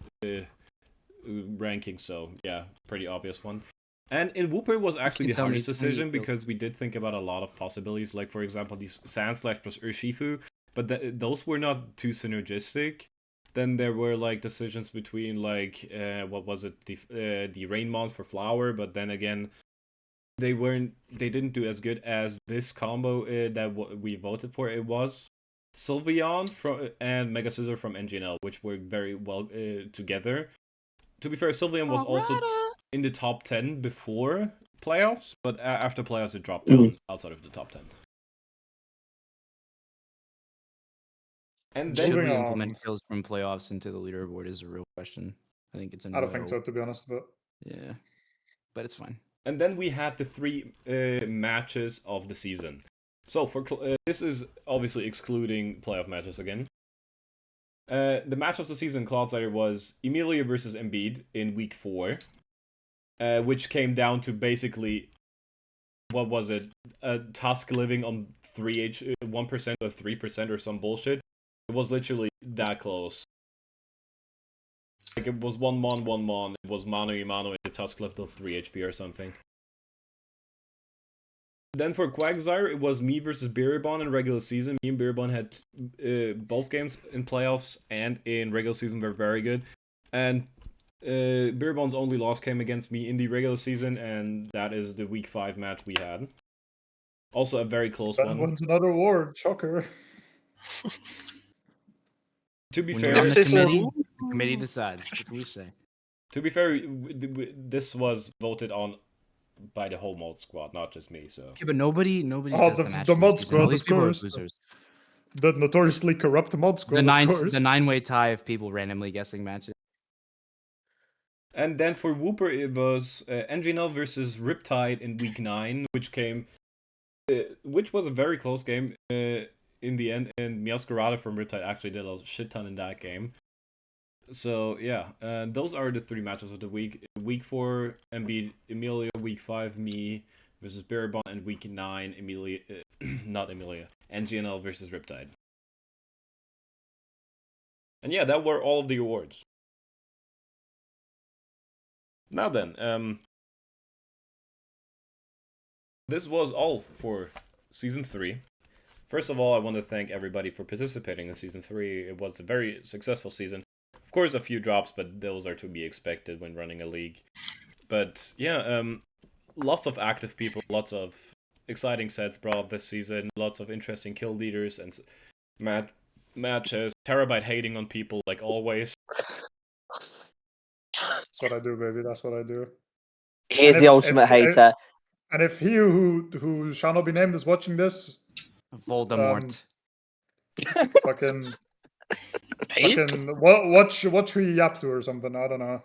Speaker 1: ranking, so yeah, pretty obvious one. And in Wooper was actually the hardest decision because we did think about a lot of possibilities, like for example these Sandslash plus Urshifu, but those were not too synergistic. Then there were like decisions between like what was it, the Rain Mons for Flower, but then again they didn't do as good as this combo that we voted for. It was Sylveon and Mega Scizor from NGNL, which worked very well together. To be fair, Sylveon was also in the top 10 before playoffs, but after playoffs it dropped down outside of the top 10. And then
Speaker 4: should we implement kills from playoffs into the leaderboard is a real question. I think it's a no.
Speaker 3: I don't think so, to be honest, but
Speaker 4: yeah, but it's fine.
Speaker 1: And then we had the 3 matches of the season. So for this is obviously excluding playoff matches again. The match of the season, Clodcast, was Emilia versus Embiid in week 4, which came down to basically, what was it, Tusk living on 1% or 3% or some bullshit. It was literally that close. Like it was 1 mon. It was mano y mano and the Tusk left on 3 HP or something. Then for Quagsire, it was me versus Biribon in regular season. Me and Biribon had both games in playoffs and in regular season were very good. And Biribon's only loss came against me in the regular season, and that is the week 5 match we had. Also a very close one.
Speaker 3: Wins another award, shocker.
Speaker 1: To be
Speaker 4: when
Speaker 1: fair,
Speaker 4: you're on the committee decides. What can we say?
Speaker 1: To be fair, this was voted on by the whole mod squad, not just me. So
Speaker 4: yeah, but nobody does the
Speaker 3: mod squad.
Speaker 4: All these people
Speaker 3: course.
Speaker 4: are losers.
Speaker 3: The notoriously corrupt mod squad.
Speaker 4: The 9-way tie of people randomly guessing matches.
Speaker 1: And then for Wooper, it was NGNL versus Riptide in week 9, which was a very close game in the end. And Meowscarada from Riptide actually did a shit ton in that game. So yeah, those are the 3 matches of the week. Week 4, Emilia. Week 5, me versus Biribon. And week 9, NGNL versus Riptide. And yeah, that were all of the awards. Now then, this was all for Season 3. First of all, I want to thank everybody for participating in Season 3. It was a very successful season. Of course, a few drops, but those are to be expected when running a league. But yeah, lots of active people, lots of exciting sets brought this season, lots of interesting kill leaders and matches. Terabyte hating on people like always.
Speaker 3: That's what I do, baby. That's what I do.
Speaker 2: He's the ultimate hater.
Speaker 3: And if he who shall not be named is watching this,
Speaker 4: Voldemort.
Speaker 3: Fucking watch who you yap to or something. I don't know.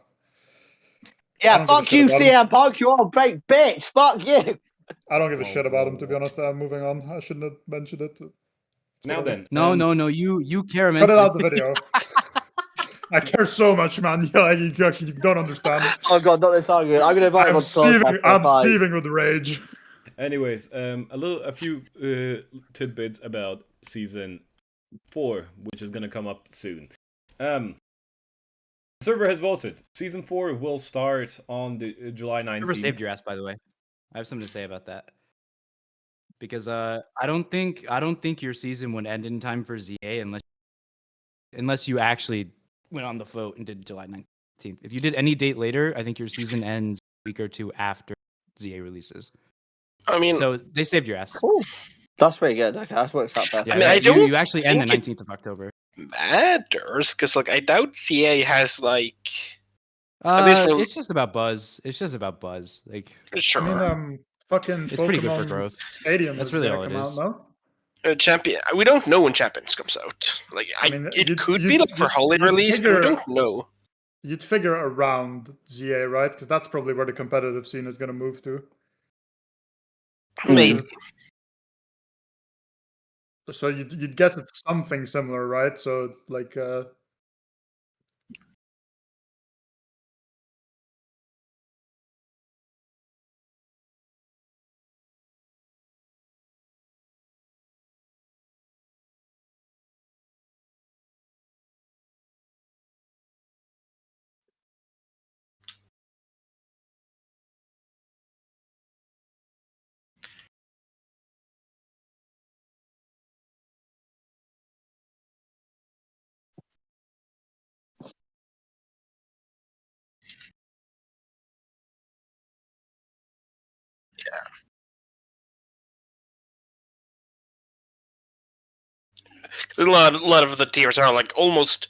Speaker 2: Yeah, fuck you, CM Punk. You're a big bitch. Fuck you.
Speaker 3: I don't give a shit about him, to be honest. I'm moving on. I shouldn't have mentioned it.
Speaker 1: Now then.
Speaker 4: No. You care immensely.
Speaker 3: Cut it out the video. I care so much, man. Yeah, you don't understand.
Speaker 2: Oh god, not this argument. I'm gonna invite him on
Speaker 3: I'm seething with rage.
Speaker 1: Anyways, a few tidbits about Season 4, which is gonna come up soon. server has voted. Season 4 will start on the July 19th.
Speaker 4: Server saved your ass, by the way. I have something to say about that. Because I don't think your season would end in time for ZA unless you actually went on the vote and did July 19th. If you did any date later, I think your season ends a week or two after ZA releases.
Speaker 5: I mean,
Speaker 4: So they saved your ass.
Speaker 2: Cool. That's pretty good. Okay, that works out better.
Speaker 4: Yeah,
Speaker 5: I mean, I
Speaker 4: you
Speaker 5: don't
Speaker 4: actually end the
Speaker 5: think
Speaker 4: 19th of October.
Speaker 5: matters because like I doubt CA has like at least for
Speaker 4: It's just about buzz. It's just about buzz. Like,
Speaker 5: sure.
Speaker 3: I mean, fucking
Speaker 4: It's pretty good for
Speaker 3: Pokemon
Speaker 4: growth.
Speaker 3: Stadium
Speaker 4: That's
Speaker 3: is
Speaker 4: really
Speaker 3: gonna
Speaker 4: all it
Speaker 3: come out
Speaker 4: is.
Speaker 3: now.
Speaker 5: Champion. We don't know when Champions comes out. Like
Speaker 3: I mean,
Speaker 5: it could be like for holiday
Speaker 3: you'd
Speaker 5: release, but we don't know.
Speaker 3: You'd figure around GA, right? Because that's probably where the competitive scene is going to move to.
Speaker 5: Maybe.
Speaker 3: So you'd guess it's something similar, right? So like
Speaker 5: A lot of the tiers are like almost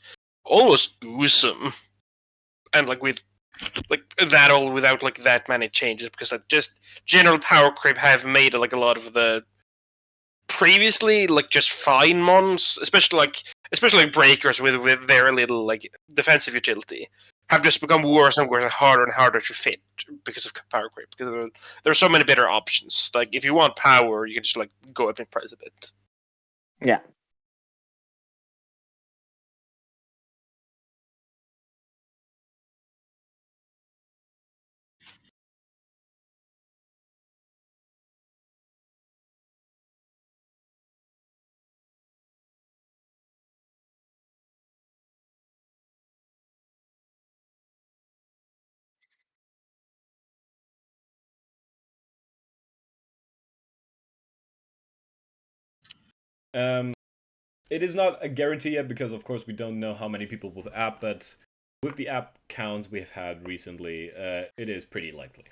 Speaker 5: gruesome, and like with like that all without like that many changes because like just general power creep have made like a lot of the previously like just fine mons, especially like breakers with very little like defensive utility, have just become worse and worse and harder to fit because of power creep. Because there are so many better options. Like if you want power, you can just like go up in price a bit.
Speaker 2: Yeah.
Speaker 1: It is not a guarantee yet because, of course, we don't know how many people with the app, but with the app counts we've had recently, it is pretty likely.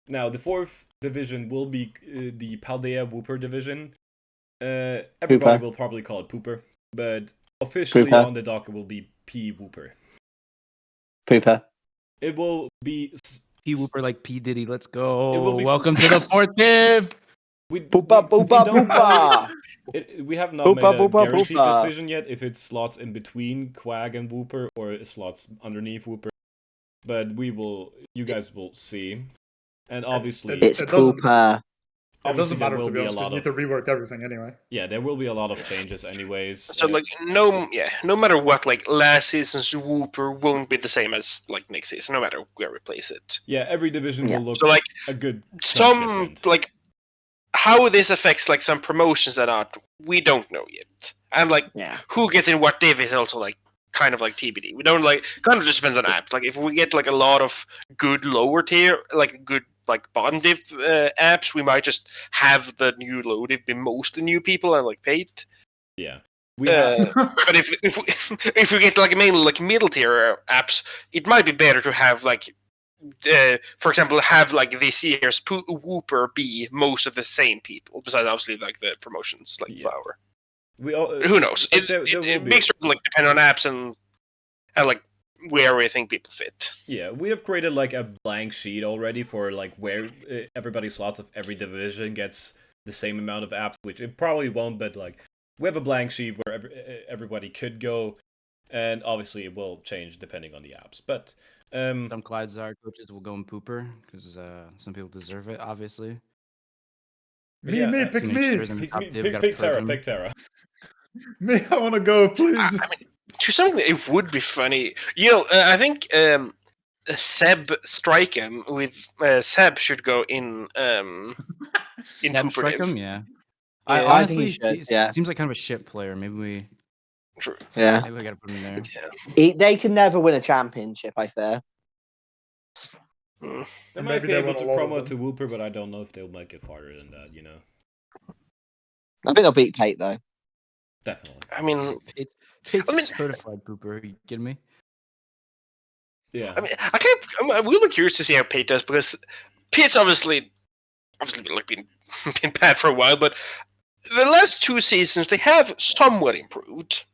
Speaker 1: Now, the 4th division will be the Paldea Wooper division. Everybody
Speaker 2: Pooper.
Speaker 1: will probably call it Pooper, but officially
Speaker 2: Pooper.
Speaker 1: on the docket will be P Wooper.
Speaker 2: Pooper.
Speaker 1: It will be
Speaker 4: P Wooper like P Diddy. Let's
Speaker 1: It
Speaker 4: go.
Speaker 1: will be
Speaker 4: Welcome to the 4th div.
Speaker 2: Poopa, poopa,
Speaker 1: don't know
Speaker 2: poopa.
Speaker 1: we have not
Speaker 2: Poopa,
Speaker 1: made a
Speaker 2: poopa,
Speaker 1: guaranteed
Speaker 2: poopa.
Speaker 1: decision yet if it slots in between Quag and Wooper or it slots underneath Wooper. But you guys will see. And obviously,
Speaker 2: It's Poopa.
Speaker 3: It doesn't
Speaker 1: there
Speaker 3: matter,
Speaker 1: will
Speaker 3: to be
Speaker 1: be a
Speaker 3: honest, because
Speaker 1: lot
Speaker 3: you need
Speaker 1: of
Speaker 3: to rework everything anyway.
Speaker 1: yeah, there will be a lot of changes anyways.
Speaker 5: So like no matter what, like last season's Wooper won't be the same as like next season, no matter where we place it.
Speaker 1: Yeah, every division
Speaker 2: Yeah.
Speaker 1: will look
Speaker 5: So like
Speaker 1: a good chunk
Speaker 5: some
Speaker 1: different.
Speaker 5: like how this affects like some promotions that are we don't know yet, and like
Speaker 2: Yeah.
Speaker 5: who gets in what div is also like kind of like TBD. We don't like kind of just depends on apps. Like if we get like a lot of good lower tier, like good like bottom div apps, we might just have the new low div be mostly new people and like paid.
Speaker 1: Yeah.
Speaker 5: But if we get like mainly like middle tier apps, it might be better to have like for example, have like this year's Wooper be most of the same people, besides obviously like the promotions, like Flower. Who knows? It makes sort of like depend on apps and like where we think people fit.
Speaker 1: Yeah, we have created like a blank sheet already for like where everybody slots of every division gets the same amount of apps, which it probably won't, but like we have a blank sheet where everybody could go, and obviously it will change depending on the apps. But
Speaker 4: Some Clydesdale coaches will go in Pooper because some people deserve it, obviously.
Speaker 3: Me, pick
Speaker 4: Too many
Speaker 3: me.
Speaker 4: cheaters in the top div, gotta
Speaker 1: Pick
Speaker 4: purge
Speaker 1: Terra,
Speaker 4: them.
Speaker 1: pick Terra.
Speaker 3: Me, I want to go, please.
Speaker 5: I mean, to something it would be funny. I think Seb strike him with Seb should go in
Speaker 4: Seb
Speaker 5: Pooper
Speaker 4: strike
Speaker 5: div.
Speaker 4: him, yeah.
Speaker 5: Yeah.
Speaker 4: I
Speaker 2: I think he
Speaker 4: honestly,
Speaker 2: should, yeah.
Speaker 4: seems like kind of a shit player. Maybe we
Speaker 5: True.
Speaker 2: Yeah,
Speaker 4: Maybe we gotta put him there.
Speaker 2: they can never win a championship. I fear.
Speaker 5: Mm.
Speaker 1: They
Speaker 3: And
Speaker 1: might
Speaker 3: maybe
Speaker 1: be
Speaker 3: they
Speaker 1: able
Speaker 3: won a
Speaker 1: to
Speaker 3: lot of
Speaker 1: promote to
Speaker 3: them.
Speaker 1: Wooper, but I don't know if they'll make it farther than that.
Speaker 2: I think they'll beat Pate though.
Speaker 1: Definitely.
Speaker 5: I mean,
Speaker 4: Pate's
Speaker 5: I mean-
Speaker 4: certified pooper. Are you kidding me?
Speaker 1: Yeah.
Speaker 5: I'm really curious to see how Pate does because Pate's obviously like been bad for a while, but the last 2 seasons they have somewhat improved.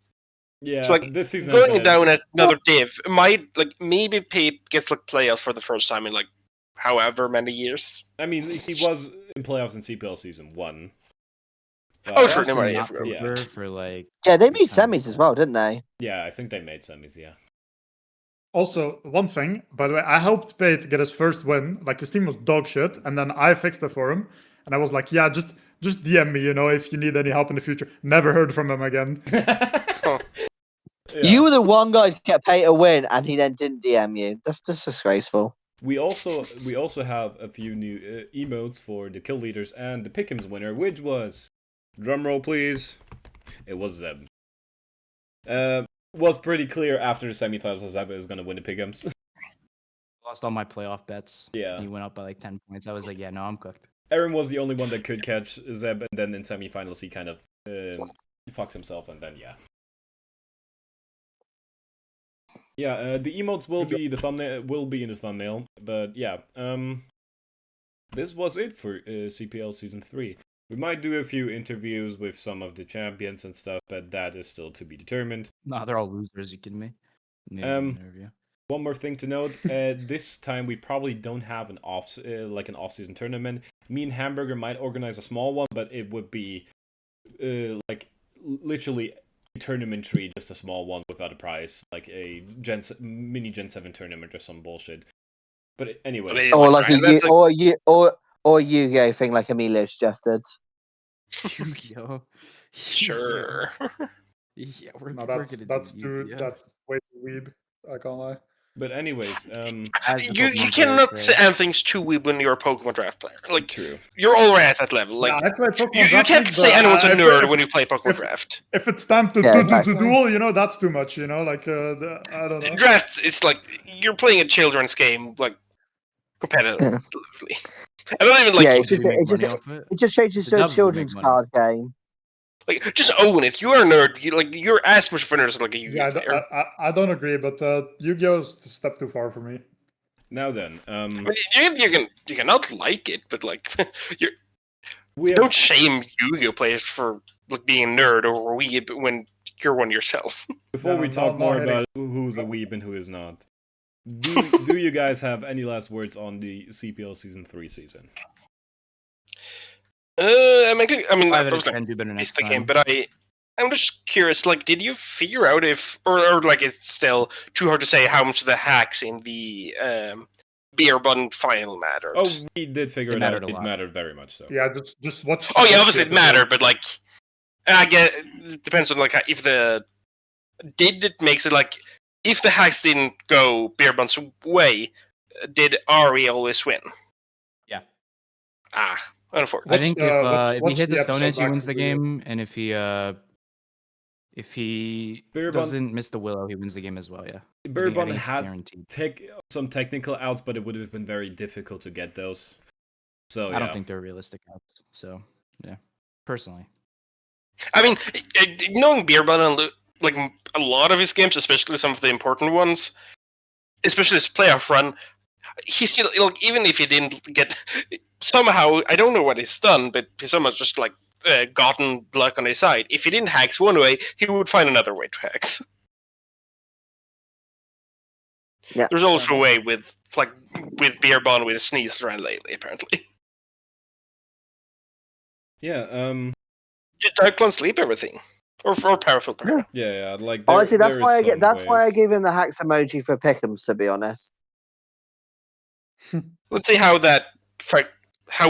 Speaker 1: Yeah.
Speaker 5: So like
Speaker 1: this season
Speaker 5: going
Speaker 1: had-
Speaker 5: down at another div might like maybe Pate gets like playoff for the first time in like however many years.
Speaker 1: I mean, he was in playoffs in CPL season 1.
Speaker 5: Oh, sure,
Speaker 4: Playoffs
Speaker 5: never
Speaker 4: and
Speaker 5: mind, I
Speaker 4: not
Speaker 5: forgot.
Speaker 1: Yeah.
Speaker 4: pooper for like.
Speaker 2: Yeah, they
Speaker 4: 3
Speaker 2: beat
Speaker 4: times
Speaker 2: semis as
Speaker 4: now.
Speaker 2: well, didn't they?
Speaker 1: Yeah, I think they made semis. Yeah.
Speaker 3: Also, one thing, by the way, I helped Pate get his first win. Like his team was dog shit, and then I fixed it for him. And I was like, yeah, just DM me, if you need any help in the future. Never heard from him again.
Speaker 5: Huh.
Speaker 1: Yeah.
Speaker 2: You were the one guy who kept Pate a win, and he then didn't DM you. That's just disgraceful.
Speaker 1: We also have a few new emotes for the kill leaders and the pick'ems winner, which was, drumroll please, it was Zeb. Was pretty clear after the semifinals Zeb is gonna win the pick'ems.
Speaker 4: Lost all my playoff bets.
Speaker 1: Yeah.
Speaker 4: He went up by like 10 points. I was like, yeah, no, I'm cooked.
Speaker 1: Aaron was the only one that could catch Zeb, and then in semifinals he kind of fucked himself, and then yeah. Yeah, the emotes will be the thumbnail. Will be in the thumbnail, but yeah. This was it for CPL season 3. We might do a few interviews with some of the champions and stuff, but that is still to be determined.
Speaker 4: Nah, they're all losers. You kidding me? Interview.
Speaker 1: One more thing to note: this time we probably don't have an off-season tournament. Me and Hamburger might organize a small one, but it would be like literally a tournament tree, just a small one without a prize, like a mini Gen 7 tournament or some bullshit. But anyway,
Speaker 2: Or like
Speaker 5: that's
Speaker 2: or Yu-Gi-Oh thing like Emilio suggested.
Speaker 4: Yu-Gi-Oh.
Speaker 5: sure.
Speaker 4: Yeah, we're
Speaker 3: No,
Speaker 4: gonna
Speaker 3: that's
Speaker 4: do Yu-Gi-Oh.
Speaker 3: that's way too weeb. I can't lie.
Speaker 1: but anyways,
Speaker 4: As the
Speaker 5: You
Speaker 4: Pokemon
Speaker 5: cannot
Speaker 4: player,
Speaker 5: say anything's too weeb when you're a Pokemon draft player. Like
Speaker 1: true.
Speaker 5: you're already at that level. Like
Speaker 3: Yeah, I play Pokemon
Speaker 5: you
Speaker 3: Draft
Speaker 5: can't
Speaker 3: League,
Speaker 5: say
Speaker 3: but
Speaker 5: anyone's a
Speaker 3: if-
Speaker 5: nerd
Speaker 3: if-
Speaker 5: when you play Pokemon
Speaker 3: if-
Speaker 5: Draft.
Speaker 3: If it's time to
Speaker 2: Yeah,
Speaker 3: do
Speaker 2: exactly.
Speaker 3: duel, that's too much. Like I don't know.
Speaker 5: Draft, it's like you're playing a children's game, like competitively. I don't even like
Speaker 2: Yeah,
Speaker 5: you.
Speaker 2: it's just
Speaker 4: do make
Speaker 2: it just
Speaker 4: money off it.
Speaker 2: it just changes
Speaker 4: The
Speaker 2: to a
Speaker 4: Dubs would make
Speaker 2: children's
Speaker 4: money.
Speaker 2: card game.
Speaker 5: Like just own it. You're a nerd. You're as much of a nerd as like a Yu-Gi-Oh
Speaker 3: Yeah,
Speaker 5: player.
Speaker 3: I don't agree, but Yu-Gi-Oh is a step too far for me.
Speaker 1: Now then,
Speaker 5: I mean, you can not like it, but like
Speaker 1: we have
Speaker 5: don't shame Yu-Gi-Oh players for like being a nerd or a weeb when you're one yourself.
Speaker 1: before
Speaker 3: No,
Speaker 1: we
Speaker 3: no,
Speaker 1: talk
Speaker 3: no
Speaker 1: more
Speaker 3: hitting.
Speaker 1: about who's a weeb and who is not. Do you guys have any last words on the CPL season 3 season?
Speaker 5: I mean,
Speaker 4: 5
Speaker 5: I
Speaker 4: out of
Speaker 5: was
Speaker 4: 10 do better
Speaker 5: it's
Speaker 4: next
Speaker 5: the game,
Speaker 4: time.
Speaker 5: but I'm just curious. Like, did you figure out if, or like, it's still too hard to say how much of the hacks in the beer bun final mattered?
Speaker 1: Oh, we did figure
Speaker 4: It
Speaker 1: it out.
Speaker 4: mattered a
Speaker 1: It
Speaker 4: lot.
Speaker 1: mattered very much so.
Speaker 3: Yeah, just watch.
Speaker 5: Oh yeah,
Speaker 3: watch
Speaker 5: obviously
Speaker 3: the
Speaker 5: it mattered,
Speaker 3: episode.
Speaker 5: but like, I get it depends on like if it makes it like if the hacks didn't go beer bun's way, did Ari always win?
Speaker 4: Yeah.
Speaker 5: Unfortunately.
Speaker 4: I think if
Speaker 3: watch
Speaker 4: he hit the Stone
Speaker 3: episode
Speaker 4: Edge, he
Speaker 3: back
Speaker 4: wins
Speaker 3: to
Speaker 4: the game, and if he
Speaker 1: Beer Bun-
Speaker 4: doesn't miss the Willow, he wins the game as well. Yeah. I
Speaker 1: Bourbon
Speaker 4: think it's
Speaker 1: had
Speaker 4: guaranteed.
Speaker 1: some technical outs, but it would have been very difficult to get those. So yeah.
Speaker 4: I don't think they're realistic outs. So yeah, personally.
Speaker 5: I mean, knowing beer bun and like a lot of his games, especially some of the important ones, especially his playoff run, he still like even if he didn't get somehow I don't know what he's done, but he's almost just like gotten luck on his side. If he didn't hacks one way, he would find another way to hacks.
Speaker 2: Yeah.
Speaker 5: There's also a way with beer bun with a sneeze around lately, apparently.
Speaker 1: Yeah,
Speaker 5: Just can't sleep everything. Or powerful player.
Speaker 1: yeah, like
Speaker 2: Honestly, that's
Speaker 1: there
Speaker 2: why
Speaker 1: is some
Speaker 2: that's why I
Speaker 1: ways.
Speaker 2: gave him the hacks emoji for Pick'ems. To be honest,
Speaker 5: Let's see how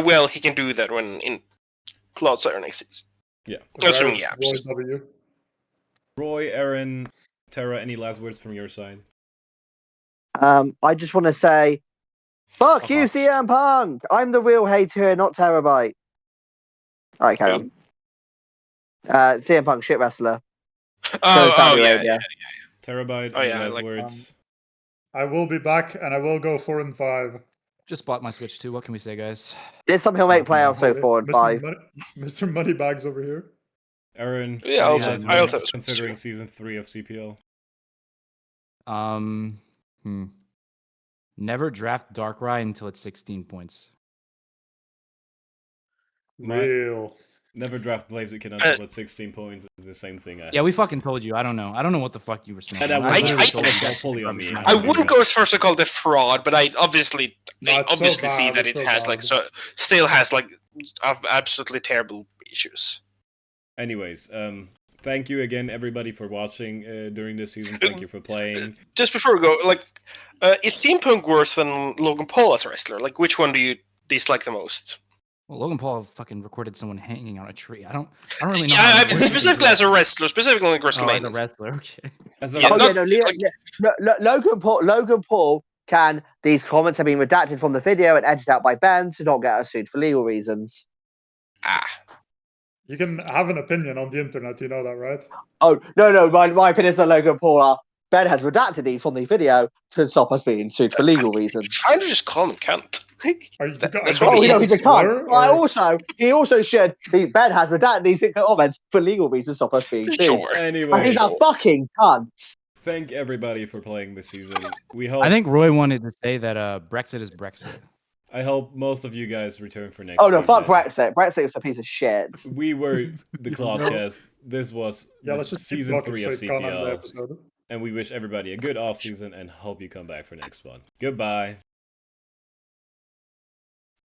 Speaker 5: well he can do that when in Cloud next season.
Speaker 1: Yeah.
Speaker 5: Assuming he
Speaker 3: Roy
Speaker 5: apps.
Speaker 3: W.
Speaker 1: Roy, Aaron, Tara, any last words from your side?
Speaker 2: I just want to say, fuck you,
Speaker 1: Uh-huh.
Speaker 2: CM Punk. I'm the real hater here, not Terabyte. All right, carry on. CM Punk, shit wrestler.
Speaker 5: Oh,
Speaker 2: Saudi
Speaker 5: yeah,
Speaker 2: Arabia.
Speaker 1: Terabyte,
Speaker 5: Oh,
Speaker 1: any
Speaker 5: yeah,
Speaker 1: last
Speaker 5: like,
Speaker 1: words?
Speaker 3: I will be back, and I will go 4 and 5.
Speaker 4: Just bought my Switch too. What can we say, guys?
Speaker 2: This time he'll
Speaker 4: It's
Speaker 2: make
Speaker 4: happening.
Speaker 2: playoffs, so 4 and 5.
Speaker 3: Mr. Moneybags over here.
Speaker 1: Aaron,
Speaker 5: Yeah,
Speaker 1: any
Speaker 5: also-
Speaker 1: last
Speaker 5: I also
Speaker 1: words
Speaker 5: have a
Speaker 1: considering
Speaker 5: Switch
Speaker 1: season 3 of CPL?
Speaker 4: Never draft Darkrai until it's 16 points.
Speaker 3: Real.
Speaker 1: Never draft Blaziken until it's 16 points. Is the same thing.
Speaker 4: Yeah, we fucking told you. I don't know. I don't know what the fuck you were smoking.
Speaker 1: that was-
Speaker 4: literally
Speaker 5: I-
Speaker 4: told you
Speaker 1: that was
Speaker 4: that
Speaker 1: fully on
Speaker 4: garbage
Speaker 1: me.
Speaker 4: from
Speaker 5: I
Speaker 4: my
Speaker 5: wouldn't
Speaker 4: video.
Speaker 5: go as far as to call it fraud, but I obviously
Speaker 3: No, it's so
Speaker 5: see
Speaker 3: bad,
Speaker 5: that
Speaker 3: it's
Speaker 5: it
Speaker 3: so
Speaker 5: has like
Speaker 3: bad.
Speaker 5: still has like absolutely terrible issues.
Speaker 1: Anyways, thank you again, everybody, for watching during this season. Thank you for playing.
Speaker 5: Just before we go, like, is CM Punk worse than Logan Paul as a wrestler? Like, which one do you dislike the most?
Speaker 4: Well, Logan Paul fucking recorded someone hanging on a tree. I don't really know.
Speaker 5: Yeah,
Speaker 4: how
Speaker 5: I
Speaker 4: it
Speaker 5: mean,
Speaker 4: works.
Speaker 5: specifically as a wrestler, specifically like
Speaker 4: Oh, as a
Speaker 5: WrestleMania.
Speaker 4: wrestler. Okay.
Speaker 1: As a
Speaker 5: Yeah,
Speaker 2: Oh
Speaker 5: not-
Speaker 2: yeah, no, Logan Paul can. These comments have been redacted from the video and edited out by Ben to not get us sued for legal reasons.
Speaker 3: You can have an opinion on the internet, you know that, right?
Speaker 2: Oh no, my opinions on Logan Paul are Ben has redacted these from the video to stop us being sued for legal reasons.
Speaker 5: It's fine to just call him cunt. That's
Speaker 2: Oh,
Speaker 5: what he
Speaker 2: no,
Speaker 5: is.
Speaker 2: he's a cunt. But he also should. Ben has redacted these comments for legal reasons to stop us being sued.
Speaker 5: Sure.
Speaker 1: Anyway,
Speaker 2: And he's a fucking cunt.
Speaker 1: thank everybody for playing this season. We hope.
Speaker 4: I think Roy wanted to say that Brexit is Brexit.
Speaker 1: I hope most of you guys return for next.
Speaker 2: Oh no, fuck
Speaker 1: season.
Speaker 2: Brexit. Brexit is a piece of shit.
Speaker 1: We were the Clodcast. This was
Speaker 3: Yeah, let's just keep
Speaker 1: season
Speaker 3: talking
Speaker 1: 3
Speaker 3: so
Speaker 1: of
Speaker 3: you can't end the
Speaker 1: CPL,
Speaker 3: episode.
Speaker 1: and we wish everybody a good off season and hope you come back for next one. Goodbye.